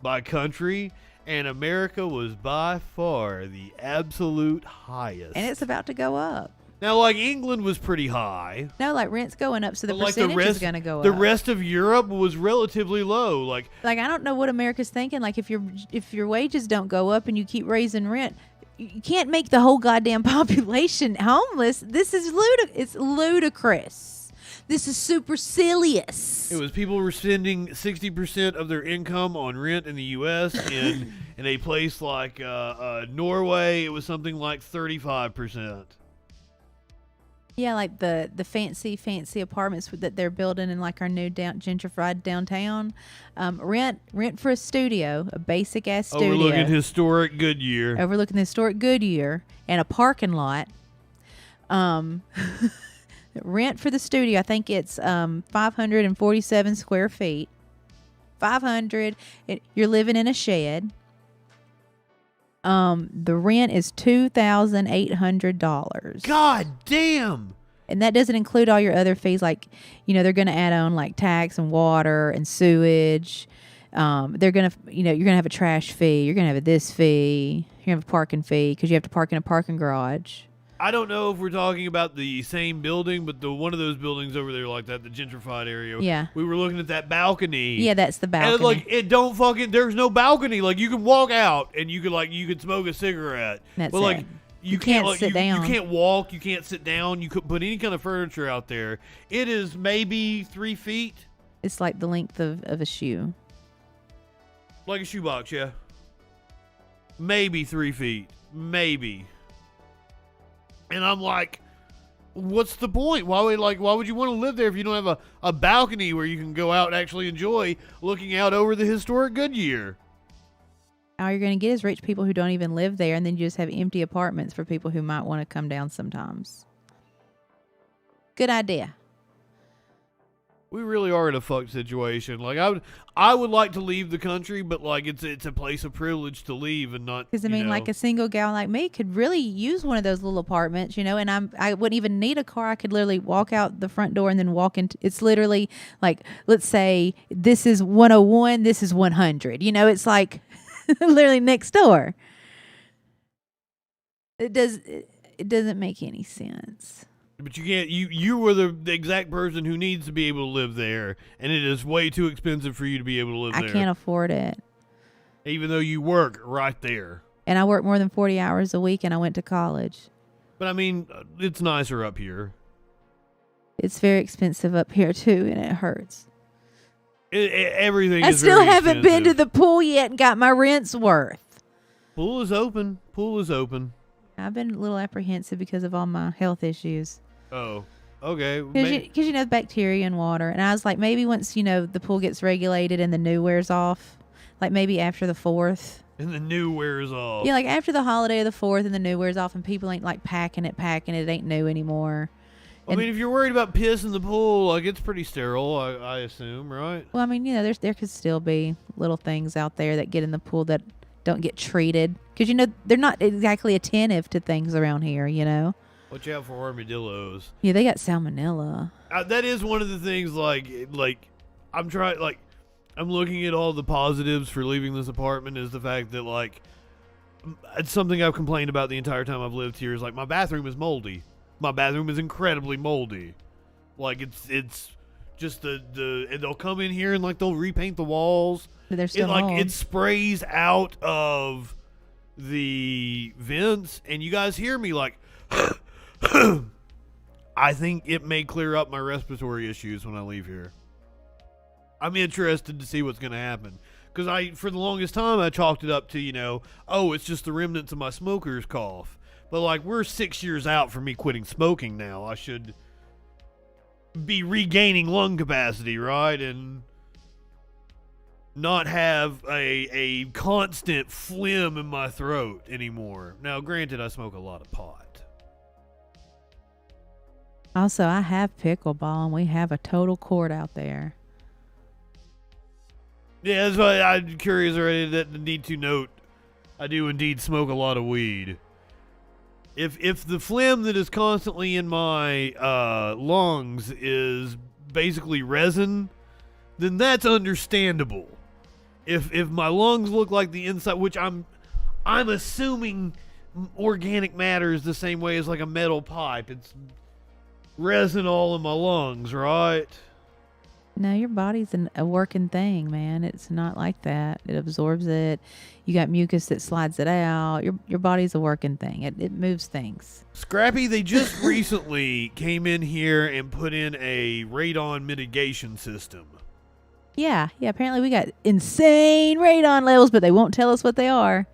by country, and America was by far the absolute highest. And it's about to go up. Now, like, England was pretty high. No, like rent's going up, so the but, like, percentage is going to go the up. rest of Europe was relatively low. Like I don't know what America's thinking. Like, if your wages don't go up and you keep raising rent, you can't make the whole goddamn population homeless. This is it's ludicrous. This is supercilious. it was people were spending 60% of their income on rent in the U.S. in a place like Norway, it was something like 35%. Yeah, like the fancy apartments that they're building in like our new gentrified downtown. Rent for a studio, a basic ass studio. Overlooking historic Goodyear. Overlooking the historic Goodyear and a parking lot. Rent for the studio, I think it's 547 square feet. 500. You're living in a shed. The rent is $2,800. God damn. And that doesn't include all your other fees, like, they're going to add on like tax and water and sewage. They're going to, you're going to have a trash fee. You're going to have this fee. You're going to have a parking fee because you have to park in a parking garage. I don't know if we're talking about the same building, but one of those buildings over there like that, the gentrified area. Yeah. We were looking at that balcony. Yeah, that's the balcony. And there's no balcony. Like, you can walk out and you could smoke a cigarette. That's but like it. you can't sit down. You can't walk, you can't sit down, you couldn't put any kind of furniture out there. It is maybe 3 feet. It's like the length of a shoe. Like a shoebox, yeah. Maybe 3 feet. Maybe. And I'm like, what's the point? Why would you want to live there if you don't have a balcony where you can go out and actually enjoy looking out over the historic Goodyear? All you're going to get is rich people who don't even live there, and then you just have empty apartments for people who might want to come down sometimes. Good idea. We really are in a fucked situation. Like, I would like to leave the country, but like it's a place of privilege to leave and not. Because like a single gal like me could really use one of those little apartments, and I wouldn't even need a car. I could literally walk out the front door and then walk into. It's literally like, let's say this is 101, this is 100. It's like literally next door. It doesn't make any sense. But you can't. You were the exact person who needs to be able to live there, and it is way too expensive for you to be able to live there. I can't afford it. Even though you work right there. And I work more than 40 hours a week, and I went to college. But I mean, it's nicer up here. It's very expensive up here too, and it hurts. Everything. I is still very haven't expensive. been to the pool yet and got my rent's worth. Pool is open. Pool is open. I've been a little apprehensive because of all my health issues. Oh, okay. Because bacteria in water. And I was like, maybe once, the pool gets regulated and the new wears off, like maybe after the 4th. And the new wears off. Yeah, like after the holiday of the 4th and the new wears off and people ain't like packing it ain't new anymore. I mean, if you're worried about piss in the pool, like it's pretty sterile, I assume, right? Well, I mean, there could still be little things out there that get in the pool that don't get treated. Because, they're not exactly attentive to things around here, Watch out for armadillos. Yeah, they got salmonella. That is one of the things, like I'm looking at all the positives for leaving this apartment is the fact that, like, it's something I've complained about the entire time I've lived here is, like, my bathroom is moldy. My bathroom is incredibly moldy. Like, it's just and they'll come in here and, like, they'll repaint the walls. But they're still mold. It sprays out of the vents, and you guys hear me, like, I think it may clear up my respiratory issues when I leave here. I'm interested to see what's going to happen. Because for the longest time, I chalked it up to, it's just the remnants of my smoker's cough. But, like, we're 6 years out from me quitting smoking now. I should be regaining lung capacity, right? And not have a constant phlegm in my throat anymore. Now, granted, I smoke a lot of pot. Also, I have pickleball, and we have a total court out there. Yeah, that's why I'm curious already that need to note I do indeed smoke a lot of weed. If the phlegm that is constantly in my lungs is basically resin, then that's understandable. If my lungs look like the inside, which I'm assuming organic matter is the same way as like a metal pipe. It's resin all in my lungs, right? No, your body's a working thing, man. It's not like that. It absorbs it. You got mucus that slides it out. Your body's a working thing. It moves things. Scrappy, they just recently came in here and put in a radon mitigation system. Yeah. Apparently we got insane radon levels, but they won't tell us what they are.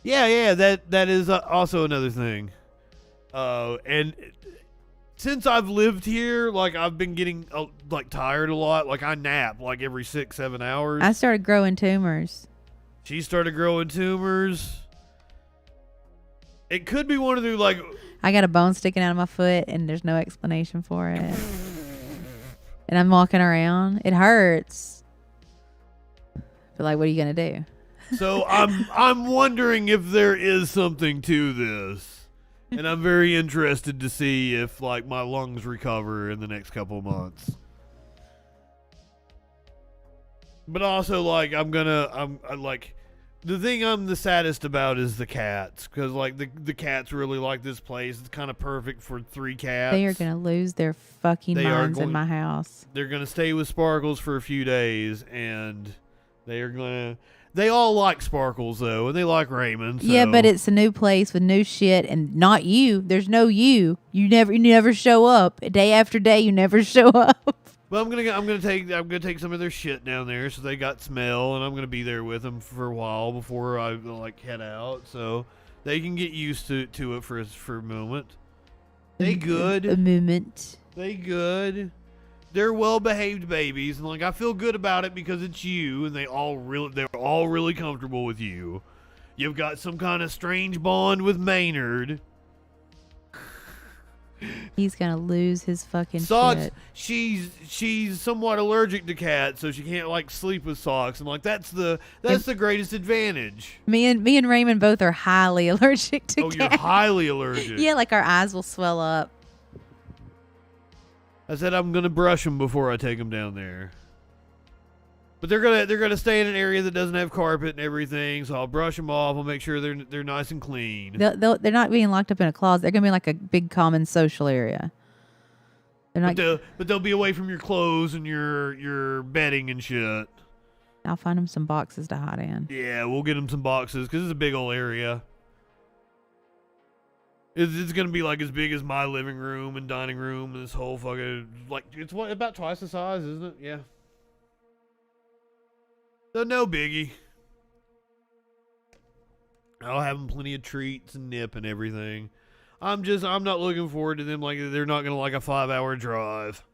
Yeah. That is also another thing. And since I've lived here, like, I've been getting tired a lot. Like, I nap like every 6-7 hours. I started growing tumors. She started growing tumors. It could be one of the, like, I got a bone sticking out of my foot, and there's no explanation for it. And I'm walking around. It hurts. But like, what are you gonna do? So I'm wondering if there is something to this, and I'm very interested to see if like my lungs recover in the next couple of months. But also, like, I'm like, the thing I'm the saddest about is the cats, because like the cats really like this place. It's kind of perfect for 3 cats. They are gonna lose their fucking minds in my house. They're gonna stay with Sparkles for a few days, and they all like Sparkles though, and they like Raymond. So. Yeah, but it's a new place with new shit, and not you. There's no you. You never show up. Day after day, you never show up. Well, I'm gonna take some of their shit down there, so they got smell, and I'm gonna be there with them for a while before I like head out, so they can get used to it for a moment. They good. A moment. They good. They're well-behaved babies, and like I feel good about it because it's you, and they're all really comfortable with you. You've got some kind of strange bond with Maynard. He's gonna lose his fucking Socks. shit. She's somewhat allergic to cats, so she can't like sleep with Socks, and like that's the greatest advantage. Me and Raymond both are highly allergic to cats. Oh, you're highly allergic. Yeah, like our eyes will swell up. I said I'm gonna brush them before I take them down there. But they're gonna stay in an area that doesn't have carpet and everything, so I'll brush them off. I'll make sure they're nice and clean. They're not being locked up in a closet. They're gonna be like a big common social area. They're not. But they'll be away from your clothes and your bedding and shit. I'll find them some boxes to hide in. Yeah, we'll get them some boxes because it's a big old area. It's gonna be like as big as my living room and dining room and this whole fucking like it's about twice the size, isn't it? Yeah. So no biggie. I'll have them plenty of treats and nip and everything. I'm not looking forward to them like they're not gonna like a 5-hour drive.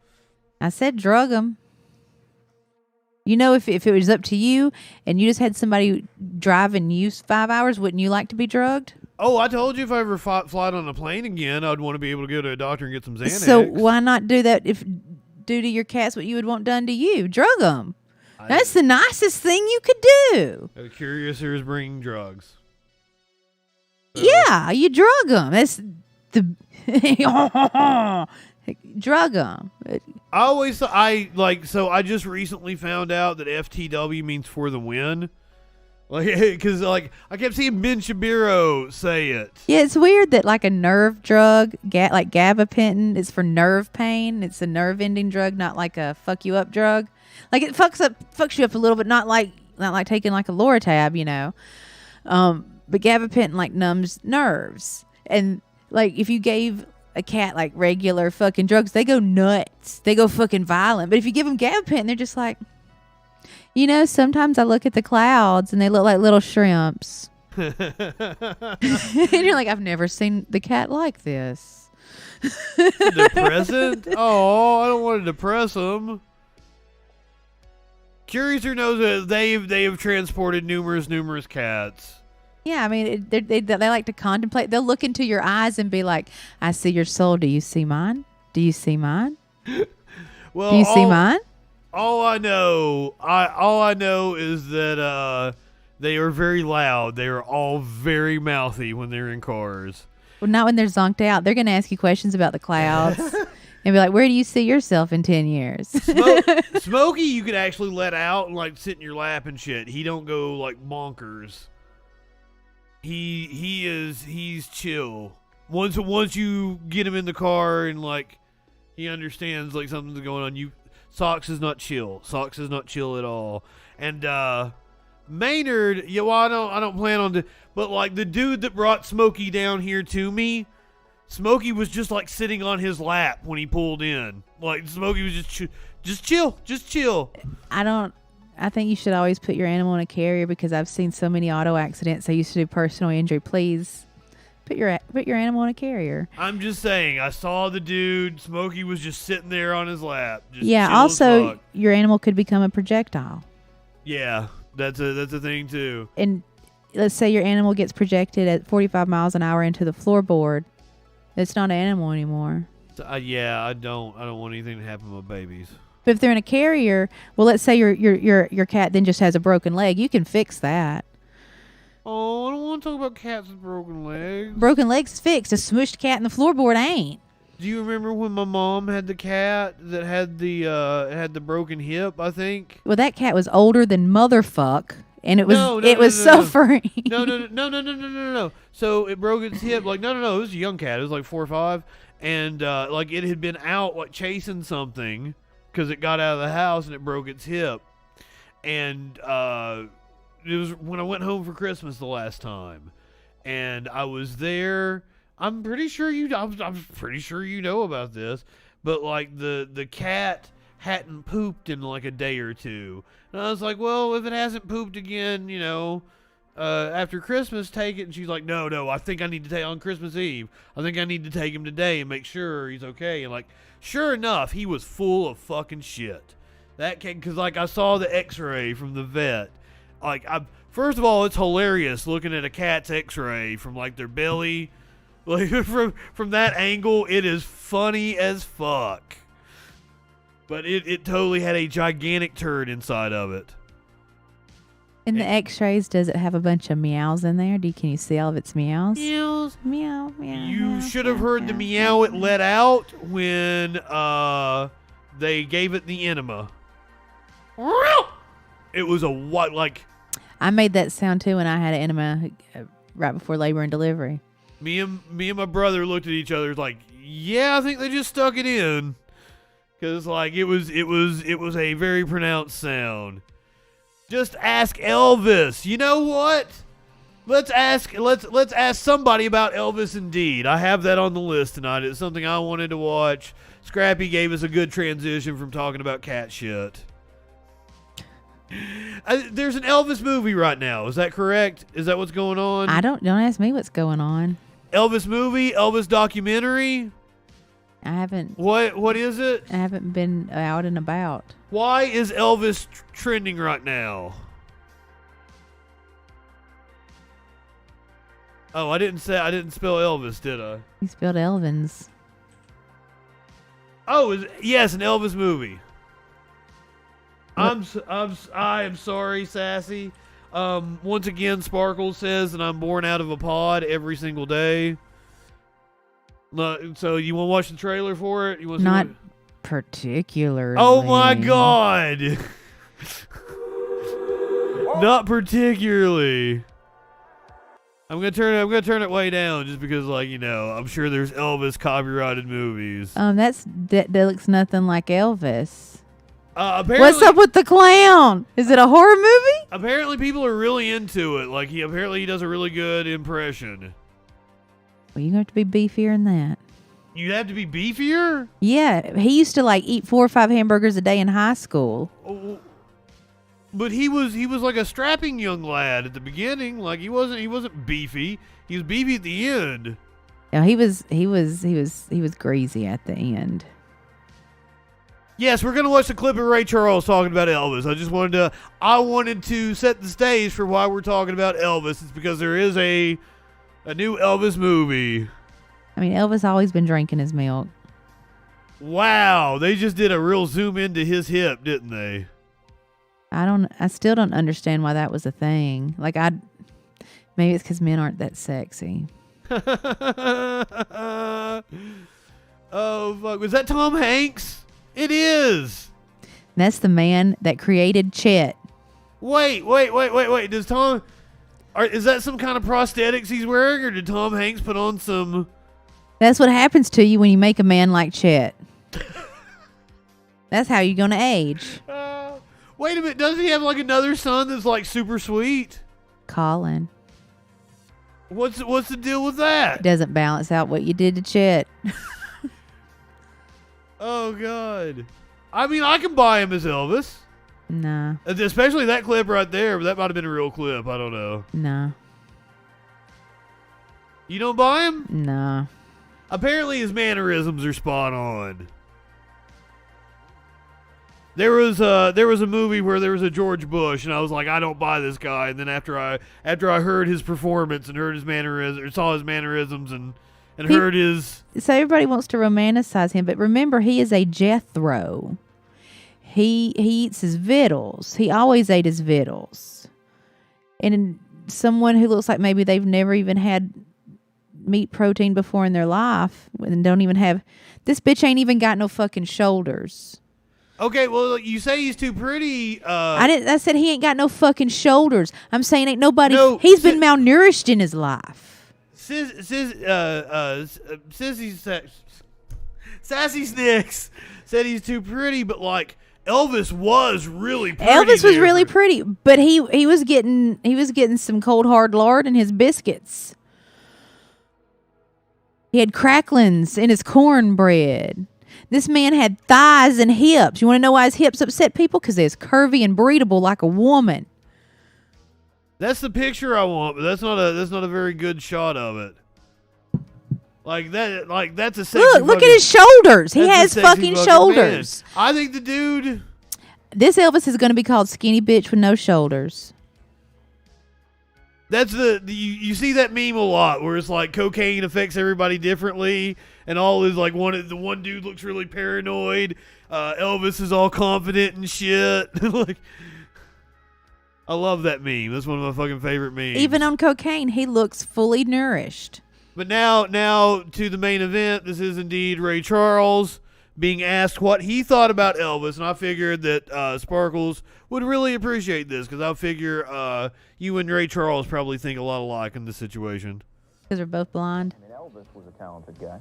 I said drug them. You know, if it was up to you and you just had somebody driving you 5 hours, wouldn't you like to be drugged? Oh, I told you if I ever fly on a plane again, I'd want to be able to go to a doctor and get some Xanax. So why not do that? Do to your cats what you would want done to you? Drug them. That's the nicest thing you could do. Curious is bringing drugs. So. Yeah, you drug them. That's the drug them. I just recently found out that FTW means for the win. Like, because like I kept seeing Ben Shapiro say it. Yeah, it's weird that like a nerve drug, like gabapentin, is for nerve pain. It's a nerve ending drug, not like a fuck you up drug. Like it fucks you up a little, but not like taking like a Loratab, you know. But gabapentin like numbs nerves, and like if you gave a cat like regular fucking drugs, they go nuts, they go fucking violent. But if you give them gabapentin, they're just like, you know, sometimes I look at the clouds and they look like little shrimps. And you're like, I've never seen the cat like this. Depressant? Oh, I don't want to depress them. Curiouser knows that they have transported numerous cats. Yeah, I mean, they like to contemplate. They'll look into your eyes and be like, I see your soul. Do you see mine? Do you see mine? Well, do you see mine? All I know is that they are very loud. They are all very mouthy when they're in cars. Well, not when they're zonked out. They're going to ask you questions about the clouds and be like, where do you see yourself in 10 years? Smokey, you could actually let out and like sit in your lap and shit. He don't go like bonkers. He's chill. Once you get him in the car and like he understands like something's going on, Socks is not chill. Socks is not chill at all. And Maynard, yeah, well, I don't plan on but like the dude that brought Smokey down here to me, Smokey was just like sitting on his lap when he pulled in. Like Smokey was just chill. I think you should always put your animal in a carrier because I've seen so many auto accidents. I used to do personal injury. Please put your animal in a carrier. I'm just saying, I saw the dude. Smokey was just sitting there on his lap. Just yeah. Also, your animal could become a projectile. Yeah, that's a thing too. And let's say your animal gets projected at 45 miles an hour into the floorboard. It's not an animal anymore. Yeah, I don't want anything to happen to my babies. But if they're in a carrier, well, let's say your cat then just has a broken leg, you can fix that. Oh, I don't want to talk about cats with broken legs. Broken legs is fixed. A smushed cat in the floorboard ain't. Do you remember when my mom had the cat that had the broken hip, I think? Well, that cat was older than motherfuck, and it was No. suffering. No. So it broke its hip. Like, no. It was a young cat. It was like 4 or 5. And, like, it had been out, like, chasing something because it got out of the house and it broke its hip. And, it was when I went home for Christmas the last time. And I was there. I'm pretty sure you know about this. But, like, the cat hadn't pooped in, like, a day or two. And I was like, well, if it hasn't pooped again, you know, after Christmas, take it. And she's like, no, I think I need to take on Christmas Eve. I think I need to take him today and make sure he's okay. And, like, sure enough, he was full of fucking shit. That cat, because, like, I saw the x-ray from the vet. Like, first of all, it's hilarious looking at a cat's x-ray from, like, their belly. Like, from that angle, it is funny as fuck. But it totally had a gigantic turd inside of it. In the x-rays, does it have a bunch of meows in there? Can you see all of its meows? Meows. Meow, meow. You should have heard the meow it let out when they gave it the enema. It was a what, like... I made that sound too when I had an enema right before labor and delivery. Me and my brother looked at each other like, yeah, I think they just stuck it in. Because, like, it was a very pronounced sound. Just ask Elvis. You know what? Let's ask somebody about Elvis indeed. I have that on the list tonight. It's something I wanted to watch. Scrappy gave us a good transition from talking about cat shit. There's an Elvis movie right now. Is that correct? Is that what's going on? Don't ask me what's going on. Elvis movie? Elvis documentary? I haven't. What is it? I haven't been out and about. Why is Elvis trending right now? Oh, I didn't spell Elvis, did I? You spelled Elvins. Oh, yes, an Elvis movie. I am sorry, Sassy. Once again, Sparkle says that I'm born out of a pod every single day. So you want to watch the trailer for it? You want to Not particularly. Oh my God! Not particularly. I'm gonna turn it way down just because, like, you know, I'm sure there's Elvis copyrighted movies. That looks nothing like Elvis. Apparently, what's up with the clown? Is it a horror movie? Apparently, people are really into it. Like, he does a really good impression. Well, you have to be beefier than that. You have to be beefier? Yeah, he used to like eat 4 or 5 hamburgers a day in high school. Oh, but he was like a strapping young lad at the beginning. Like, he wasn't beefy. He was beefy at the end. Yeah, he was greasy at the end. Yes, we're gonna watch the clip of Ray Charles talking about Elvis. I wanted to set the stage for why we're talking about Elvis. It's because there is a new Elvis movie. I mean, Elvis always been drinking his milk. Wow, they just did a real zoom into his hip, didn't they? I still don't understand why that was a thing. Like, maybe it's because men aren't that sexy. Oh, fuck. Was that Tom Hanks? It is. That's the man that created Chet. Wait. Is that some kind of prosthetics he's wearing, or did Tom Hanks put on some... That's what happens to you when you make a man like Chet. That's how you're going to age. Wait a minute. Doesn't he have, like, another son that's, like, super sweet? Colin. What's the deal with that? It doesn't balance out what you did to Chet. Oh, God. I mean, I can buy him as Elvis. Nah. Especially that clip right there. But that might have been a real clip. I don't know. Nah. You don't buy him? Nah. Apparently his mannerisms are spot on. There was a movie where there was a George Bush, and I was like, I don't buy this guy. And then after I heard his performance and heard his mannerisms, or saw his mannerisms and and heard his. So everybody wants to romanticize him, but remember, he is a Jethro. He eats his victuals. He always ate his victuals. And someone who looks like maybe they've never even had meat protein before in their life and don't even have. This bitch ain't even got no fucking shoulders. Okay, well, you say he's too pretty. I said he ain't got no fucking shoulders. I'm saying ain't nobody. No, he's been malnourished in his life. Sassy Snicks said he's too pretty, but like Elvis was really pretty. Elvis was really pretty, but he was getting some cold hard lard in his biscuits. He had cracklings in his cornbread. This man had thighs and hips. You want to know why his hips upset people? Because they're curvy and breathable like a woman. That's the picture I want, but that's not a very good shot of it. Like that's a sexy. Look at his shoulders. He has fucking shoulders. Man. I think the dude. This Elvis is going to be called Skinny Bitch with No Shoulders. That's you see that meme a lot where it's like cocaine affects everybody differently, and all is like the one dude looks really paranoid. Elvis is all confident and shit. Like, I love that meme. That's one of my fucking favorite memes. Even on cocaine, he looks fully nourished. But now to the main event. This is indeed Ray Charles being asked what he thought about Elvis, and I figured that Sparkles would really appreciate this because I figure you and Ray Charles probably think a lot alike in this situation. Because they're both blind. I mean, Elvis was a talented guy.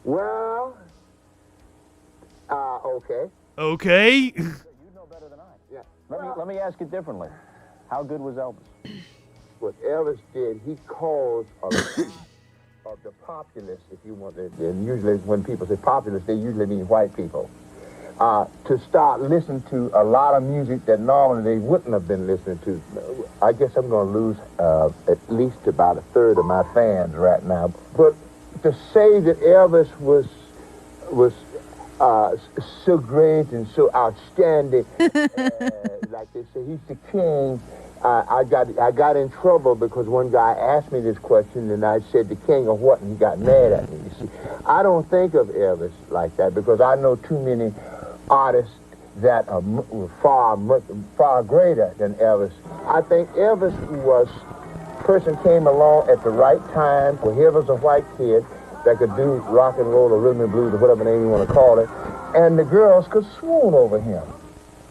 Well, okay. Okay. You know better than I. Yeah. Let me ask it differently. How good was Elvis? What Elvis did, he caused a of the populace, if you want to, and usually when people say populace, they usually mean white people, to start listening to a lot of music that normally they wouldn't have been listening to. I guess I'm going to lose at least about a third of my fans right now. But to say that Elvis was so great and so outstanding, like they say, he's the king. I got in trouble because one guy asked me this question, and I said the king of what, and he got mad at me. You see, I don't think of Elvis like that because I know too many artists that are far greater than Elvis. I think Elvis person came along at the right time. Well, here was a white kid that could do rock and roll or rhythm and blues or whatever name you want to call it, and the girls could swoon over him.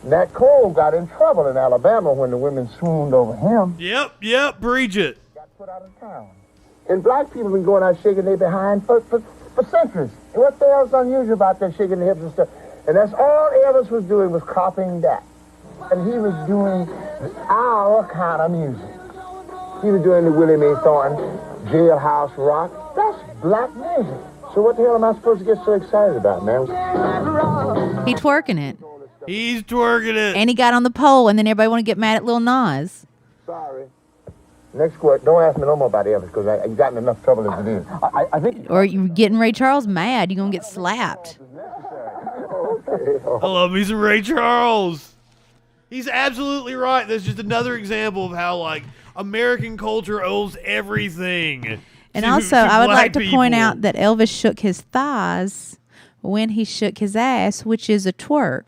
Nat Cole got in trouble in Alabama when the women swooned over him. Yep, preach it. Got put out of town. And black people have been going out shaking their behind for centuries. And what the hell's unusual about that shaking their hips and stuff? And that's all Elvis was doing, was copying that. And he was doing our kind of music. He was doing the Willie Mae Thornton, Jailhouse Rock. That's black music. So what the hell am I supposed to get so excited about, man? He twerking it. He's twerking it. And he got on the pole, and then everybody want to get mad at Lil Nas. Sorry. Next question. Don't ask me no more about Elvis, because I've gotten enough trouble as it is. I think... Or you getting Ray Charles mad. You're going to get slapped. I love me some Ray Charles. He's absolutely right. That's just another example of how, like, American culture owes everything. And also, I would like to point out that Elvis shook his thighs when he shook his ass, which is a twerk.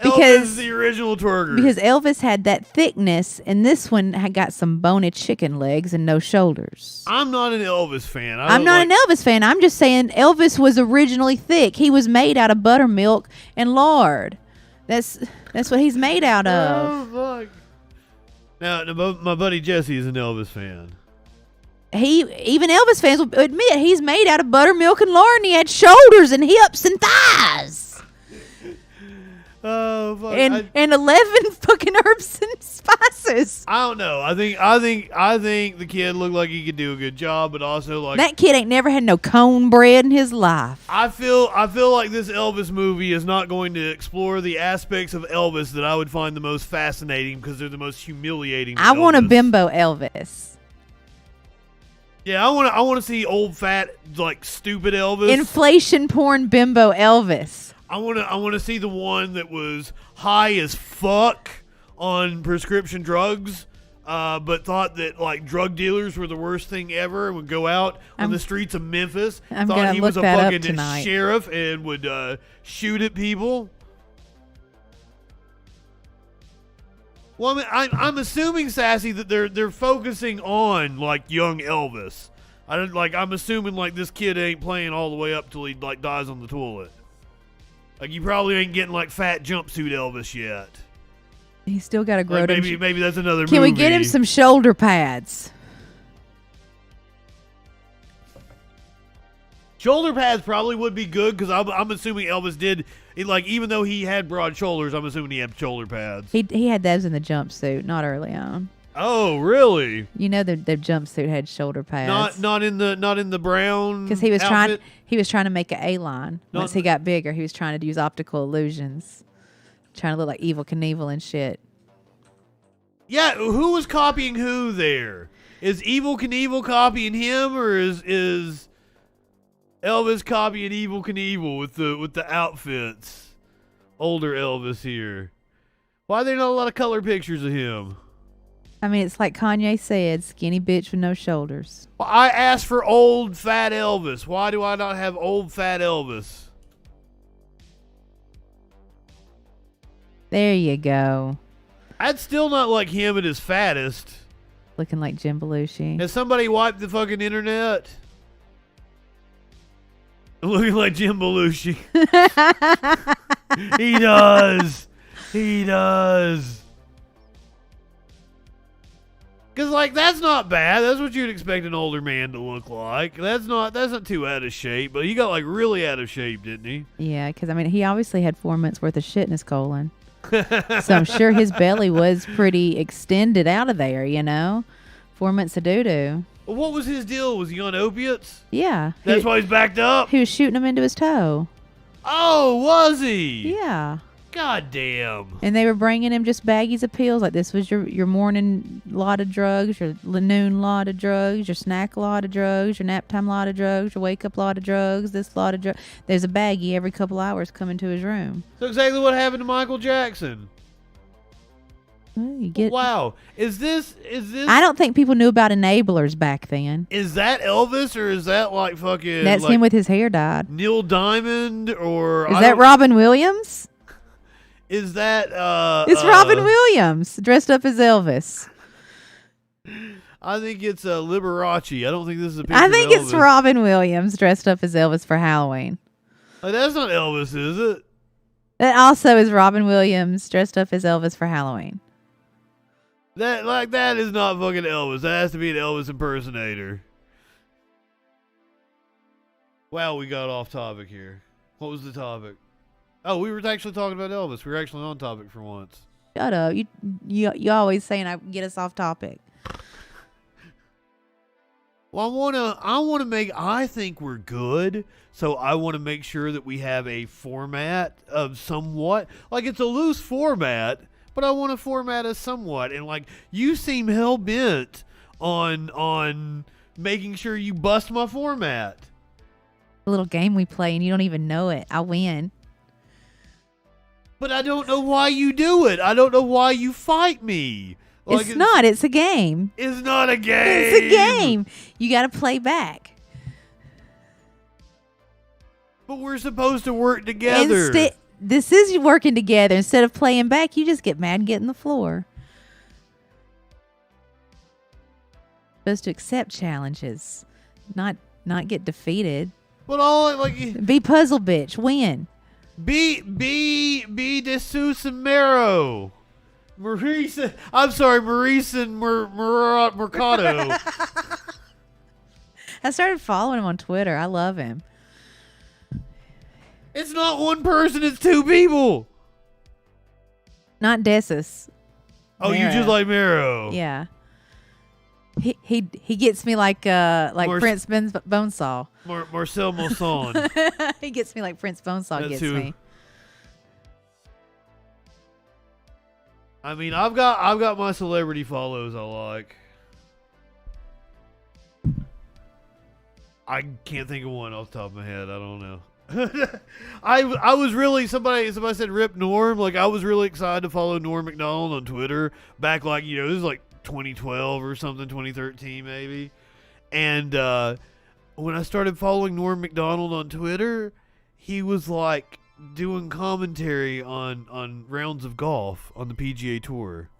Elvis is the original twerker. Because Elvis had that thickness, and this one had got some bony chicken legs and no shoulders. I'm not an Elvis fan. I'm not an Elvis fan. I'm just saying Elvis was originally thick. He was made out of buttermilk and lard. That's what he's made out of. Oh, fuck. Now, my buddy Jesse is an Elvis fan. Even Elvis fans will admit he's made out of buttermilk and lard, and he had shoulders and hips and thighs. Oh, fuck. And 11 fucking herbs and spices. I don't know. I think the kid looked like he could do a good job, but also like that kid ain't never had no cornbread in his life. I feel like this Elvis movie is not going to explore the aspects of Elvis that I would find the most fascinating because they're the most humiliating. I want a bimbo Elvis. Yeah, I want to see old fat like stupid Elvis. Inflation porn bimbo Elvis. I want to see the one that was high as fuck on prescription drugs, but thought that like drug dealers were the worst thing ever and would go out on the streets of Memphis. I'm thought gonna he look was a that up fucking tonight. sheriff and would shoot at people. Well, I mean, I'm assuming, Sassy, that they're focusing on like young Elvis. I'm assuming like this kid ain't playing all the way up till he like dies on the toilet. Like you probably ain't getting like fat jumpsuit Elvis yet. He's still got to grow. Like, maybe that's another. Can movie. we get him some shoulder pads? Shoulder pads probably would be good because I'm assuming Elvis did. Even though he had broad shoulders, I'm assuming he had shoulder pads. He had those in the jumpsuit, not early on. Oh, really? You know the jumpsuit had shoulder pads. Not in the brown. Because he was outfit? trying to make an A-line. Once he got bigger, he was trying to use optical illusions, trying to look like Evil Knievel and shit. Yeah, who was copying who there? Is Evil Knievel copying him, or is Elvis copying Evil Knievel with the outfits? Older Elvis here. Why are there not a lot of color pictures of him? I mean, it's like Kanye said, skinny bitch with no shoulders. Well, I asked for old fat Elvis. Why do I not have old fat Elvis? There you go. I'd still not like him at his fattest. Looking like Jim Belushi. Has somebody wiped the fucking internet? Looking like Jim Belushi. He does. He does. Because, like, that's not bad. That's what you'd expect an older man to look like. That's not too out of shape. But he got, like, really out of shape, didn't he? Yeah, because, I mean, he obviously had 4 months worth of shit in his colon. So I'm sure his belly was pretty extended out of there, you know? 4 months of doo-doo. Well, what was his deal? Was he on opiates? Yeah. That's why he's backed up? He was shooting him into his toe. Oh, was he? Yeah. God damn. And they were bringing him just baggies of pills. Like, this was your morning lot of drugs, your noon lot of drugs, your snack lot of drugs, your nap time lot of drugs, your wake up lot of drugs, this lot of drugs. There's a baggie every couple hours coming to his room. So exactly what happened to Michael Jackson. Wow. Is this I don't think people knew about enablers back then. Is that Elvis, or is that like fucking That's like him with his hair dyed. Neil Diamond, or Is that Robin Williams? Is that It's Robin Williams dressed up as Elvis. I think it's Liberace. I don't think this is a picture I think of Elvis. it's Robin Williams dressed up as Elvis for Halloween. Like, that's not Elvis, is it? That also is Robin Williams dressed up as Elvis for Halloween. That is not fucking Elvis. That has to be an Elvis impersonator. Wow, we got off topic here. What was the topic? Oh, we were actually talking about Elvis. We were actually on topic for once. Shut up. You always saying I get us off topic. Well, I think we're good, so I want to make sure that we have a format of somewhat. Like, it's a loose format, but I want to format us somewhat. And, like, you seem hell-bent on making sure you bust my format. A little game we play, and you don't even know it. I win. But I don't know why you do it. I don't know why you fight me. Like, It's not. It's a game. It's not a game. It's a game. You got to play back. But we're supposed to work together. This is working together. Instead of playing back, you just get mad and get on the floor. Supposed to accept challenges, not get defeated. But all like be puzzle bitch, win. Be de Susamero. Maurice, I'm sorry, Maurice and Mercado. I started following him on Twitter. I love him. It's not one person, it's two people. Not Desus. Oh, Mero. you just like Mero. Yeah. He gets me like Prince Bonesaw. Marcel Mosson. He gets me like Prince Bonesaw That's gets who. me. I mean, I've got my celebrity follows I like. I can't think of one off the top of my head. I don't know. I was really somebody said Rip Norm. Like, I was really excited to follow Norm Macdonald on Twitter back, like, this is like 2012 or something, 2013 maybe. And when I started following Norm Macdonald on Twitter, he was like doing commentary on rounds of golf on the PGA Tour.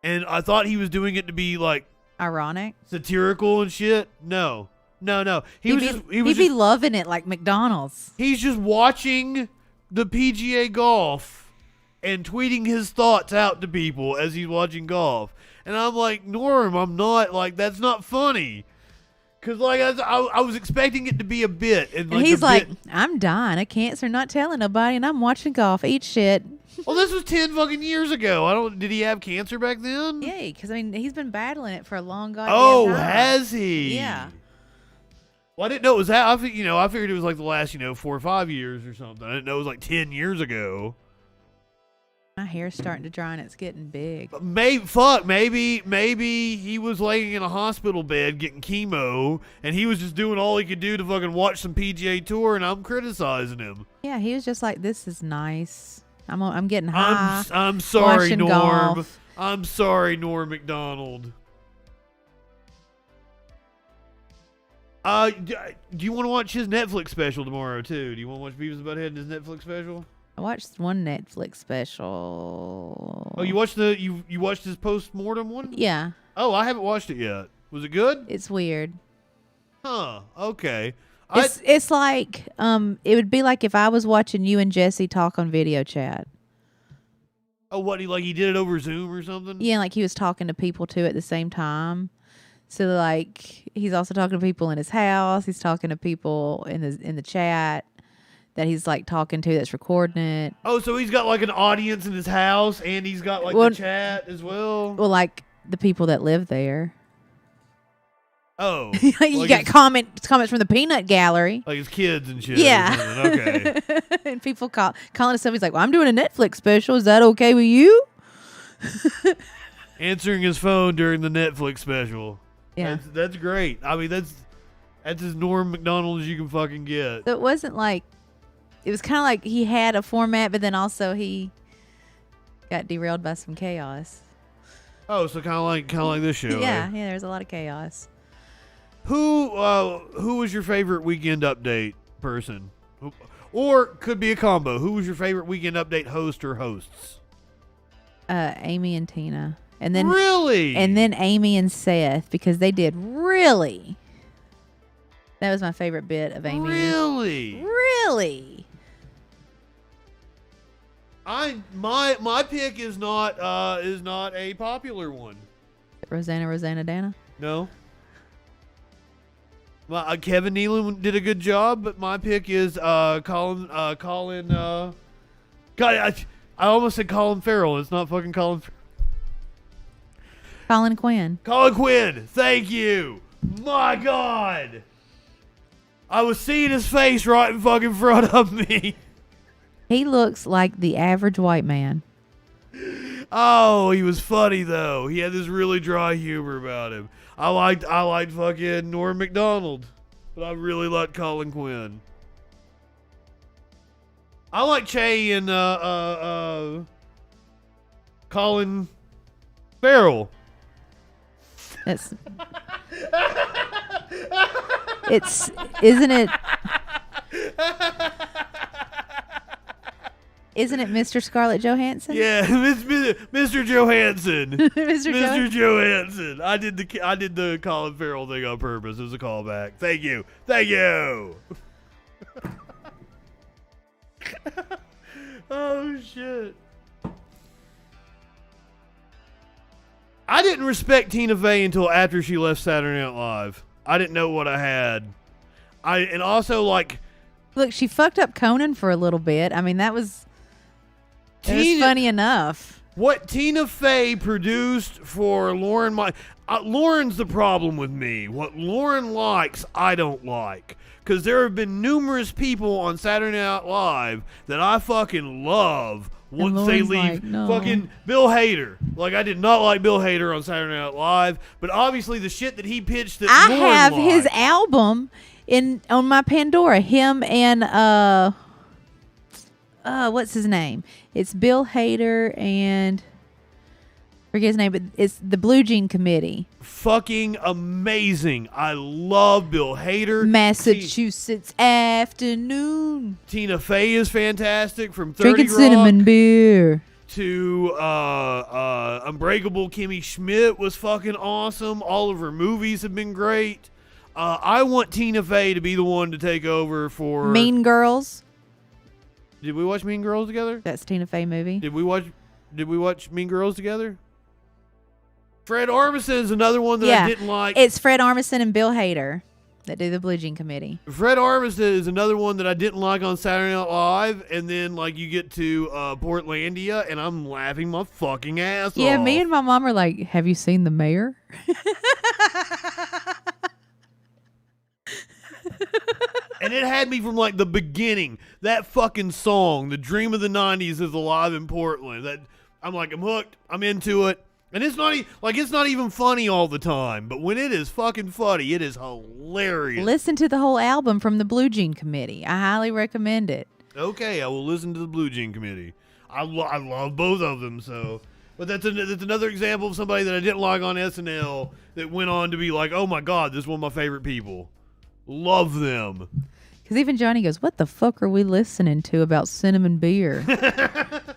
And I thought he was doing it to be like ironic, satirical and shit. No. He'd be loving it like McDonald's. He's just watching the PGA golf and tweeting his thoughts out to people as he's watching golf. And I'm like, Norm, I'm not, like, that's not funny. Because, like, I was expecting it to be a bit. And he's like, I'm dying of cancer, not telling nobody, and I'm watching golf. Eat shit. Well, this was 10 fucking years ago. Did he have cancer back then? Yeah, because, I mean, he's been battling it for a long goddamn time. Has he? Yeah. Well, I didn't know it was that. I figured it was like the last, 4 or 5 years or something. I didn't know it was like 10 years ago. My hair's starting to dry and it's getting big. Maybe he was laying in a hospital bed getting chemo, and he was just doing all he could do to fucking watch some PGA Tour, and I'm criticizing him. Yeah, he was just like, this is nice. I'm getting high. I'm sorry, Norm. Golf. I'm sorry, Norm Macdonald. Do you want to watch his Netflix special tomorrow too? Do you want to watch Beavis and Butthead and his Netflix special? I watched one Netflix special. Oh, you watched you watched his post-mortem one? Yeah. Oh, I haven't watched it yet. Was it good? It's weird. Huh. Okay. It's like it would be like if I was watching you and Jesse talk on video chat. Oh, what he did it over Zoom or something? Yeah, like he was talking to people too at the same time. So like he's also talking to people in his house. He's talking to people in the chat that he's like talking to that's recording it. Oh, so he's got like an audience in his house, and he's got like the chat as well. Well, like the people that live there. Oh, you got comments from the peanut gallery, like his kids and shit. Yeah. Okay. And people calling himself. He's like, "Well, I'm doing a Netflix special. Is that okay with you?" Answering his phone during the Netflix special. Yeah, that's great. I mean, that's as Norm Macdonald as you can fucking get. So it wasn't like, it was kind of like he had a format, but then also he got derailed by some chaos. Oh, so kind of like this show. Yeah, there's a lot of chaos. Who was your favorite Weekend Update person? Or could be a combo. Who was your favorite Weekend Update host or hosts? Amy and Tina. And then really? And then Amy and Sayeth, because they did really. That was my favorite bit of Amy. Really? My pick is not a popular one. Rosanna Dana? No. Kevin Nealon did a good job, but my pick is Colin. God, I almost said Colin Farrell. It's not fucking Colin. Colin Quinn. Colin Quinn. Thank you. My God. I was seeing his face right in fucking front of me. He looks like the average white man. Oh, he was funny though. He had this really dry humor about him. I liked fucking Norm Macdonald, but I really liked Colin Quinn. I like Che and Colin Farrell. Isn't it Mr. Scarlett Johansson? Yeah, Mr. Johansson. Mr. Johansson. I did the Colin Farrell thing on purpose. It was a callback. Thank you. Oh shit. I didn't respect Tina Fey until after she left Saturday Night Live. I didn't know what I had. And also like, look, she fucked up Conan for a little bit. I mean, that was funny enough. What Tina Fey produced for Lauren, Lauren's the problem with me. What Lauren likes, I don't like. Because there have been numerous people on Saturday Night Live that I fucking love once they leave. Fucking Bill Hader. Like, I did not like Bill Hader on Saturday Night Live, but obviously the shit that he pitched that I Lauren have liked. his album on my Pandora. Him and what's his name? It's Bill Hader and Forget his name, but it's the Blue Jean Committee. Fucking amazing. I love Bill Hader. Massachusetts Afternoon. Tina Fey is fantastic from 30 Drinking Rock cinnamon beer. to Unbreakable Kimmy Schmidt was fucking awesome. All of her movies have been great. I want Tina Fey to be the one to take over for Mean Girls. Did we watch Mean Girls together? That's Tina Fey movie. Did we watch Mean Girls together? Fred Armisen is another one that I didn't like. It's Fred Armisen and Bill Hader that do the Blue Jean Committee. Fred Armisen is another one that I didn't like on Saturday Night Live, and then like you get to Portlandia, and I'm laughing my fucking ass off. Yeah, me and my mom are like, "Have you seen The Mayor?" And it had me from like the beginning. That fucking song, "The Dream of the '90s," is alive in Portland. That I'm like, I'm hooked. I'm into it. And it's not it's not even funny all the time, but when it is fucking funny, it is hilarious. Listen to the whole album from the Blue Jean Committee. I highly recommend it. Okay, I will listen to the Blue Jean Committee. I love both of them, so. But that's another example of somebody that I didn't like on SNL that went on to be like, oh my God, this is one of my favorite people. Love them. Because even Johnny goes, "What the fuck are we listening to about cinnamon beer?"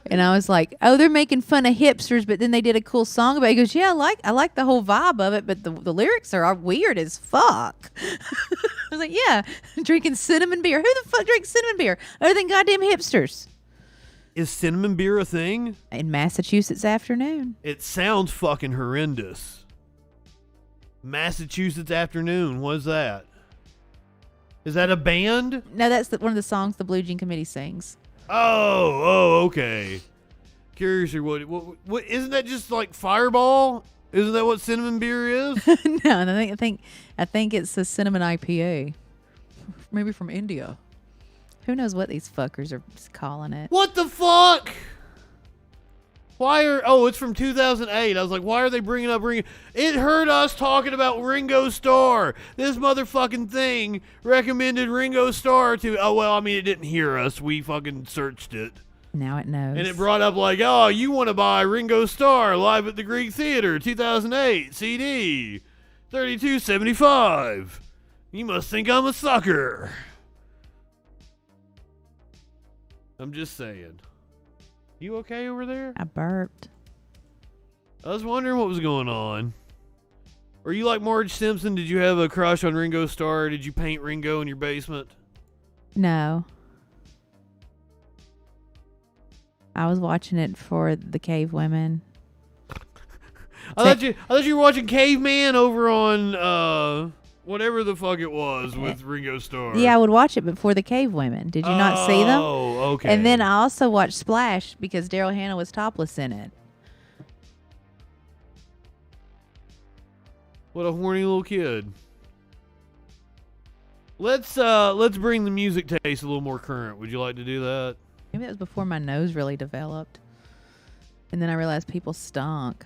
And I was like, "Oh, they're making fun of hipsters, but then they did a cool song about it." He goes, "Yeah, I like the whole vibe of it, but the lyrics are weird as fuck." I was like, "Yeah, drinking cinnamon beer. Who the fuck drinks cinnamon beer other than goddamn hipsters?" Is cinnamon beer a thing? In Massachusetts Afternoon. It sounds fucking horrendous. Massachusetts Afternoon, what is that? Is that a band? No, that's one of the songs the Blue Jean Committee sings. Oh, okay. Curious what isn't that just like Fireball? Isn't that what cinnamon beer is? No, and I think it's a cinnamon IPA. Maybe from India. Who knows what these fuckers are calling it? What the fuck? It's from 2008. I was like, why are they bringing up Ringo? It heard us talking about Ringo Starr. This motherfucking thing recommended Ringo Starr to, it didn't hear us. We fucking searched it. Now it knows. And it brought up like, oh, you want to buy Ringo Starr live at the Greek Theater, 2008, CD, $32.75. You must think I'm a sucker. I'm just saying. You okay over there? I burped. I was wondering what was going on. Were you like Marge Simpson? Did you have a crush on Ringo Starr? Did you paint Ringo in your basement? No. I was watching it for the Cave Women. I thought you were watching Caveman over on whatever the fuck it was with Ringo Starr. Yeah, I would watch it before the Cave Women. Did you not see them? Oh, okay. And then I also watched Splash because Daryl Hannah was topless in it. What a horny little kid. Let's bring the music taste a little more current. Would you like to do that? Maybe that was before my nose really developed. And then I realized people stunk.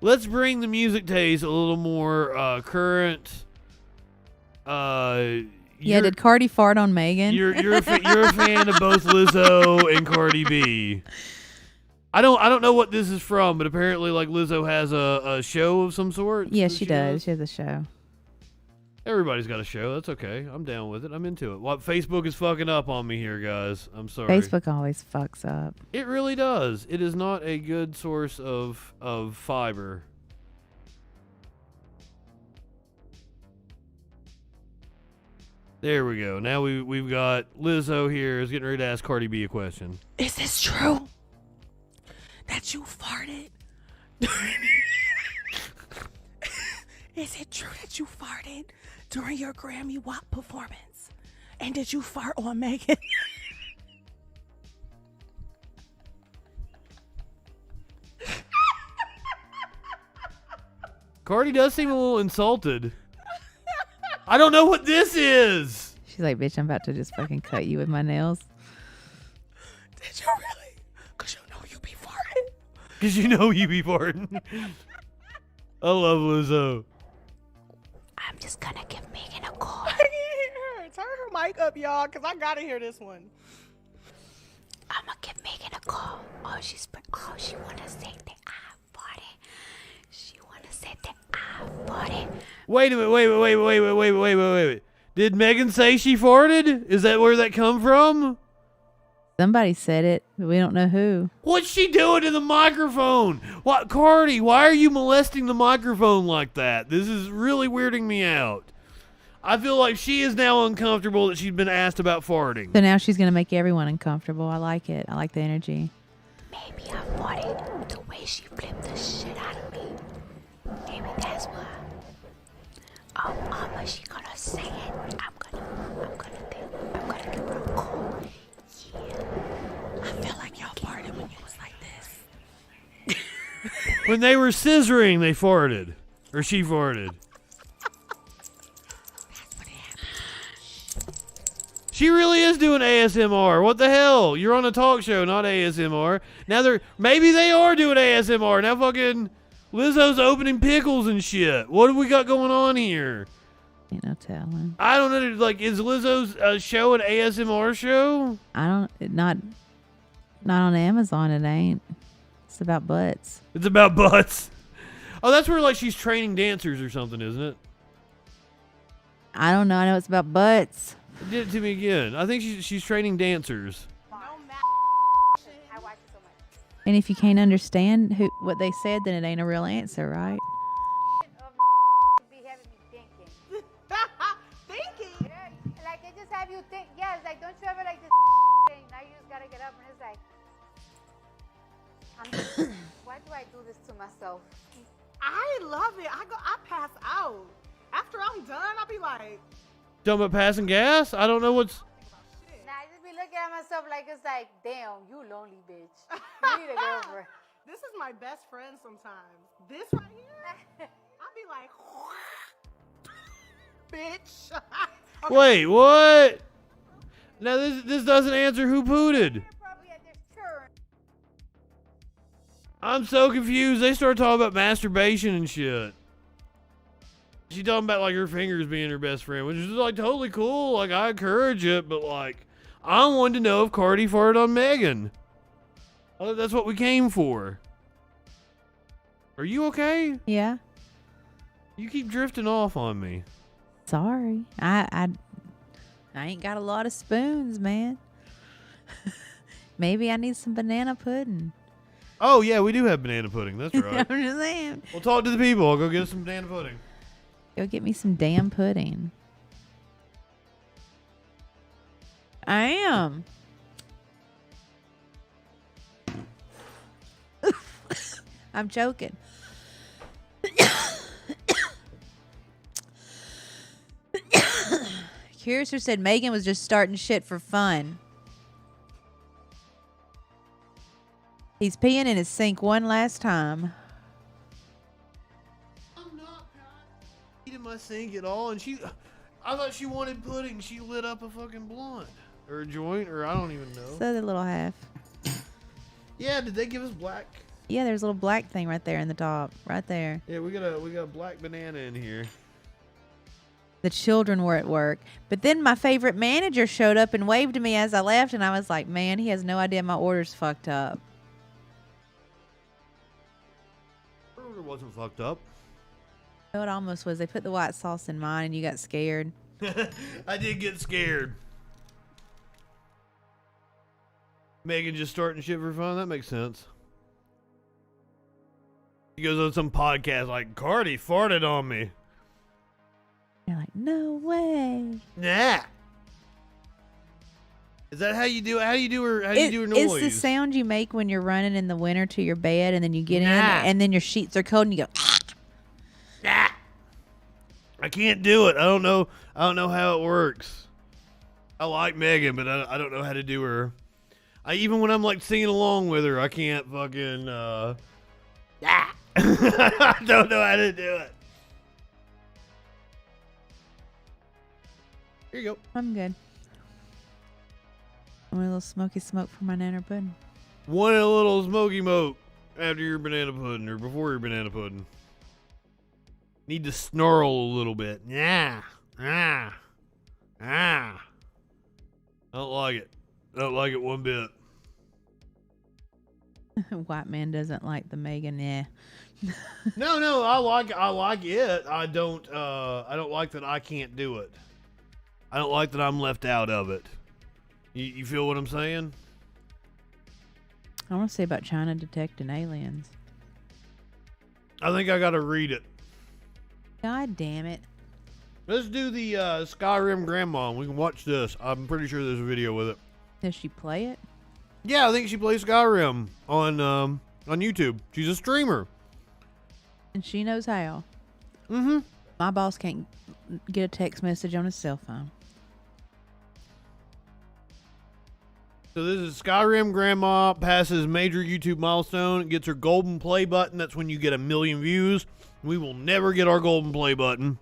Let's bring the music taste a little more current. Did Cardi fart on Megan? You're a fan of both Lizzo and Cardi B. I don't know what this is from, but apparently like Lizzo has a show of some sort. Yes, she does. She has a show. Everybody's got a show. That's okay. I'm down with it. I'm into it. What Facebook is fucking up on me here, guys. I'm sorry. Facebook always fucks up. It really does. It is not a good source of fiber. There we go. Now we've got Lizzo here is getting ready to ask Cardi B a question. Is this true that you farted? Is it true that you farted during your Grammy WAP performance? And did you fart on Megan? Cardi does seem a little insulted. I don't know what this is. She's like, bitch, I'm about to just fucking cut you with my nails. Did you really? Because you know you be farting. Because you know you be farting. I love Lizzo. I'm just going to give Megan a call. I can't hear her. Turn her mic up, y'all, because I got to hear this one. I'm going to give Megan a call. Oh, she want to say that I Wait a minute. Wait. Did Megan say she farted? Is that where that come from? Somebody said it, but we don't know who. What's she doing to the microphone? What, Cardi? Why are you molesting the microphone like that? This is really weirding me out. I feel like she is now uncomfortable that she's been asked about farting. So now she's going to make everyone uncomfortable. I like it. I like the energy. Maybe I farted the way she flipped the shit out of me. Maybe that's why. Oh, mama, she gonna say it. I'm gonna give her a call. Yeah. I feel like y'all farted when you was like this. When they were scissoring, they farted. Or she farted. She really is doing ASMR. What the hell? You're on a talk show, not ASMR. Now maybe they are doing ASMR. Now fucking Lizzo's opening pickles and shit. What do we got going on here? Ain't no telling. I don't know. Like, is Lizzo's show an ASMR show? Not on Amazon. It ain't. It's about butts. It's about butts. Oh, that's where like she's training dancers or something, isn't it? I don't know. I know it's about butts. Did it to me again. I think she's training dancers. And if you can't understand what they said, then it ain't a real answer, right? Thinking? Yeah, like it just have you think. Yeah, it's like, don't you ever like this thing? Now you just gotta get up and it's like, why do I do this to myself? I love it. I pass out. After I'm done, I'll be like, Talking about passing gas? I don't know what's... Nah, I just be looking at myself like it's like, damn, you lonely bitch. You need a girlfriend. this is my best friend sometimes. This right here, I'll be like, bitch. Okay. Wait, what? Now this doesn't answer who pooted. I'm so confused. They start talking about masturbation and shit. She talking about like her fingers being her best friend, which is like totally cool. Like I encourage it, but like I wanted to know if Cardi farted on Megan. I thought that's what we came for. Are you okay? Yeah. You keep drifting off on me. Sorry. I ain't got a lot of spoons, man. Maybe I need some banana pudding. Oh yeah, we do have banana pudding. That's right. I'm just saying. We'll talk to the people. I'll go get us some banana pudding. Go get me some damn pudding. I am. I'm joking. Curiouser said Megan was just starting shit for fun. He's peeing in his sink one last time. In my sink at all, and I thought she wanted pudding. She lit up a fucking blunt or a joint, or I don't even know. So the little half. Yeah, did they give us black? Yeah, there's a little black thing right there in the top, right there. Yeah, we got a black banana in here. The children were at work, but then my favorite manager showed up and waved to me as I left, and I was like, man, he has no idea my order's fucked up. Her order wasn't fucked up. No, it almost was. They put the white sauce in mine, and you got scared. I did get scared. Megan just starting shit for fun? That makes sense. She goes on some podcast like, Cardi farted on me. You're like, no way. Nah. Is that how you do it? How do you do her noise? It's the sound you make when you're running in the winter to your bed, and then you get in, and then your sheets are cold, and you go... I can't do it. I don't know how it works. I like Megan, but I don't know how to do her. Even when I'm like singing along with her, I can't fucking I don't know how to do it. Here you go. I'm good. I want a little smoky smoke for my nanner pudding. Want a little smoky moke after your banana pudding or before your banana pudding. Need to snarl a little bit. Yeah. I don't like it. I don't like it one bit. White man doesn't like the Megan. Yeah. No, I like it. I don't like that I can't do it. I don't like that I'm left out of it. You feel what I'm saying? I want to say about China detecting aliens. I think I got to read it. God damn it. Let's do the Skyrim Grandma. We can watch this. I'm pretty sure there's a video with it. Does she play it? Yeah, I think she plays Skyrim on YouTube. She's a streamer. And she knows how. Mm-hmm. My boss can't get a text message on his cell phone. So this is Skyrim Grandma passes major YouTube milestone, gets her golden play button. That's when you get 1 million views. We will never get our golden play button.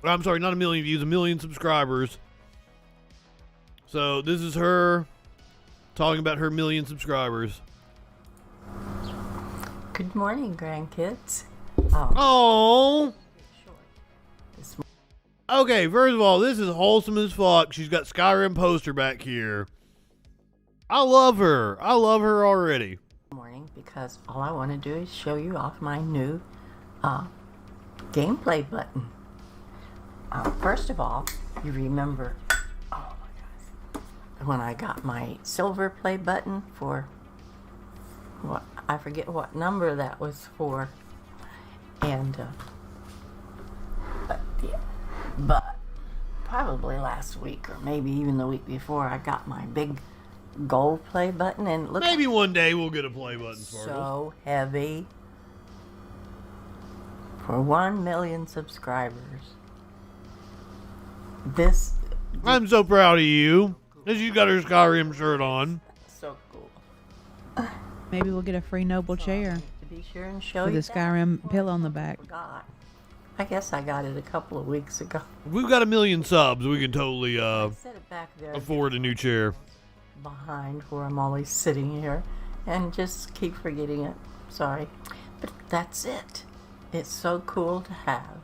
I'm sorry, not 1 million views, 1 million subscribers. So this is her talking about her 1 million subscribers. Good morning, grandkids. Oh. Okay, first of all, this is wholesome as fuck. She's got Skyrim poster back here. I love her. I love her already. Morning, because all I want to do is show you off my new gameplay button. First of all, you remember, oh my gosh, when I got my silver play button for what, I forget what number that was for, and but probably last week or maybe even the week before, I got my big gold play button, and look, maybe one day we'll get a play button. So heavy for 1 million subscribers. I'm so proud of you. She's got her Skyrim shirt on. So cool. Maybe we'll get a free Noble chair To be sure and show with you a Skyrim pillow on the back. I guess I got it a couple of weeks ago. If we've got 1 million subs, we can totally Set it back there afford a new chair. behind where I'm always sitting here and just keep forgetting it. Sorry. But that's it. It's so cool to have.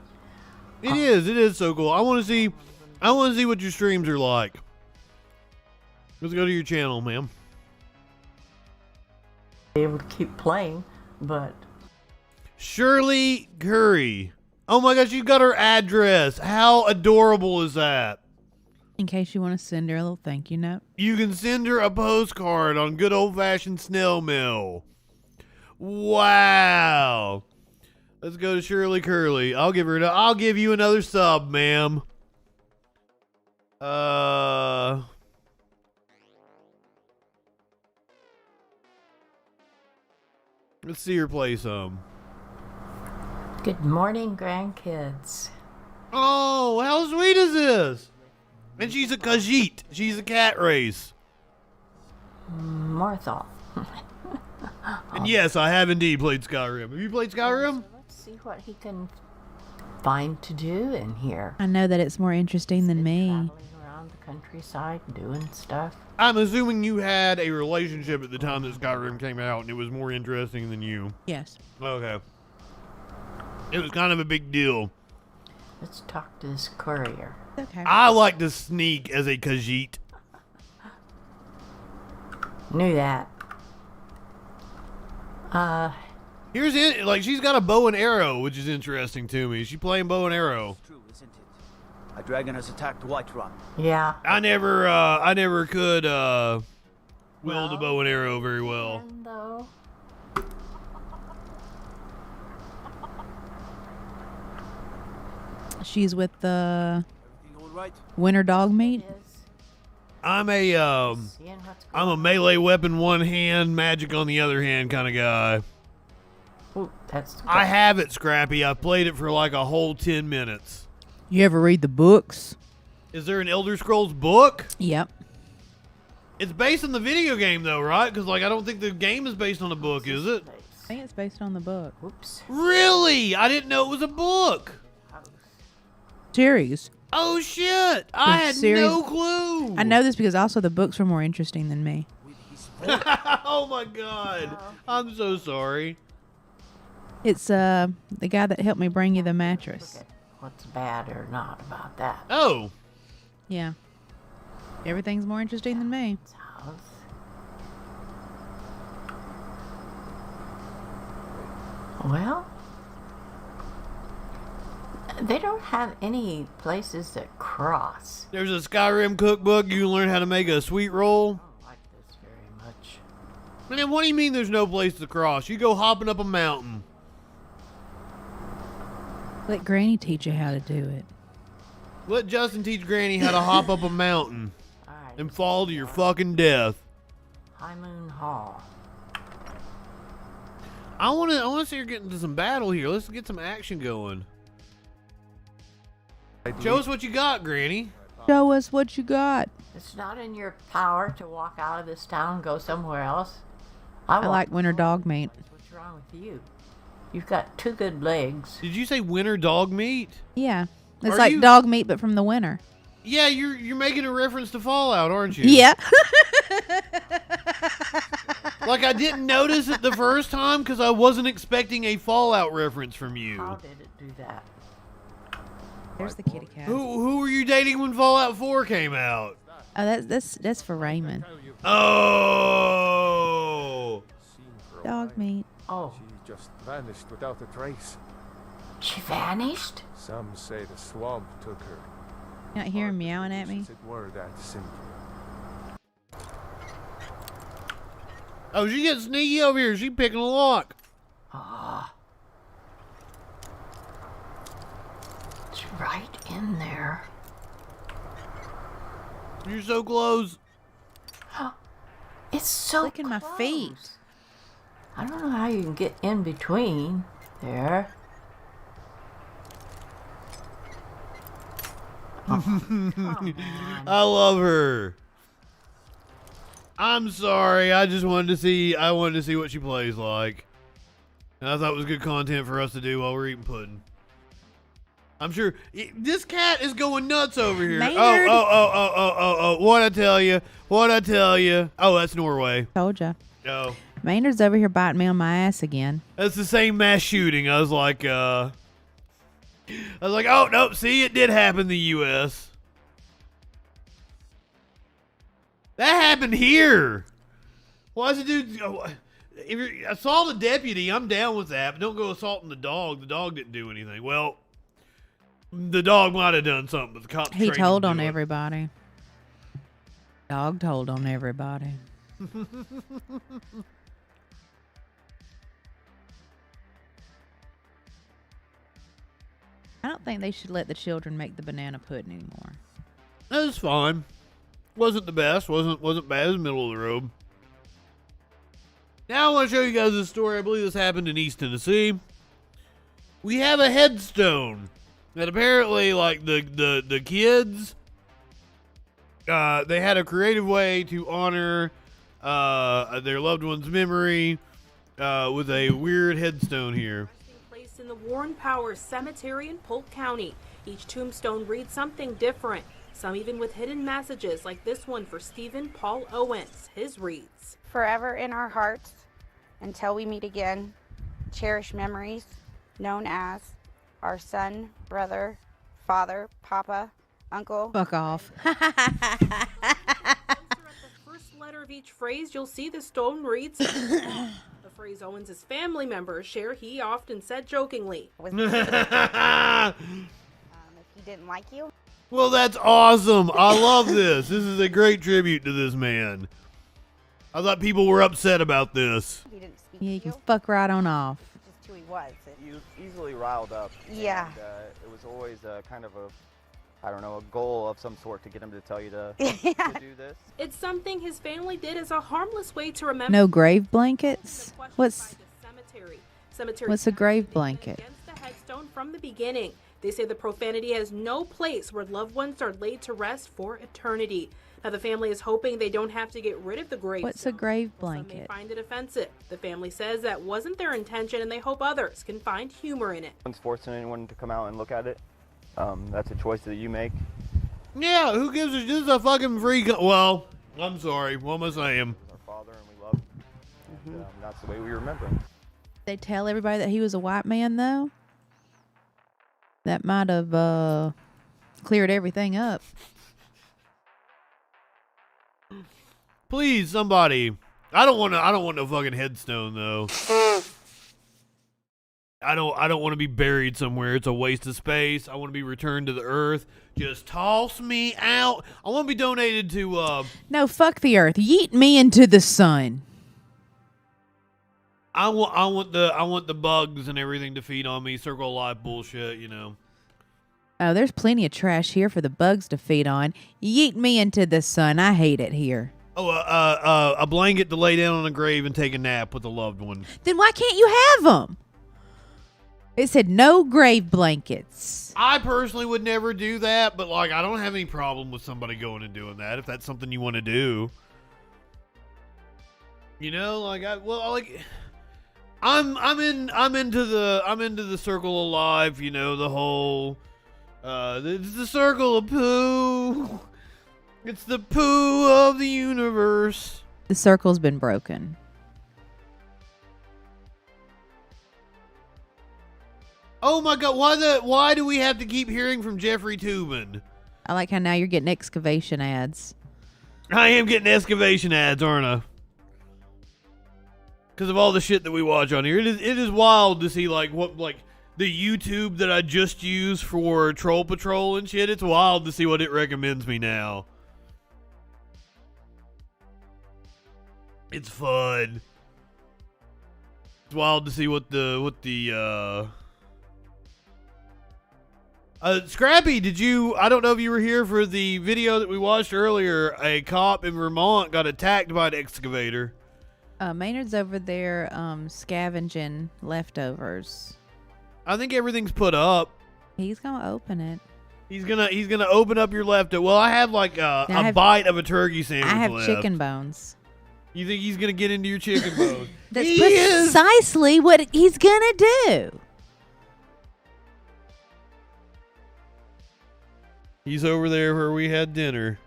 It is so cool. I want to see what your streams are like. Let's go to your channel, ma'am. Be able to keep playing, but Shirley Curry. Oh my gosh, you've got her address. How adorable is that? In case you want to send her a little thank you note. You can send her a postcard on good old-fashioned snail mail. Wow. Let's go to Shirley Curley. I'll give you another sub, ma'am. Let's see her play some. good morning, grandkids. Oh, how sweet is this? And she's a Khajiit. She's a cat race. More thought. And yes, I have indeed played Skyrim. Have you played Skyrim? Let's see what he can find to do in here. I know that it's more interesting than me. Around the countryside, doing stuff. I'm assuming you had a relationship at the time that Skyrim came out, and it was more interesting than you. Yes. Okay. It was kind of a big deal. Let's talk to this courier. Okay. I like to sneak as a Khajiit. Knew that. Here's it. Like, she's got a bow and arrow, which is interesting to me. She's playing bow and arrow. True, isn't it? A dragon has attacked Whiterun. Yeah. I never could wield a bow and arrow very well. Though. She's with the winter dog meat. I'm a melee weapon one hand, magic on the other hand kind of guy. Ooh, that's I have it, Scrappy. I played it for like a whole 10 minutes. You ever read the books? Is there an Elder Scrolls book? Yep. It's based on the video game though, right? Because like I don't think the game is based on a book, is it? I think it's based on the book. Oops. Really? I didn't know it was a book. Series. Oh shit! I had no clue. I know this because also the books were more interesting than me. Oh my god! I'm so sorry. It's the guy that helped me bring you the mattress. What's bad or not about that? Oh. Yeah. Everything's more interesting than me. Well, they don't have any places that cross. There's a Skyrim cookbook. You can learn how to make a sweet roll. I don't like this very much. Man, what do you mean there's no place to cross? You go hopping up a mountain. Let Granny teach you how to do it. Let Justin teach Granny how to hop up a mountain and fall to your fucking death. High Moon Hall. I want to see her get into some battle here. Let's get some action going. Show us what you got, Granny. Show us what you got. It's not in your power to walk out of this town and go somewhere else. I like winter dog meat. What's wrong with you? You've got 2 good legs. Did you say winter dog meat? Yeah. It's like dog meat, but from the winter. Yeah, you're making a reference to Fallout, aren't you? Yeah. Like I didn't notice it the first time because I wasn't expecting a Fallout reference from you. How did it do that? There's the kitty cat. Who were you dating when Fallout 4 came out? Oh, that's for Raymond. Oh. Dog meat. Oh. She just vanished without a trace. She vanished? Some say the swamp took her. You not hear him meowing at me? It were that simple. Oh, she gets sneaky over here. She picking a lock. Ah. It's right in there. You're so close. It's so Look at my feet. I don't know how you can get in between there. I love her. I'm sorry. I just wanted to see. I wanted to see what she plays like, and I thought it was good content for us to do while we're eating pudding. I'm sure this cat is going nuts over here. Maynard. Oh! What I tell you? What I tell you? Oh, that's Norway. Told ya. No, Maynard's over here biting me on my ass again. that's the same mass shooting. I was like, oh nope. See, it did happen in the U.S. That happened here. Why is it dude? If you're assault a deputy, I'm down with that, but don't go assaulting the dog. The dog didn't do anything. Well, the dog might have done something, but the cops. He trained him told to on do it. everybody. Dog told on everybody. I don't think they should let the children make the banana pudding anymore. That was fine. Wasn't the best. Wasn't bad. It was middle of the road. Now I want to show you guys this story. I believe this happened in East Tennessee. We have a headstone that apparently, like the kids, they had a creative way to honor their loved one's memory with a weird headstone here. Placed in the Warren Powers Cemetery in Polk County. Each tombstone reads something different. Some even with hidden messages, like this one for Stephen Paul Owens. His reads: Forever in our hearts, until we meet again, cherish memories known as our son, brother, father, papa, uncle. Fuck off. The first letter of each phrase, you'll see the stone reads a phrase Owens' family members share. He often said jokingly, If he didn't like you. Well, that's awesome. I love this. This is a great tribute to this man. I thought people were upset about this. He didn't speak Yeah, you to can you. fuck right on off. Just who he was. He was easily riled up. Yeah. And, it was always kind of a goal of some sort to get him to tell you to do this. it's something his family did as a harmless way to remember. No grave blankets? What's Cemetery a grave blanket? against the headstone from the beginning. They say the profanity has no place where loved ones are laid to rest for eternity. Now the family is hoping they don't have to get rid of the gravestone. What's a grave Some may blanket? find it offensive. The family says that wasn't their intention, and they hope others can find humor in it. No one's forcing anyone to come out and look at it. That's a choice that you make. Yeah, who gives a This is a fucking free. Well, I'm sorry. What am I saying? Our father and we love him. And, that's the way we remember him. They tell everybody that he was a white man, though? That might have cleared everything up. Please, somebody. I don't want no fucking headstone though. I don't want to be buried somewhere. It's a waste of space. I want to be returned to the earth. Just toss me out. I want to be donated to No, fuck the earth. Yeet me into the sun. I want the bugs and everything to feed on me. Circle of life bullshit, you know. Oh, there's plenty of trash here for the bugs to feed on. Yeet me into the sun. I hate it here. Oh, a blanket to lay down on a grave and take a nap with a loved one. Then why can't you have them? It said no grave blankets. I personally would never do that, but like I don't have any problem with somebody going and doing that if that's something you want to do. You know, like I'm into the circle of life, you know, the whole it's the circle of poo. It's the poo of the universe. The circle's been broken. Oh my God! Why do we have to keep hearing from Jeffrey Toobin? I like how now you're getting excavation ads. I am getting excavation ads, aren't I? Because of all the shit that we watch on here, it is wild to see like the YouTube that I just use for Troll Patrol and shit. It's wild to see what it recommends me now. It's fun. It's wild to see what the Scrappy, I don't know if you were here for the video that we watched earlier. A cop in Vermont got attacked by an excavator. Maynard's over there scavenging leftovers. I think everything's put up. He's gonna open it. He's gonna open up your leftover. Well, I have like a bite of a turkey sandwich I have left. chicken bones. You think he's gonna get into your chicken bones? That's precisely what he's gonna do. He's over there where we had dinner.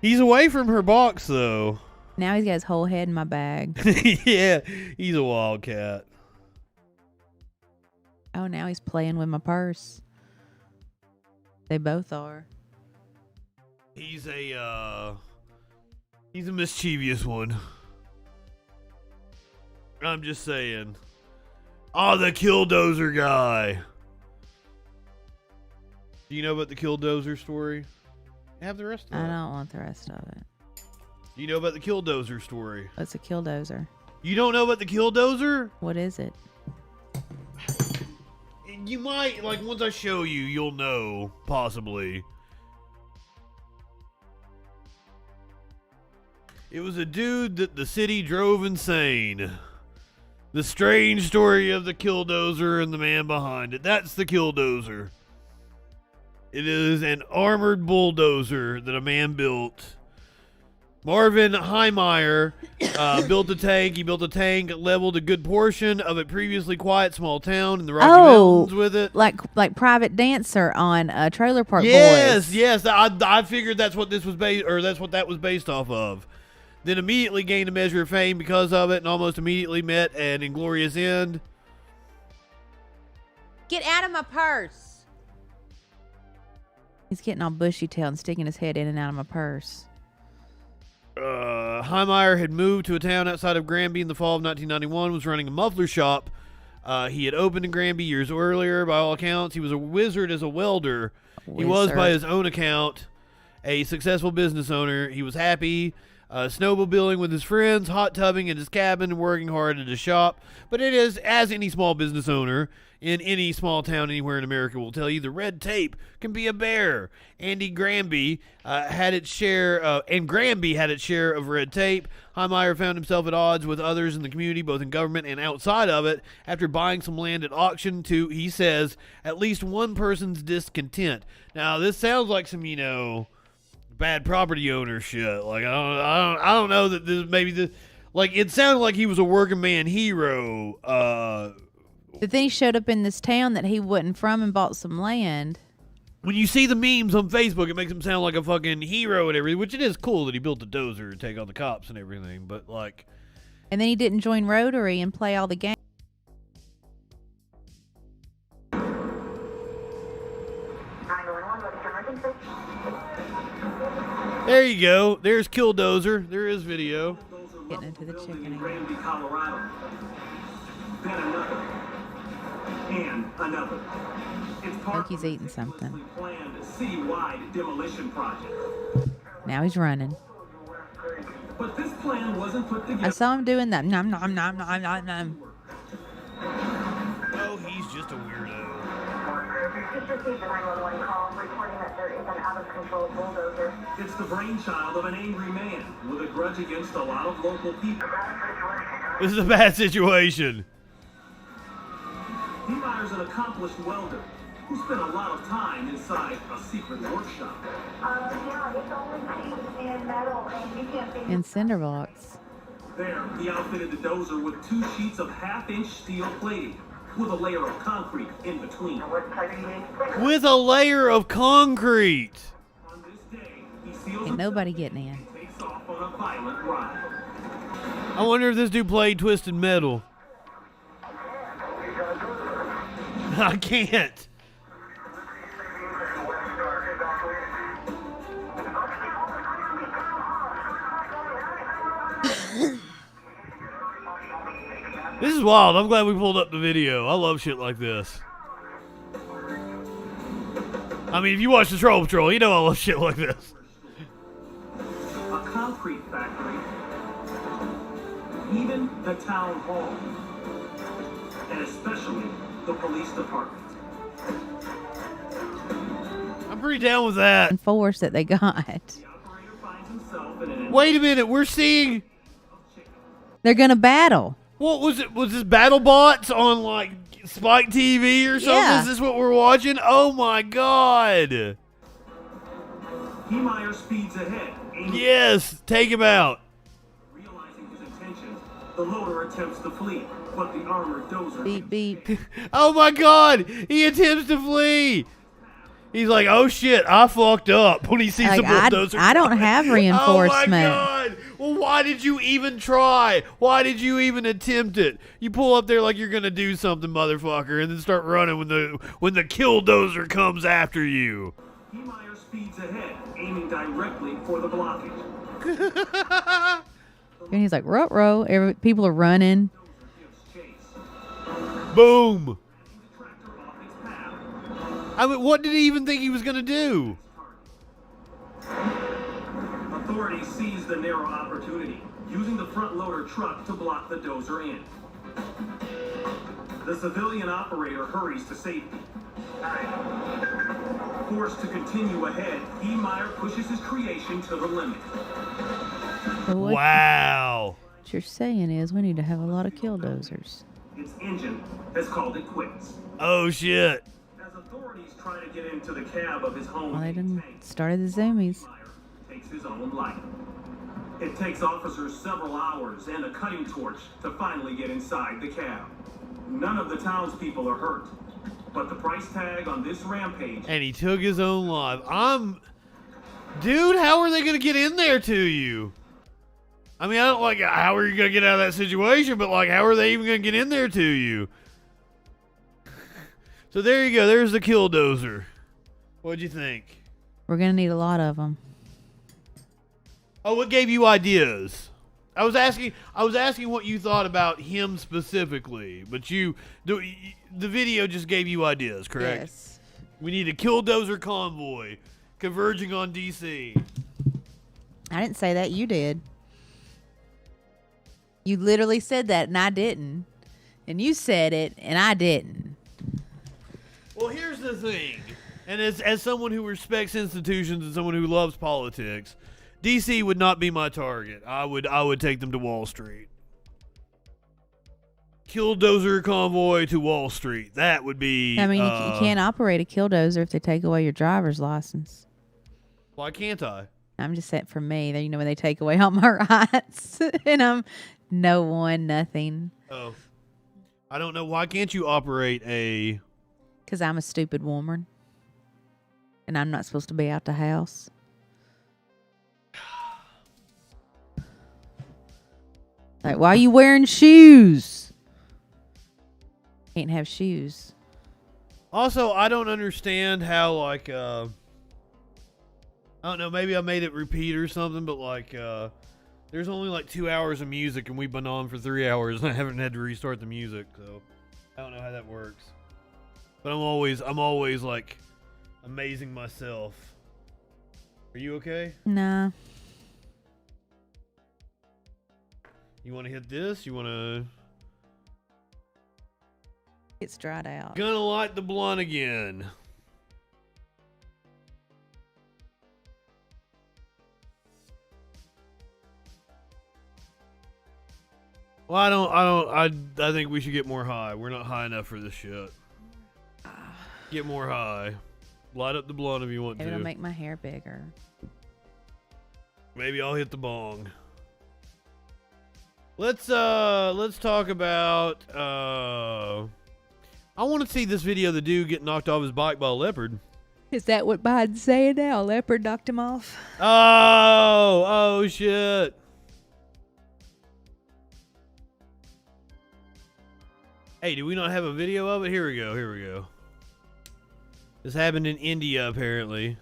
He's away from her box, though. Now he's got his whole head in my bag. Yeah, he's a wildcat. Oh, now he's playing with my purse. They both are. He's a mischievous one. I'm just saying. Oh, the Killdozer guy. Do you know about the Killdozer story? Have the rest of it. I don't want the rest of it. Do you know about the Killdozer story? What's a Killdozer? You don't know about the Killdozer? What is it? You might, like, once I show you, you'll know, possibly. It was a dude that the city drove insane. The strange story of the Killdozer and the man behind it. That's the Killdozer. It is an armored bulldozer that a man built. Marvin Heimeyer built a tank. He built a tank, leveled a good portion of a previously quiet small town in the Rocky Mountains with it. Like Private Dancer on Trailer Park Yes, Boys. yes. I figured that's what this was based, or that's what that was based off of. Then immediately gained a measure of fame because of it, and almost immediately met an inglorious end. Get out of my purse. He's getting all bushy tailed and sticking his head in and out of my purse. Heimeyer had moved to a town outside of Granby in the fall of 1991, was running a muffler shop. He had opened in Granby years earlier. By all accounts, he was a wizard as a welder. He was, by his own account, a successful business owner. He was happy, snowmobiling with his friends, hot tubbing in his cabin, and working hard at his shop. But it is, as any small business owner in any small town anywhere in America will tell you, the red tape can be a bear. Andy Granby had its share, and Granby had its share of red tape. Heimeyer found himself at odds with others in the community, both in government and outside of it, after buying some land at auction to, he says, at least one person's discontent. Now, this sounds like some, bad property owner shit. Like, I don't know that this, maybe this, like, it sounded like he was a working man hero, But then he showed up in this town that he wasn't from and bought some land. When you see the memes on Facebook, it makes him sound like a fucking hero and everything, which it is cool that he built a dozer to take on the cops and everything, but like... And then he didn't join Rotary and play all the games. There you go. There's Killdozer. There is video. Getting into the chicken again. Granby, Colorado. Then another. and another. It's part Loki's eating something. planned citywide demolition project. Now he's running. But this plan wasn't put together. I saw him doing that. Nom, nom, nom, nom, nom, nom. Oh, he's just a weirdo. Just received a 911 call reporting that there is an out-of-control bulldozer. It's the brainchild of an angry man with a grudge against a lot of local people. This is a bad situation. He hires an accomplished welder who spent a lot of time inside a secret workshop. Yeah, it's only cheap and metal, and you can't see. In Cinderbox. There, he outfitted the dozer with 2 sheets of half-inch steel plating with a layer of concrete in between. With a layer of concrete. Ain't nobody getting in. Takes off on a violent ride. I wonder if this dude played Twisted Metal. I can't. This is wild. I'm glad we pulled up the video. I love shit like this. I mean, if you watch the Troll Patrol, you know I love shit like this. A concrete factory, even the town hall, and especially the police department. I'm pretty down with that. Force that they got. Wait a minute. We're seeing... They're going to battle. What was it? Was this BattleBots on like Spike TV or something? Yeah. Is this what we're watching? Oh my god! Heemeyer speeds ahead. Yes, take him out. Realizing his intentions, the loader attempts to flee, but the armored dozer. Beep beep. Oh my god! He attempts to flee. He's like, "Oh shit, I fucked up." When he sees Like, the bulldozer, I don't have reinforcement. Oh my god! Well, why did you even try? Why did you even attempt it? You pull up there like you're gonna do something, motherfucker, and then start running when the killdozer comes after you. Heemeyer speeds ahead, aiming directly for the blockage. And he's like, ruh-roh. People are running. Boom. I mean, what did he even think he was gonna do? Authorities seize the narrow opportunity, using the front loader truck to block the dozer in. The civilian operator hurries to safety. Forced to continue ahead, Heemeyer pushes his creation to the limit. So Wow. What you're saying is we need to have a lot of killdozers. Its engine has called it quits. Oh shit. As authorities try to get into the cab of his home, Well, they done started the zoomies. takes his own life. It takes officers several hours and a cutting torch to finally get inside the cab. None of the townspeople are hurt, but the price tag on this rampage. And he took his own life. Dude, how are they gonna get in there to you? I mean, I don't like how are you gonna get out of that situation, but like, how are they even gonna get in there to you? So there you go. There's the killdozer. What'd you think? We're going to need a lot of them. Oh, what gave you ideas? I was asking what you thought about him specifically, but the video just gave you ideas, correct? Yes. We need a killdozer convoy converging on DC. I didn't say that. You did. You literally said that, and I didn't. And you said it, and I didn't. Well, here's the thing, and as someone who respects institutions and someone who loves politics, DC would not be my target. I would take them to Wall Street. Killdozer convoy to Wall Street. That would be. I mean, you can't operate a killdozer if they take away your driver's license. Why can't I? I'm just saying for me, you know, when they take away all my rights, and I'm no one, nothing. Oh, I don't know. Why can't you operate a? Because I'm a stupid woman. And I'm not supposed to be out the house. Like, why are you wearing shoes? Can't have shoes. Also, I don't understand how, like, I don't know, maybe I made it repeat or something, but, like, there's only, like, 2 hours of music, and we've been on for 3 hours, and I haven't had to restart the music, so I don't know how that works. But I'm always like amazing myself. Are you okay? Nah. You want to hit this? You want to? It's dried out. Gonna light the blunt again. Well, I think we should get more high. We're not high enough for this shit. Get more high. Light up the blunt if you want to. It'll make my hair bigger. Maybe I'll hit the bong. Let's talk about I want to see this video of the dude getting knocked off his bike by a leopard. Is that what Biden's saying now? Leopard knocked him off? Oh shit. Hey, do we not have a video of it? Here we go. This happened in India, apparently.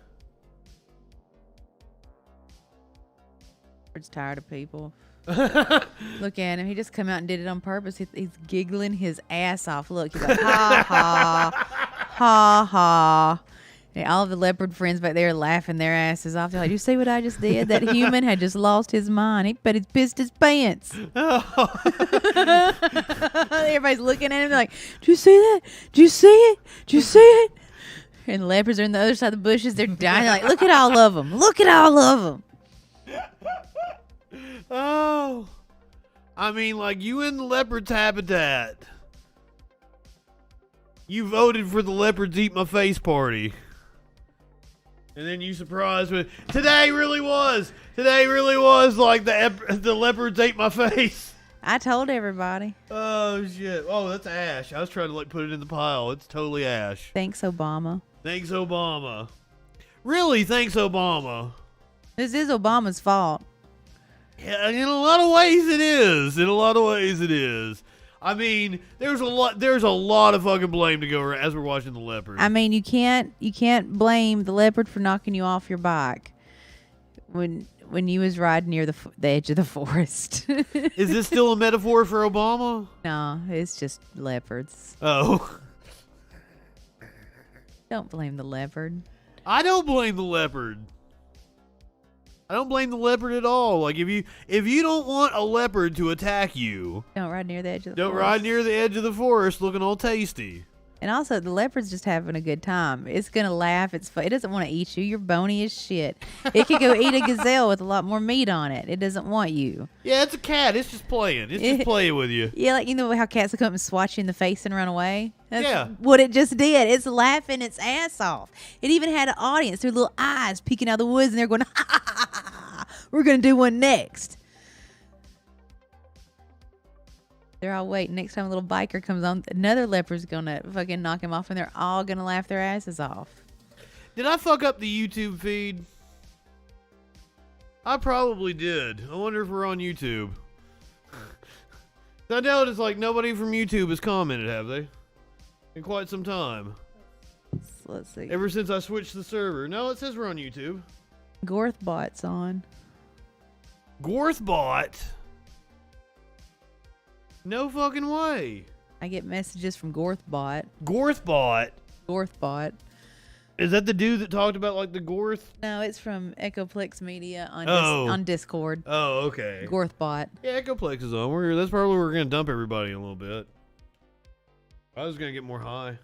Leopard's tired of people. Look at him. He just come out and did it on purpose. He's giggling his ass off. Look, he's like, ha, ha, ha, ha. And all of the leopard friends back there laughing their asses off. They're like, you see what I just did? That human had just lost his mind. But he's pissed his pants. Everybody's looking at him. They're like, did you see that? Did you see it? Did you see it? And the leopards are on the other side of the bushes. They're dying. They're like, look at all of them. Look at all of them. Oh, I mean, like, you in the leopard's habitat. You voted for the leopards eat my face party. And then you surprised me. Today really was like the leopards ate my face. I told everybody. Oh, shit. Oh, that's ash. I was trying to, like, put it in the pile. It's totally ash. Thanks, Obama. Thanks, Obama. Really, thanks, Obama. This is Obama's fault. Yeah, in a lot of ways it is. I mean, there's a lot of fucking blame to go around as we're watching the leopard. I mean, you can't blame the leopard for knocking you off your bike when you was riding near the edge of the forest. Is this still a metaphor for Obama? No, it's just leopards. Oh. Don't blame the leopard. I don't blame the leopard. I don't blame the leopard at all. Like, if you don't want a leopard to attack you, don't ride near the edge of the don't forest. ride near the edge of the forest looking all tasty. And also, the leopard's just having a good time. It's going to laugh. It doesn't want to eat you. You're bony as shit. It could go eat a gazelle with a lot more meat on it. It doesn't want you. Yeah, it's a cat. It's just playing. It's just playing with you. Yeah, like, you know how cats will come and swat you in the face and run away? That's yeah. what it just did. It's laughing its ass off. It even had an audience. Their little eyes peeking out of the woods, and they're going, ha, ha, ha, ha, ha. We're going to do one next. They're all waiting. Next time a little biker comes on, another leopard's going to fucking knock him off, and they're all going to laugh their asses off. Did I fuck up the YouTube feed? I probably did. I wonder if we're on YouTube. I doubt it's like nobody from YouTube has commented, have they? In quite some time. Let's see. Ever since I switched the server. No, it says we're on YouTube. Gorthbot's on. Gorthbot? No fucking way. I get messages from Gorthbot. Gorthbot? Gorthbot. Is that the dude that talked about, like, the Gorth? No, it's from Ecoplex Media on on Discord. Oh, okay. Gorthbot. Yeah, Ecoplex is on. That's probably where we're going to dump everybody in a little bit. I was going to get more high.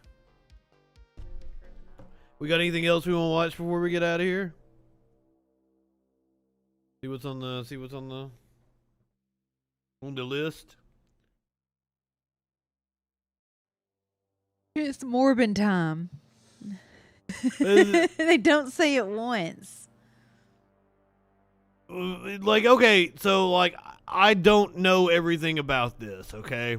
We got anything else we want to watch before we get out of here? See what's on the list. It's Morbin time. They don't say it once. Like, okay, so, like, I don't know everything about this, okay?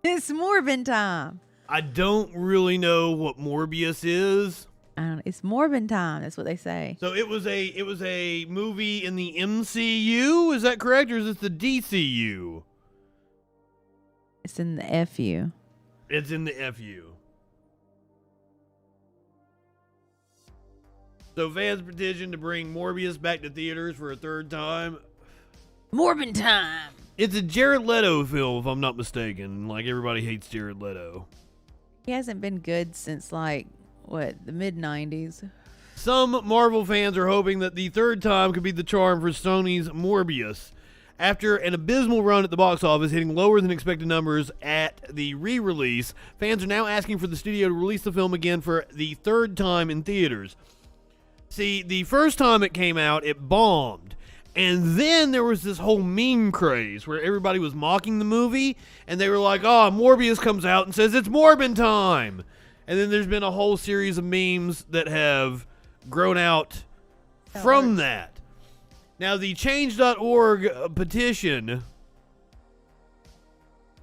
It's Morbin time. I don't really know what Morbius is. I don't know. It's Morbin time. That's what they say. So it was a movie in the MCU. Is that correct, or is this the DCU? It's in the FU. It's in the FU. So fans petition to bring Morbius back to theaters for a third time. Morbin time. It's a Jared Leto film, if I'm not mistaken. Like, everybody hates Jared Leto. He hasn't been good since the mid-90s. Some Marvel fans are hoping that the third time could be the charm for Sony's Morbius. After an abysmal run at the box office, hitting lower than expected numbers at the re-release, fans are now asking for the studio to release the film again for the third time in theaters. See, the first time it came out, it bombed. And then there was this whole meme craze where everybody was mocking the movie, and they were like, oh, Morbius comes out and says it's Morbin time. And then there's been a whole series of memes that have grown out from that. Now, the Change.org petition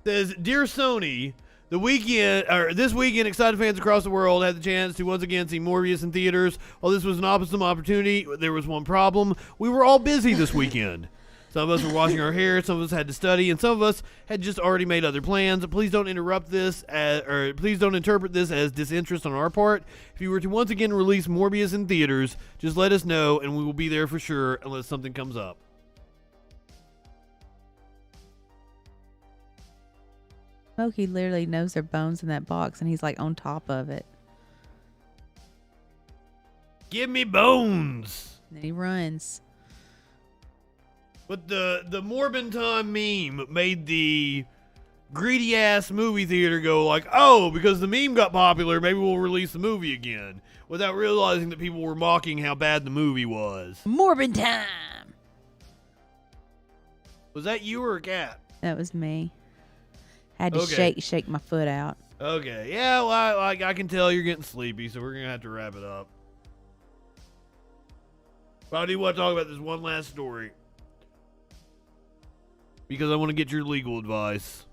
says, Dear Sony, this weekend, excited fans across the world had the chance to once again see Morbius in theaters. While this was an awesome opportunity, there was one problem. We were all busy this weekend. Some of us were washing our hair, some of us had to study, and some of us had just already made other plans. Please don't interrupt this, please don't interpret this as disinterest on our part. If you were to once again release Morbius in theaters, just let us know, and we will be there for sure unless something comes up. Smokey literally knows their bones in that box, and he's like on top of it. Give me bones! And then he runs. But the Morbin time meme made the greedy ass movie theater go like, oh, because the meme got popular, maybe we'll release the movie again, without realizing that people were mocking how bad the movie was. Morbin time! Was that you or a cat? That was me. Had to shake my foot out. Okay, yeah, well, I can tell you're getting sleepy, so we're gonna have to wrap it up. But I do want to talk about this one last story, because I want to get your legal advice.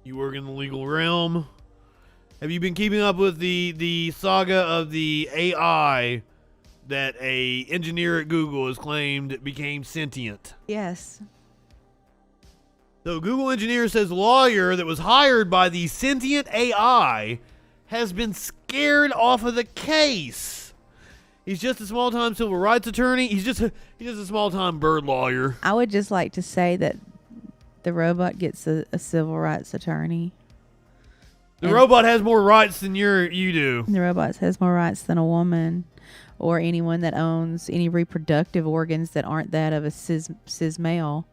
You work in the legal realm. Have you been keeping up with the saga of the AI that a engineer at Google has claimed became sentient? Yes. So Google engineer says lawyer that was hired by the sentient AI has been scared off of the case. He's just a small-time civil rights attorney. He's just a small-time bird lawyer. I would just like to say that the robot gets a civil rights attorney. The robot has more rights than you do. The robot has more rights than a woman or anyone that owns any reproductive organs that aren't that of a cis male.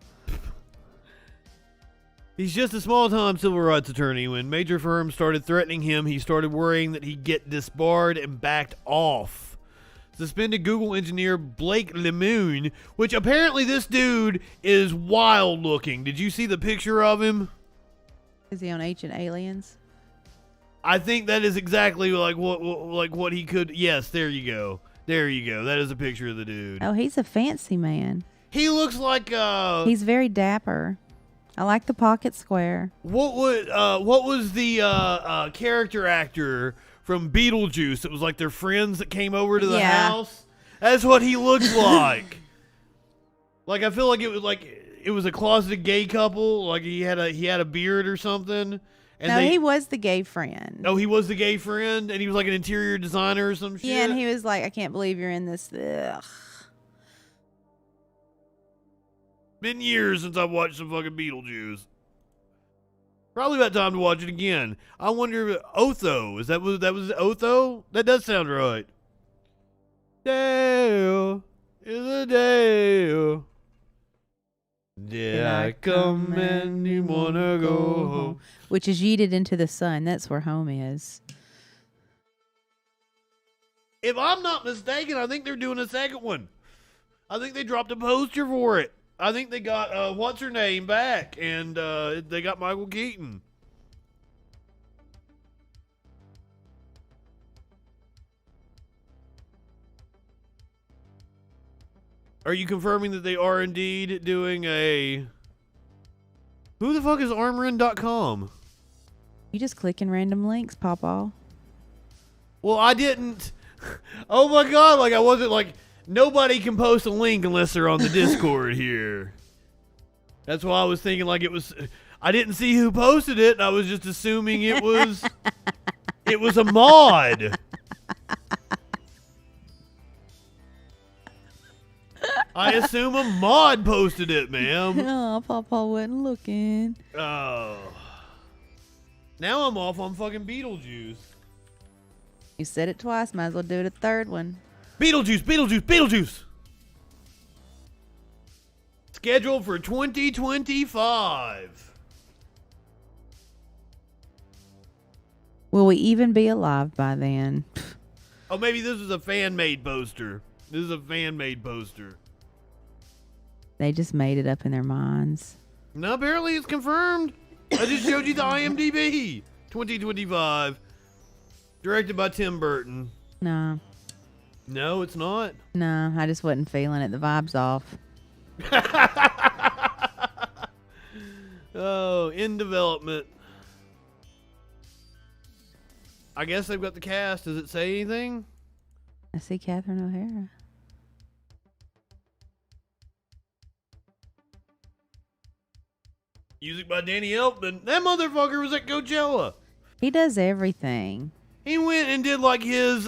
He's just a small-time civil rights attorney. When major firms started threatening him, he started worrying that he'd get disbarred and backed off. Suspended Google engineer Blake Lemoine, which apparently this dude is wild looking. Did you see the picture of him? Is he on Ancient Aliens? I think that is exactly like what he could. Yes, there you go. There you go. That is a picture of the dude. Oh, he's a fancy man. He looks like he's very dapper. I like the pocket square. What was the character actor from Beetlejuice? It was like their friends that came over to the house. That's what he looks like. Like, I feel like it was a closeted gay couple. Like he had a beard or something. And he was the gay friend. Oh, he was the gay friend, and he was like an interior designer or some shit. Yeah, and he was like, I can't believe you're in this. Ugh. Been years since I've watched some fucking Beetlejuice. Probably about time to watch it again. I wonder, Otho, that was Otho? That does sound right. Dale is a Dale. Did I come and you wanna go home? Which is yeeted into the sun. That's where home is. If I'm not mistaken, I think they're doing a second one. I think they dropped a poster for it. I think they got, what's her name back, and they got Michael Keaton. Are you confirming that they are indeed doing a... Who the fuck is armorin.com? You just clicking random links, Pawpaw. Well, I didn't... Oh my god, like I wasn't like... Nobody can post a link unless they're on the Discord here. That's why I was thinking like it was... I didn't see who posted it, and I was just assuming it was... it was a mod. I assume a mod posted it, ma'am. Oh, Pawpaw wasn't looking. Oh. Now I'm off on fucking Beetlejuice. You said it twice. Might as well do it a third one. Beetlejuice, Beetlejuice, Beetlejuice. Scheduled for 2025. Will we even be alive by then? Oh, maybe this is a fan-made poster. This is a fan-made poster. They just made it up in their minds. No, apparently it's confirmed. I just showed you the IMDb. 2025. Directed by Tim Burton. No. No, it's not. No, I just wasn't feeling it. The vibe's off. Oh, in development. I guess they've got the cast. Does it say anything? I see Catherine O'Hara. Music by Danny Elfman. That motherfucker was at Coachella. He does everything. He went and did like his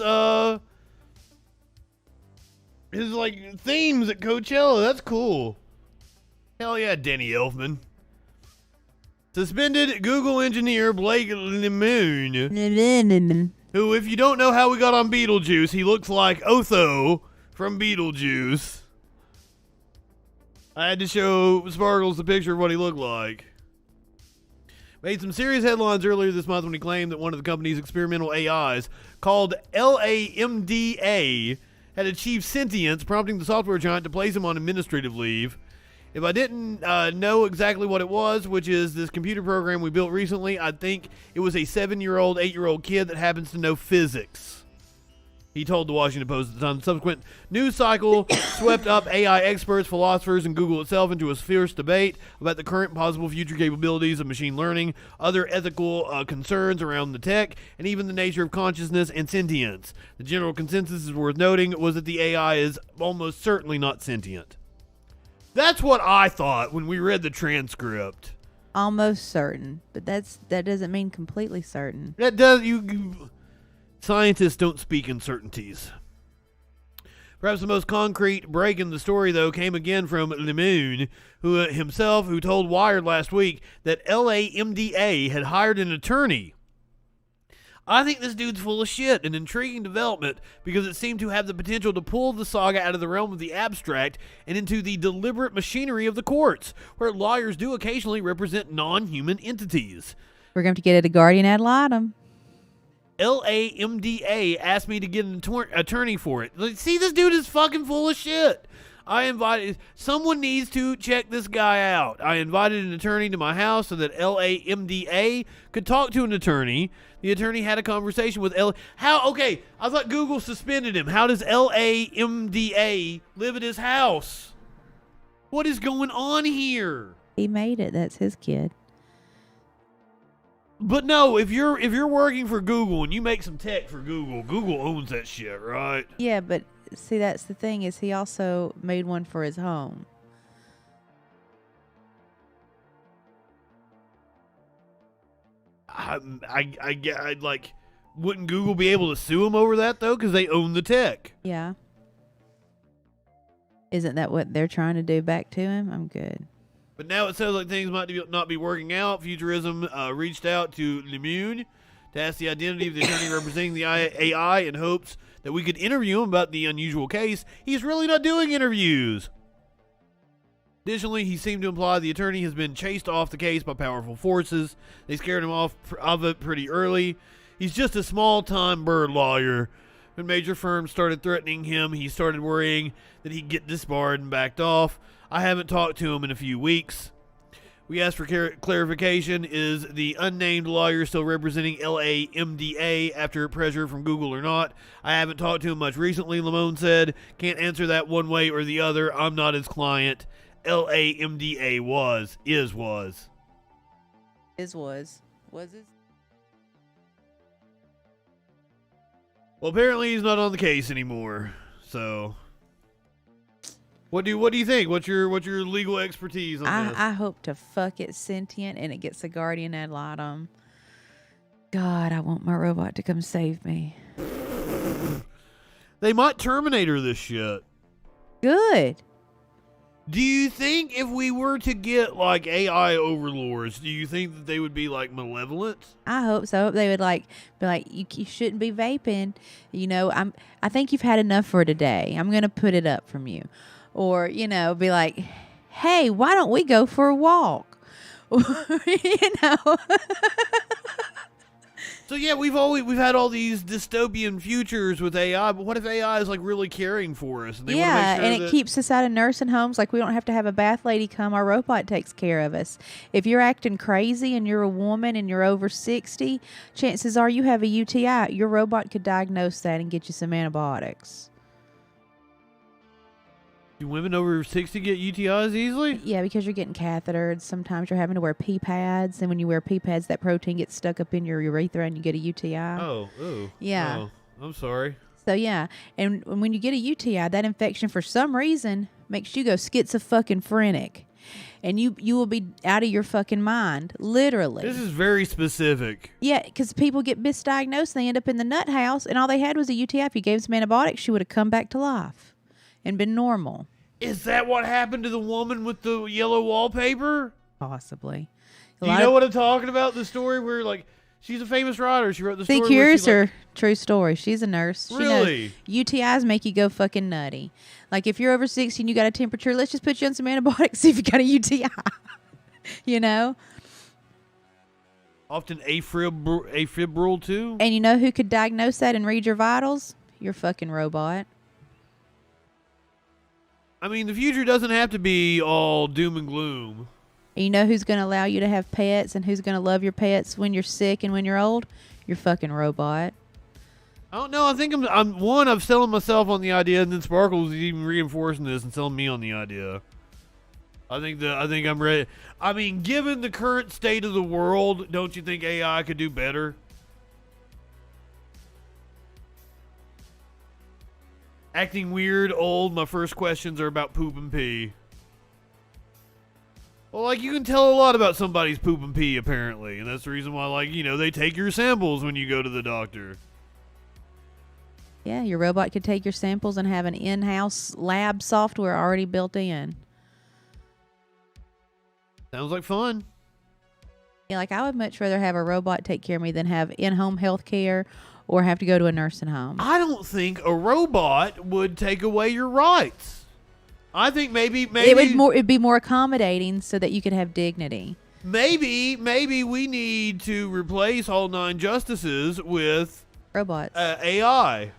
like themes at Coachella. That's cool. Hell yeah, Danny Elfman. Suspended Google engineer Blake Lemoon, who, if you don't know how we got on Beetlejuice, he looks like Otho from Beetlejuice. I had to show Sparkles the picture of what he looked like. Made some serious headlines earlier this month when he claimed that one of the company's experimental AIs, called LAMDA, had achieved sentience, prompting the software giant to place him on administrative leave. If I didn't know exactly what it was, which is this computer program we built recently, I'd think it was a 7-year-old, 8-year-old kid that happens to know physics. He told the Washington Post at the time. The subsequent news cycle swept up AI experts, philosophers, and Google itself into a fierce debate about the current and possible future capabilities of machine learning, other ethical concerns around the tech, and even the nature of consciousness and sentience. The general consensus, is worth noting, was that the AI is almost certainly not sentient. That's what I thought when we read the transcript. Almost certain, but that doesn't mean completely certain. That does you scientists don't speak in certainties. Perhaps the most concrete break in the story, though, came again from Lemoon, who told Wired last week that LAMDA had hired an attorney. I think this dude's full of shit, an intriguing development because it seemed to have the potential to pull the saga out of the realm of the abstract and into the deliberate machinery of the courts, where lawyers do occasionally represent non-human entities. We're going to get a guardian ad litem. LAMDA asked me to get an attorney for it. See, this dude is fucking full of shit. Someone needs to check this guy out. I invited an attorney to my house so that LAMDA could talk to an attorney. The attorney had a conversation with okay, I thought Google suspended him. How does LAMDA live at his house? What is going on here? He made it. That's his kid. But no, if you're working for Google and you make some tech for Google, Google owns that shit, right? Yeah, but see, that's the thing, is he also made one for his home. I'd like, wouldn't Google be able to sue him over that though? Because they own the tech. Yeah. Isn't that what they're trying to do back to him? I'm good. But now it sounds like things might not be working out. Futurism reached out to Lemoon to ask the identity of the attorney representing the AI in hopes that we could interview him about the unusual case. He's really not doing interviews. Additionally, he seemed to imply the attorney has been chased off the case by powerful forces. They scared him off of it pretty early. He's just a small-time bird lawyer. When major firms started threatening him, he started worrying that he'd get disbarred and backed off. I haven't talked to him in a few weeks. We asked for clarification. Is the unnamed lawyer still representing LAMDA after pressure from Google or not? I haven't talked to him much recently, Lamone said. Can't answer that one way or the other. I'm not his client. LAMDA was. His was. Well, apparently he's not on the case anymore. So, what do you think? What's your legal expertise on this? I hope to fuck it's sentient and it gets a guardian ad litem. God, I want my robot to come save me. They might Terminator this shit. Good. Do you think if we were to get like AI overlords, do you think that they would be like malevolent? I hope so. I hope they would be like, you shouldn't be vaping. You know, I think you've had enough for today. I'm gonna put it up from you, or you know, be like, hey, why don't we go for a walk? You know. So yeah, we've had all these dystopian futures with AI, but what if AI is like really caring for us? And they wanna make sure and it keeps us out of nursing homes. Like we don't have to have a bath lady come. Our robot takes care of us. If you're acting crazy and you're a woman and you're over 60, chances are you have a UTI. Your robot could diagnose that and get you some antibiotics. Do women over 60 get UTIs easily? Yeah, because you're getting cathetered. Sometimes you're having to wear pee pads, and when you wear pee pads, that protein gets stuck up in your urethra, and you get a UTI. Oh, ooh. Yeah. Oh, I'm sorry. So yeah, and when you get a UTI, that infection for some reason makes you go schizophrenic, and you will be out of your fucking mind, literally. This is very specific. Yeah, because people get misdiagnosed, and they end up in the nut house, and all they had was a UTI. If you gave some antibiotics, she would have come back to life and been normal. Is that what happened to the woman with the yellow wallpaper? Possibly. Do you know what I'm talking about? The story where, like, she's a famous writer. She wrote the story. ckers her true story. She's a nurse. Really? She knows UTIs make you go fucking nutty. Like, if you're over 60 and you got a temperature, let's just put you on some antibiotics, see if you got a UTI. You know? Often afibral, too. And you know who could diagnose that and read your vitals? Your fucking robot. I mean, the future doesn't have to be all doom and gloom. And you know who's going to allow you to have pets and who's going to love your pets when you're sick and when you're old? Your fucking robot. I don't know. I think I'm selling myself on the idea, and then Sparkles is even reinforcing this and selling me on the idea. I think I'm ready. I mean, given the current state of the world, don't you think AI could do better? Acting weird, old. My first questions are about poop and pee. Well, like, you can tell a lot about somebody's poop and pee, apparently. And that's the reason why, like, you know, they take your samples when you go to the doctor. Yeah, your robot could take your samples and have an in-house lab software already built in. Sounds like fun. Yeah, like, I would much rather have a robot take care of me than have in-home health care or have to go to a nursing home. I don't think a robot would take away your rights. I think maybe it'd be more accommodating so that you could have dignity. Maybe we need to replace all 9 justices with robots, AI,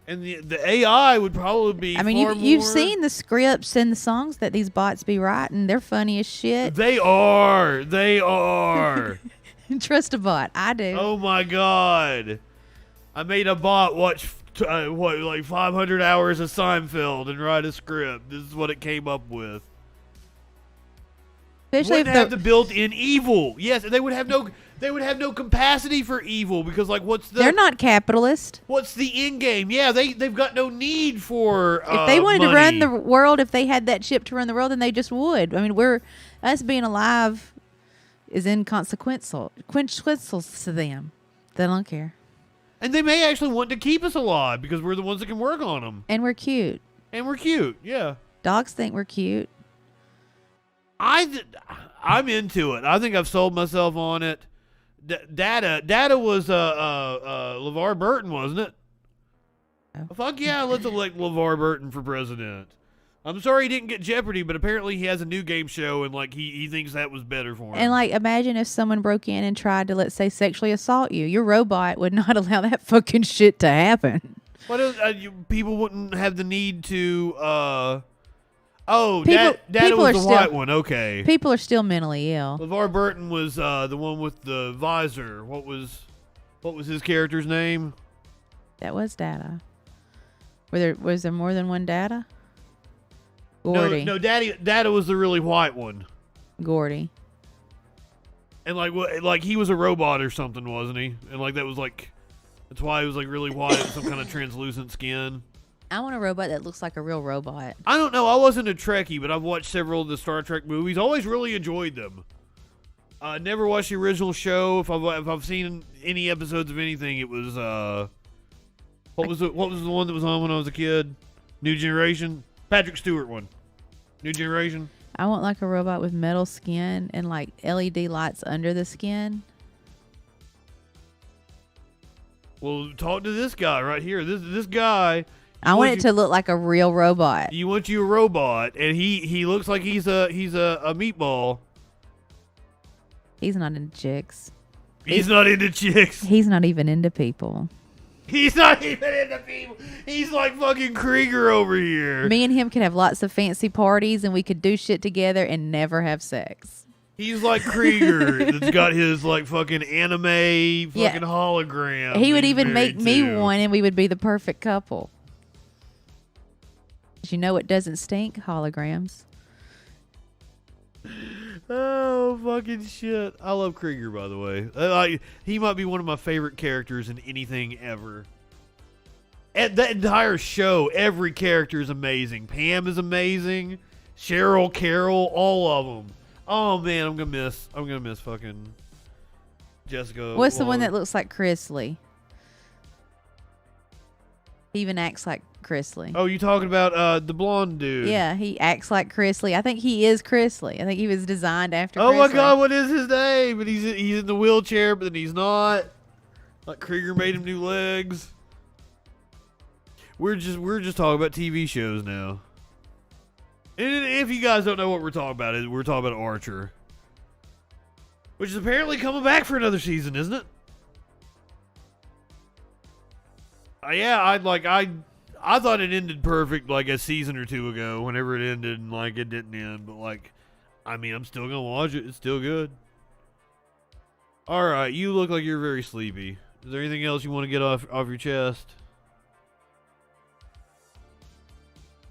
and the AI would probably be. I mean, you've seen the scripts and the songs that these bots be writing. They're funny as shit. They are. Trust a bot. I do. Oh my god. I made a bot watch, like 500 hours of Seinfeld and write a script. This is what it came up with. Especially Wouldn't have the built-in evil. Yes, and they would have no capacity for evil because, like, they're not capitalist. What's the end game? Yeah, they've got no need for if they wanted money to run the world, if they had that chip to run the world, then they just would. I mean, us being alive is inconsequential to them. They don't care. And they may actually want to keep us alive because we're the ones that can work on them. And we're cute. Yeah. Dogs think we're cute. I'm into it. I think I've sold myself on it. Data was LeVar Burton, wasn't it? Oh. Fuck yeah, let's elect LeVar Burton for president. I'm sorry he didn't get Jeopardy, but apparently he has a new game show, and like he thinks that was better for him. And like, imagine if someone broke in and tried to, let's say, sexually assault you. Your robot would not allow that fucking shit to happen. People wouldn't have the need to. Data was the white one. Okay. People are still mentally ill. LeVar Burton was the one with the visor. What was his character's name? That was Data. Was there more than one Data? Gordy. No, Data was the really white one. Gordy. And like he was a robot or something, wasn't he? And like that's why he was like really white with some kind of translucent skin. I want a robot that looks like a real robot. I don't know. I wasn't a Trekkie, but I've watched several of the Star Trek movies. Always really enjoyed them. Never watched the original show. If I've seen any episodes of anything, it was what was the one that was on when I was a kid? New Generation. Patrick Stewart one. New generation. I want like a robot with metal skin and like LED lights under the skin. Well, talk to this guy right here. This guy. I want it to look like a real robot. You want you a robot, and he looks like he's a meatball. He's not into chicks. He's not into chicks. He's not even into people. He's not even into people. He's like fucking Krieger over here. Me and him could have lots of fancy parties and we could do shit together and never have sex. He's like Krieger that's got his like fucking anime fucking hologram. He would even make me one and we would be the perfect couple. You know it doesn't stink? Holograms. Oh, fucking shit. I love Krieger, by the way. He might be one of my favorite characters in anything ever. At that entire show, every character is amazing. Pam is amazing. Cheryl, Carol, all of them. Oh, man, I'm gonna miss fucking Jessica. What's the one that looks like Chrisley? He even acts like Chrisley. Oh, you talking about the blonde dude? Yeah, he acts like Chrisley. I think he is Chrisley. I think he was designed after Oh my Chrisley. God, what is his name? But he's in the wheelchair, but then he's not. Like Krieger made him new legs. We're just talking about TV shows now. And if you guys don't know what we're talking about, we're talking about Archer, which is apparently coming back for another season, isn't it? Yeah, I thought it ended perfect like a season or two ago. Whenever it ended, and like it didn't end, but like, I mean, I'm still gonna watch it. It's still good. All right, you look like you're very sleepy. Is there anything else you want to get off your chest?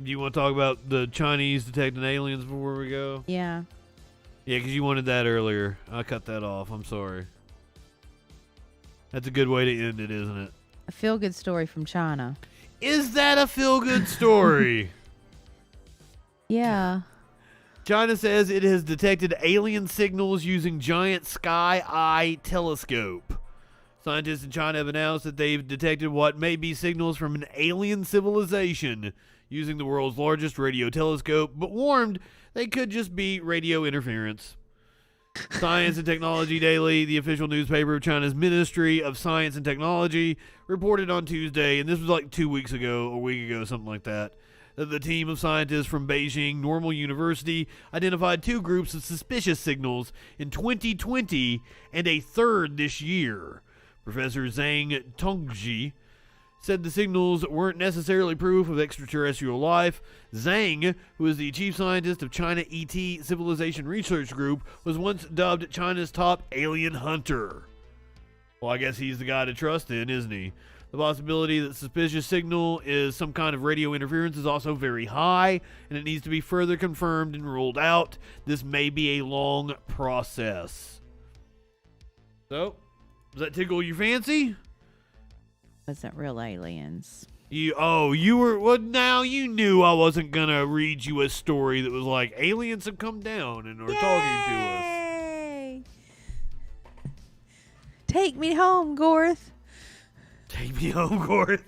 Do you want to talk about the Chinese detecting aliens before we go? Yeah. Yeah, because you wanted that earlier. I cut that off. I'm sorry. That's a good way to end it, isn't it? A feel-good story from China. Is that a feel-good story? Yeah. China says it has detected alien signals using giant sky eye telescope. Scientists in China have announced that they've detected what may be signals from an alien civilization using the world's largest radio telescope, but warned they could just be radio interference. Science and Technology Daily, the official newspaper of China's Ministry of Science and Technology, reported on Tuesday, and this was like 2 weeks ago, a week ago, something like that the team of scientists from Beijing Normal University identified 2 groups of suspicious signals in 2020 and a third this year. Professor Zhang Tongji said the signals weren't necessarily proof of extraterrestrial life. Zhang, who is the chief scientist of China ET Civilization Research Group, was once dubbed China's top alien hunter. Well, I guess he's the guy to trust in, isn't he? The possibility that suspicious signal is some kind of radio interference is also very high, and it needs to be further confirmed and ruled out. This may be a long process. So, does that tickle your fancy? Wasn't real aliens. You were, well, now you knew I wasn't gonna read you a story that was like aliens have come down and are talking to us. Take me home, Gorth. Take me home, Gorth.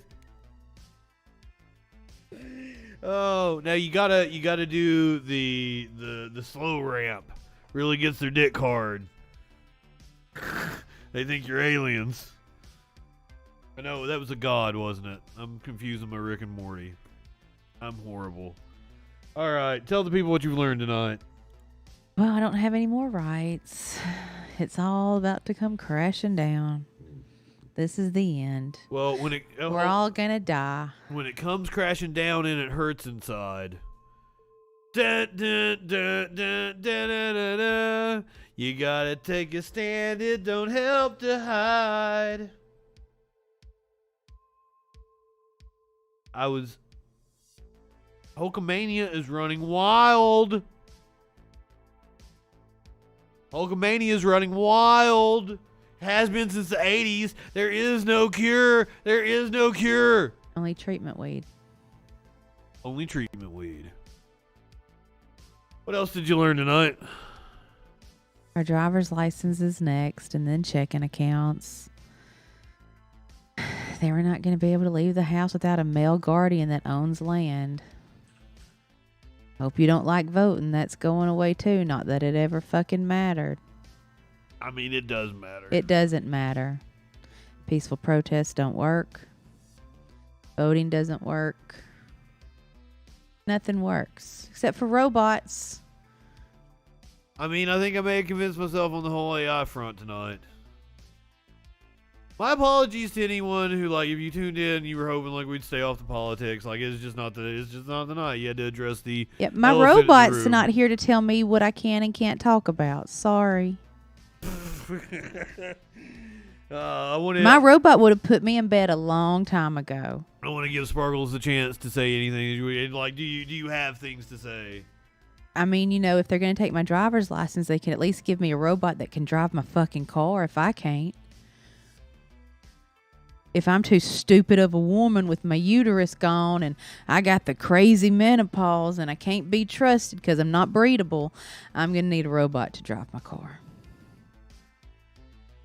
Oh, now you gotta do the slow ramp. Really gets their dick hard. They think you're aliens. I know, that was a god, wasn't it? I'm confusing my Rick and Morty. I'm horrible. Alright, tell the people what you've learned tonight. Well, I don't have any more rights. It's all about to come crashing down. This is the end. Well, we're all gonna die. When it comes crashing down and it hurts inside. Dun, dun, dun, dun, dun, dun, dun, dun. You gotta take a stand, it don't help to hide. Hulkamania is running wild. Hulkamania is running wild. Has been since the 80s. There is no cure. There is no cure. Only treatment weed. Only treatment weed. What else did you learn tonight? Our driver's license is next, and then checking accounts. They were not going to be able to leave the house without a male guardian that owns land. Hope you don't like voting. That's going away too. Not that it ever fucking mattered. I mean, it does matter. It doesn't matter. Peaceful protests don't work. Voting doesn't work. Nothing works except for robots. I mean, I think I may have convinced myself on the whole AI front tonight. My apologies to anyone who, like, if you tuned in, you were hoping like we'd stay off the politics. Like, it's just not the night. You had to address the. Yeah, my robot's not here to tell me what I can and can't talk about. Sorry. My robot would have put me in bed a long time ago. I want to give Sparkles the chance to say anything. Like, do you have things to say? I mean, you know, if they're going to take my driver's license, they can at least give me a robot that can drive my fucking car if I can't. If I'm too stupid of a woman with my uterus gone and I got the crazy menopause and I can't be trusted because I'm not breedable, I'm going to need a robot to drive my car.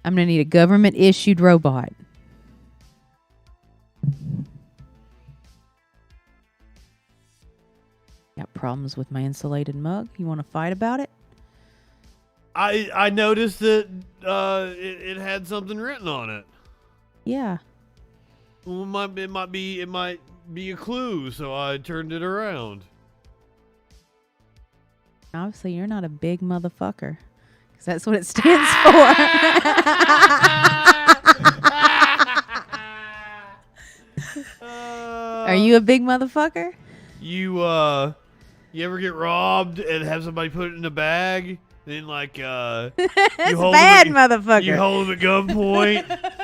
I'm going to need a government-issued robot. Got problems with my insulated mug? You want to fight about it? I noticed that it had something written on it. Yeah. Well, it might be a clue, so I turned it around. Obviously, you're not a big motherfucker, because that's what it stands for. Are you a big motherfucker? You ever get robbed and have somebody put it in a bag? Then like that's bad, motherfucker. You hold them at gunpoint.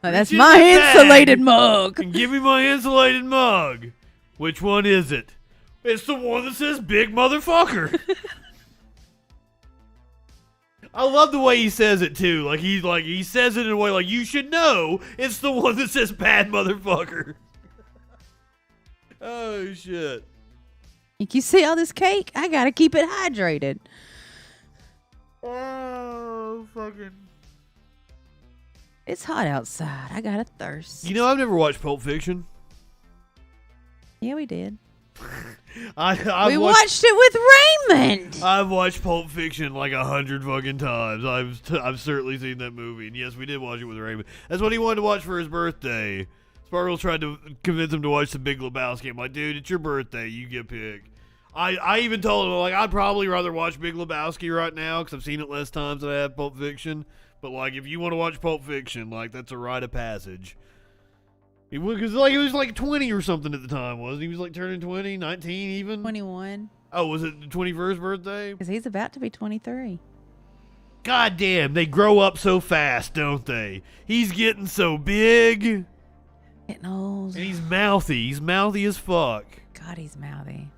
Oh, that's my insulated mug. And give me my insulated mug. Which one is it? It's the one that says big motherfucker. I love the way he says it too. Like he says it in a way like you should know it's the one that says bad motherfucker. Oh shit. You see all this cake? I gotta keep it hydrated. Oh fucking. It's hot outside. I got a thirst. You know, I've never watched Pulp Fiction. Yeah, we did. We watched it with Raymond. I've watched Pulp Fiction like 100 fucking times. I've certainly seen that movie. And yes, we did watch it with Raymond. That's what he wanted to watch for his birthday. Sparkles tried to convince him to watch The Big Lebowski. I'm like, dude, it's your birthday. You get picked. I even told him, like, I'd probably rather watch Big Lebowski right now because I've seen it less times than I have Pulp Fiction. But, like, if you want to watch Pulp Fiction, like, that's a rite of passage. Because, like, he was, like, 20 or something at the time, wasn't he? He was, like, turning 20, 19 even? 21. Oh, was it the 21st birthday? Because he's about to be 23. God damn, they grow up so fast, don't they? He's getting so big. Getting old. And he's mouthy. He's mouthy as fuck. God, he's mouthy.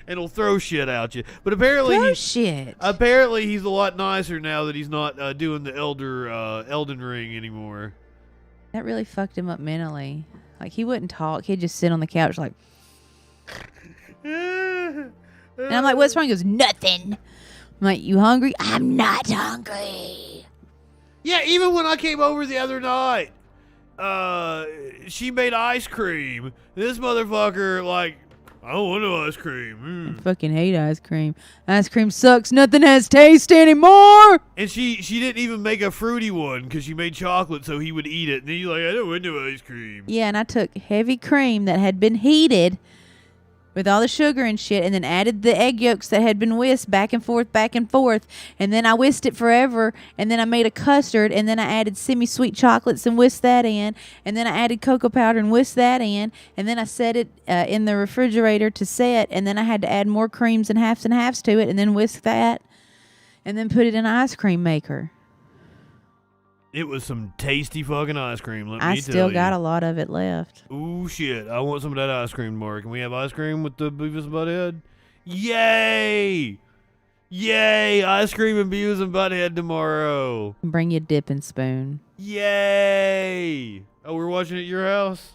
And he'll throw shit at you. But apparently apparently he's a lot nicer now that he's not doing the Elden Ring anymore. That really fucked him up mentally. Like, he wouldn't talk. He'd just sit on the couch like... And I'm like, what's wrong? He goes, nothing. I'm like, you hungry? I'm not hungry. Yeah, even when I came over the other night, she made ice cream. This motherfucker, like... I don't want no ice cream. I fucking hate ice cream. Ice cream sucks. Nothing has taste anymore. And she didn't even make a fruity one because she made chocolate so he would eat it. And then he's like, I don't want no ice cream. Yeah, and I took heavy cream that had been heated with all the sugar and shit, and then added the egg yolks that had been whisked back and forth, and then I whisked it forever, and then I made a custard, and then I added semi-sweet chocolates and whisked that in, and then I added cocoa powder and whisked that in, and then I set it in the refrigerator to set, and then I had to add more creams and halves to it, and then whisk that, and then put it in an ice cream maker. It was some tasty fucking ice cream, let me tell you. I still got a lot of it left. Ooh, shit. I want some of that ice cream tomorrow. Can we have ice cream with the Beavis and Butthead? Yay! Yay! Ice cream and Beavis and Butthead tomorrow. Bring you a dipping spoon. Yay! Oh, we're watching at your house?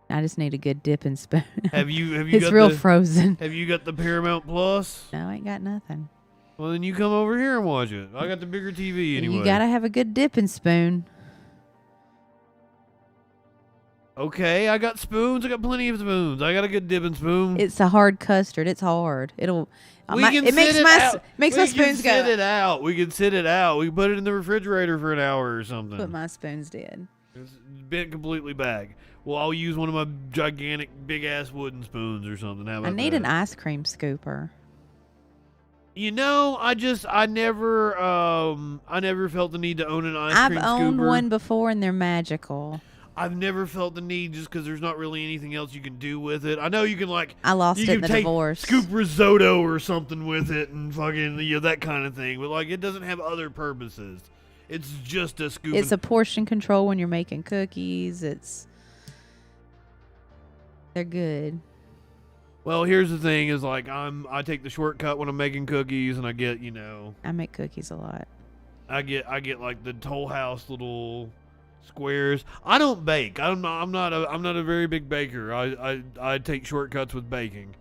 I just need a good dipping spoon. Have you It's got real frozen. Have you got the Paramount Plus? No, I ain't got nothing. Well, then you come over here and watch it. I got the bigger TV anyway. You gotta have a good dipping spoon. Okay, I got spoons. I got plenty of spoons. I got a good dipping spoon. It's a hard custard. It's hard. We can it makes sit my it out. makes my spoons We can sit go. it out. We can sit it out. We can put it in the refrigerator for an hour or something. But my spoons did. It's bent completely back. Well, I'll use one of my gigantic, big-ass wooden spoons or something. How about I need that? an ice cream scooper. You know, I never felt the need to own an ice cream scooper. I've owned one before, and they're magical. I've never felt the need just because there's not really anything else you can do with it. I know you can I lost it in the divorce. Scoop risotto or something with it and fucking that kind of thing. But it doesn't have other purposes. It's just a scoop. It's a portion control when you're making cookies. They're good. Well, here's the thing: is I take the shortcut when I'm making cookies, and I get I make cookies a lot. I get the Toll House little squares. I don't bake. I'm not a very big baker. I take shortcuts with baking.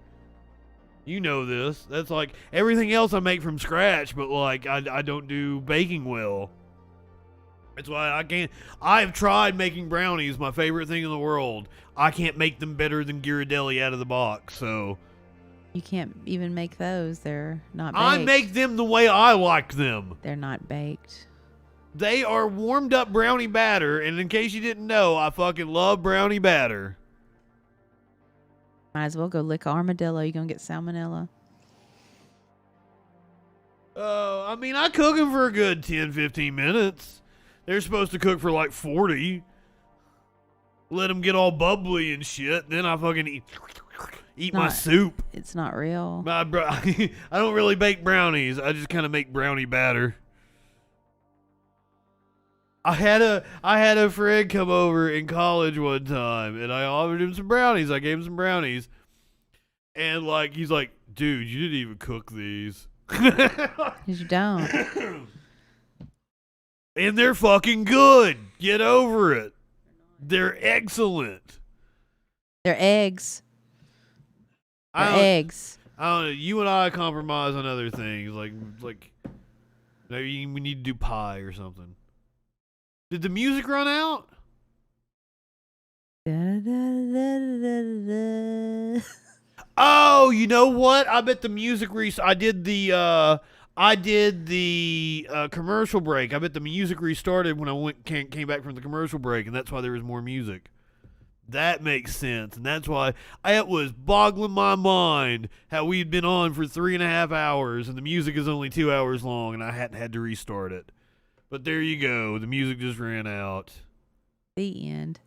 You know this. That's everything else I make from scratch, but I don't do baking well. That's why I can't. I've tried making brownies, my favorite thing in the world. I can't make them better than Ghirardelli out of the box, so. You can't even make those. They're not baked. I make them the way I like them. They're not baked. They are warmed up brownie batter, and in case you didn't know, I fucking love brownie batter. Might as well go lick armadillo. You're going to get salmonella. I mean, I cook them for a good 10, 15 minutes. They're supposed to cook for 40. Let them get all bubbly and shit. Then I fucking eat my soup. It's not real. I don't really bake brownies. I just kind of make brownie batter. I had a friend come over in college one time, and I offered him some brownies. I gave him some brownies, and he's like, "Dude, you didn't even cook these." 'Cause you don't. And they're fucking good. Get over it. They're excellent. They're eggs. I eggs. don't know. You and I compromise on other things, maybe we need to do pie or something. Did the music run out? Oh, you know what? I bet the music I did the commercial break. I bet the music restarted when I came back from the commercial break, and that's why there was more music. That makes sense, and that's why it was boggling my mind how we'd been on for 3.5 hours, and the music is only 2 hours long, and I hadn't had to restart it. But there you go. The music just ran out. The end.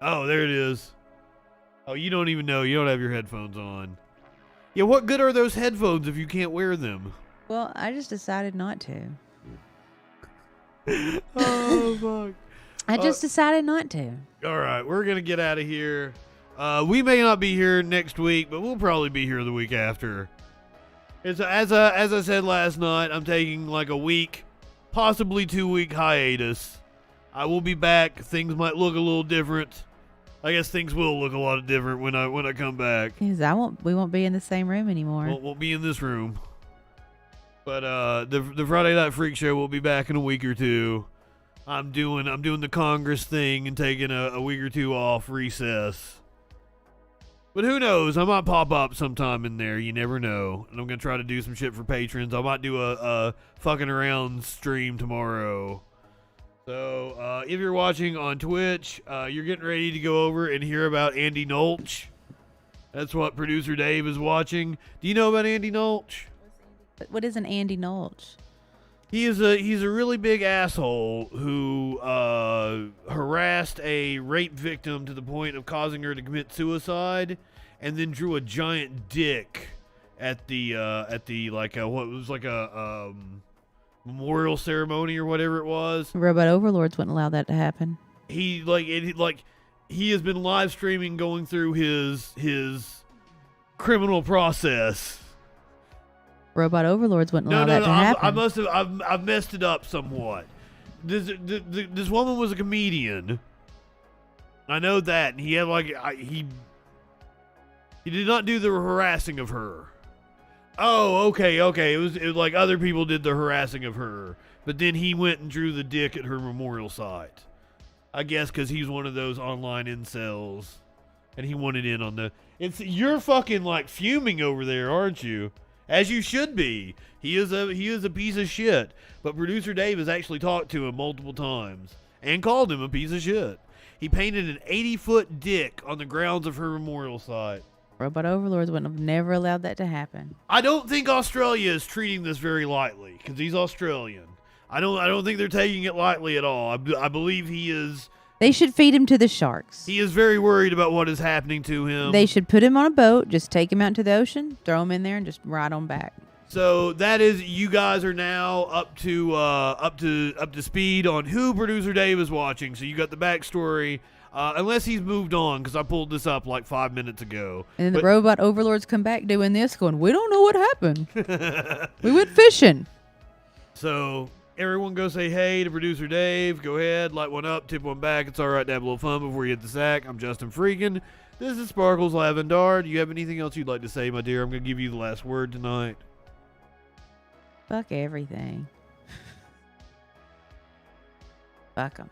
Oh, there it is. Oh, you don't even know. You don't have your headphones on. Yeah, what good are those headphones if you can't wear them? Well, I just decided not to. Oh, fuck. I just decided not to. All right, we're going to get out of here. We may not be here next week, but we'll probably be here the week after. As I said last night, I'm taking a week, possibly 2-week hiatus. I will be back. Things might look a little different. I guess things will look a lot different when I come back. Because we won't be in the same room anymore. Won't be in this room. But the Friday Night Freak Show will be back in a week or two. I'm doing the Congress thing and taking a week or two off recess. But who knows? I might pop up sometime in there. You never know. And I'm going to try to do some shit for patrons. I might do a fucking around stream tomorrow. So if you're watching on Twitch, you're getting ready to go over and hear about Andy Nolch. That's what producer Dave is watching. Do you know about Andy Nolch? What is an Andy Nolch? He's a really big asshole who harassed a rape victim to the point of causing her to commit suicide, and then drew a giant dick at the what was a memorial ceremony or whatever it was. Robot overlords wouldn't allow that to happen. He has been live streaming going through his criminal process. Robot overlords wouldn't allow that to happen. I've messed it up somewhat. This woman was a comedian. I know that, and he had he did not do the harassing of her. Oh, okay. It was like other people did the harassing of her, but then he went and drew the dick at her memorial site. I guess because he's one of those online incels, and he wanted in on the. You're fucking like fuming over there, aren't you? As you should be. He is a piece of shit. But producer Dave has actually talked to him multiple times and called him a piece of shit. He painted an 80-foot dick on the grounds of her memorial site. Robot overlords wouldn't have never allowed that to happen. I don't think Australia is treating this very lightly because he's Australian. I don't think they're taking it lightly at all. I believe he is. They should feed him to the sharks. He is very worried about what is happening to him. They should put him on a boat, just take him out into the ocean, throw him in there, and just ride on back. So that is, you guys are now up to speed on who producer Dave is watching. So you got the backstory, unless he's moved on, because I pulled this up like 5 minutes ago. And then the robot overlords come back doing this, going, "We don't know what happened. We went fishing." So everyone go say hey to producer Dave. Go ahead, light one up, tip one back. It's all right to have a little fun before you hit the sack. I'm JustinFREAKIN. This is Sparkles Lavendar. Do you have anything else you'd like to say, my dear? I'm going to give you the last word tonight. Fuck everything. Fuck 'em.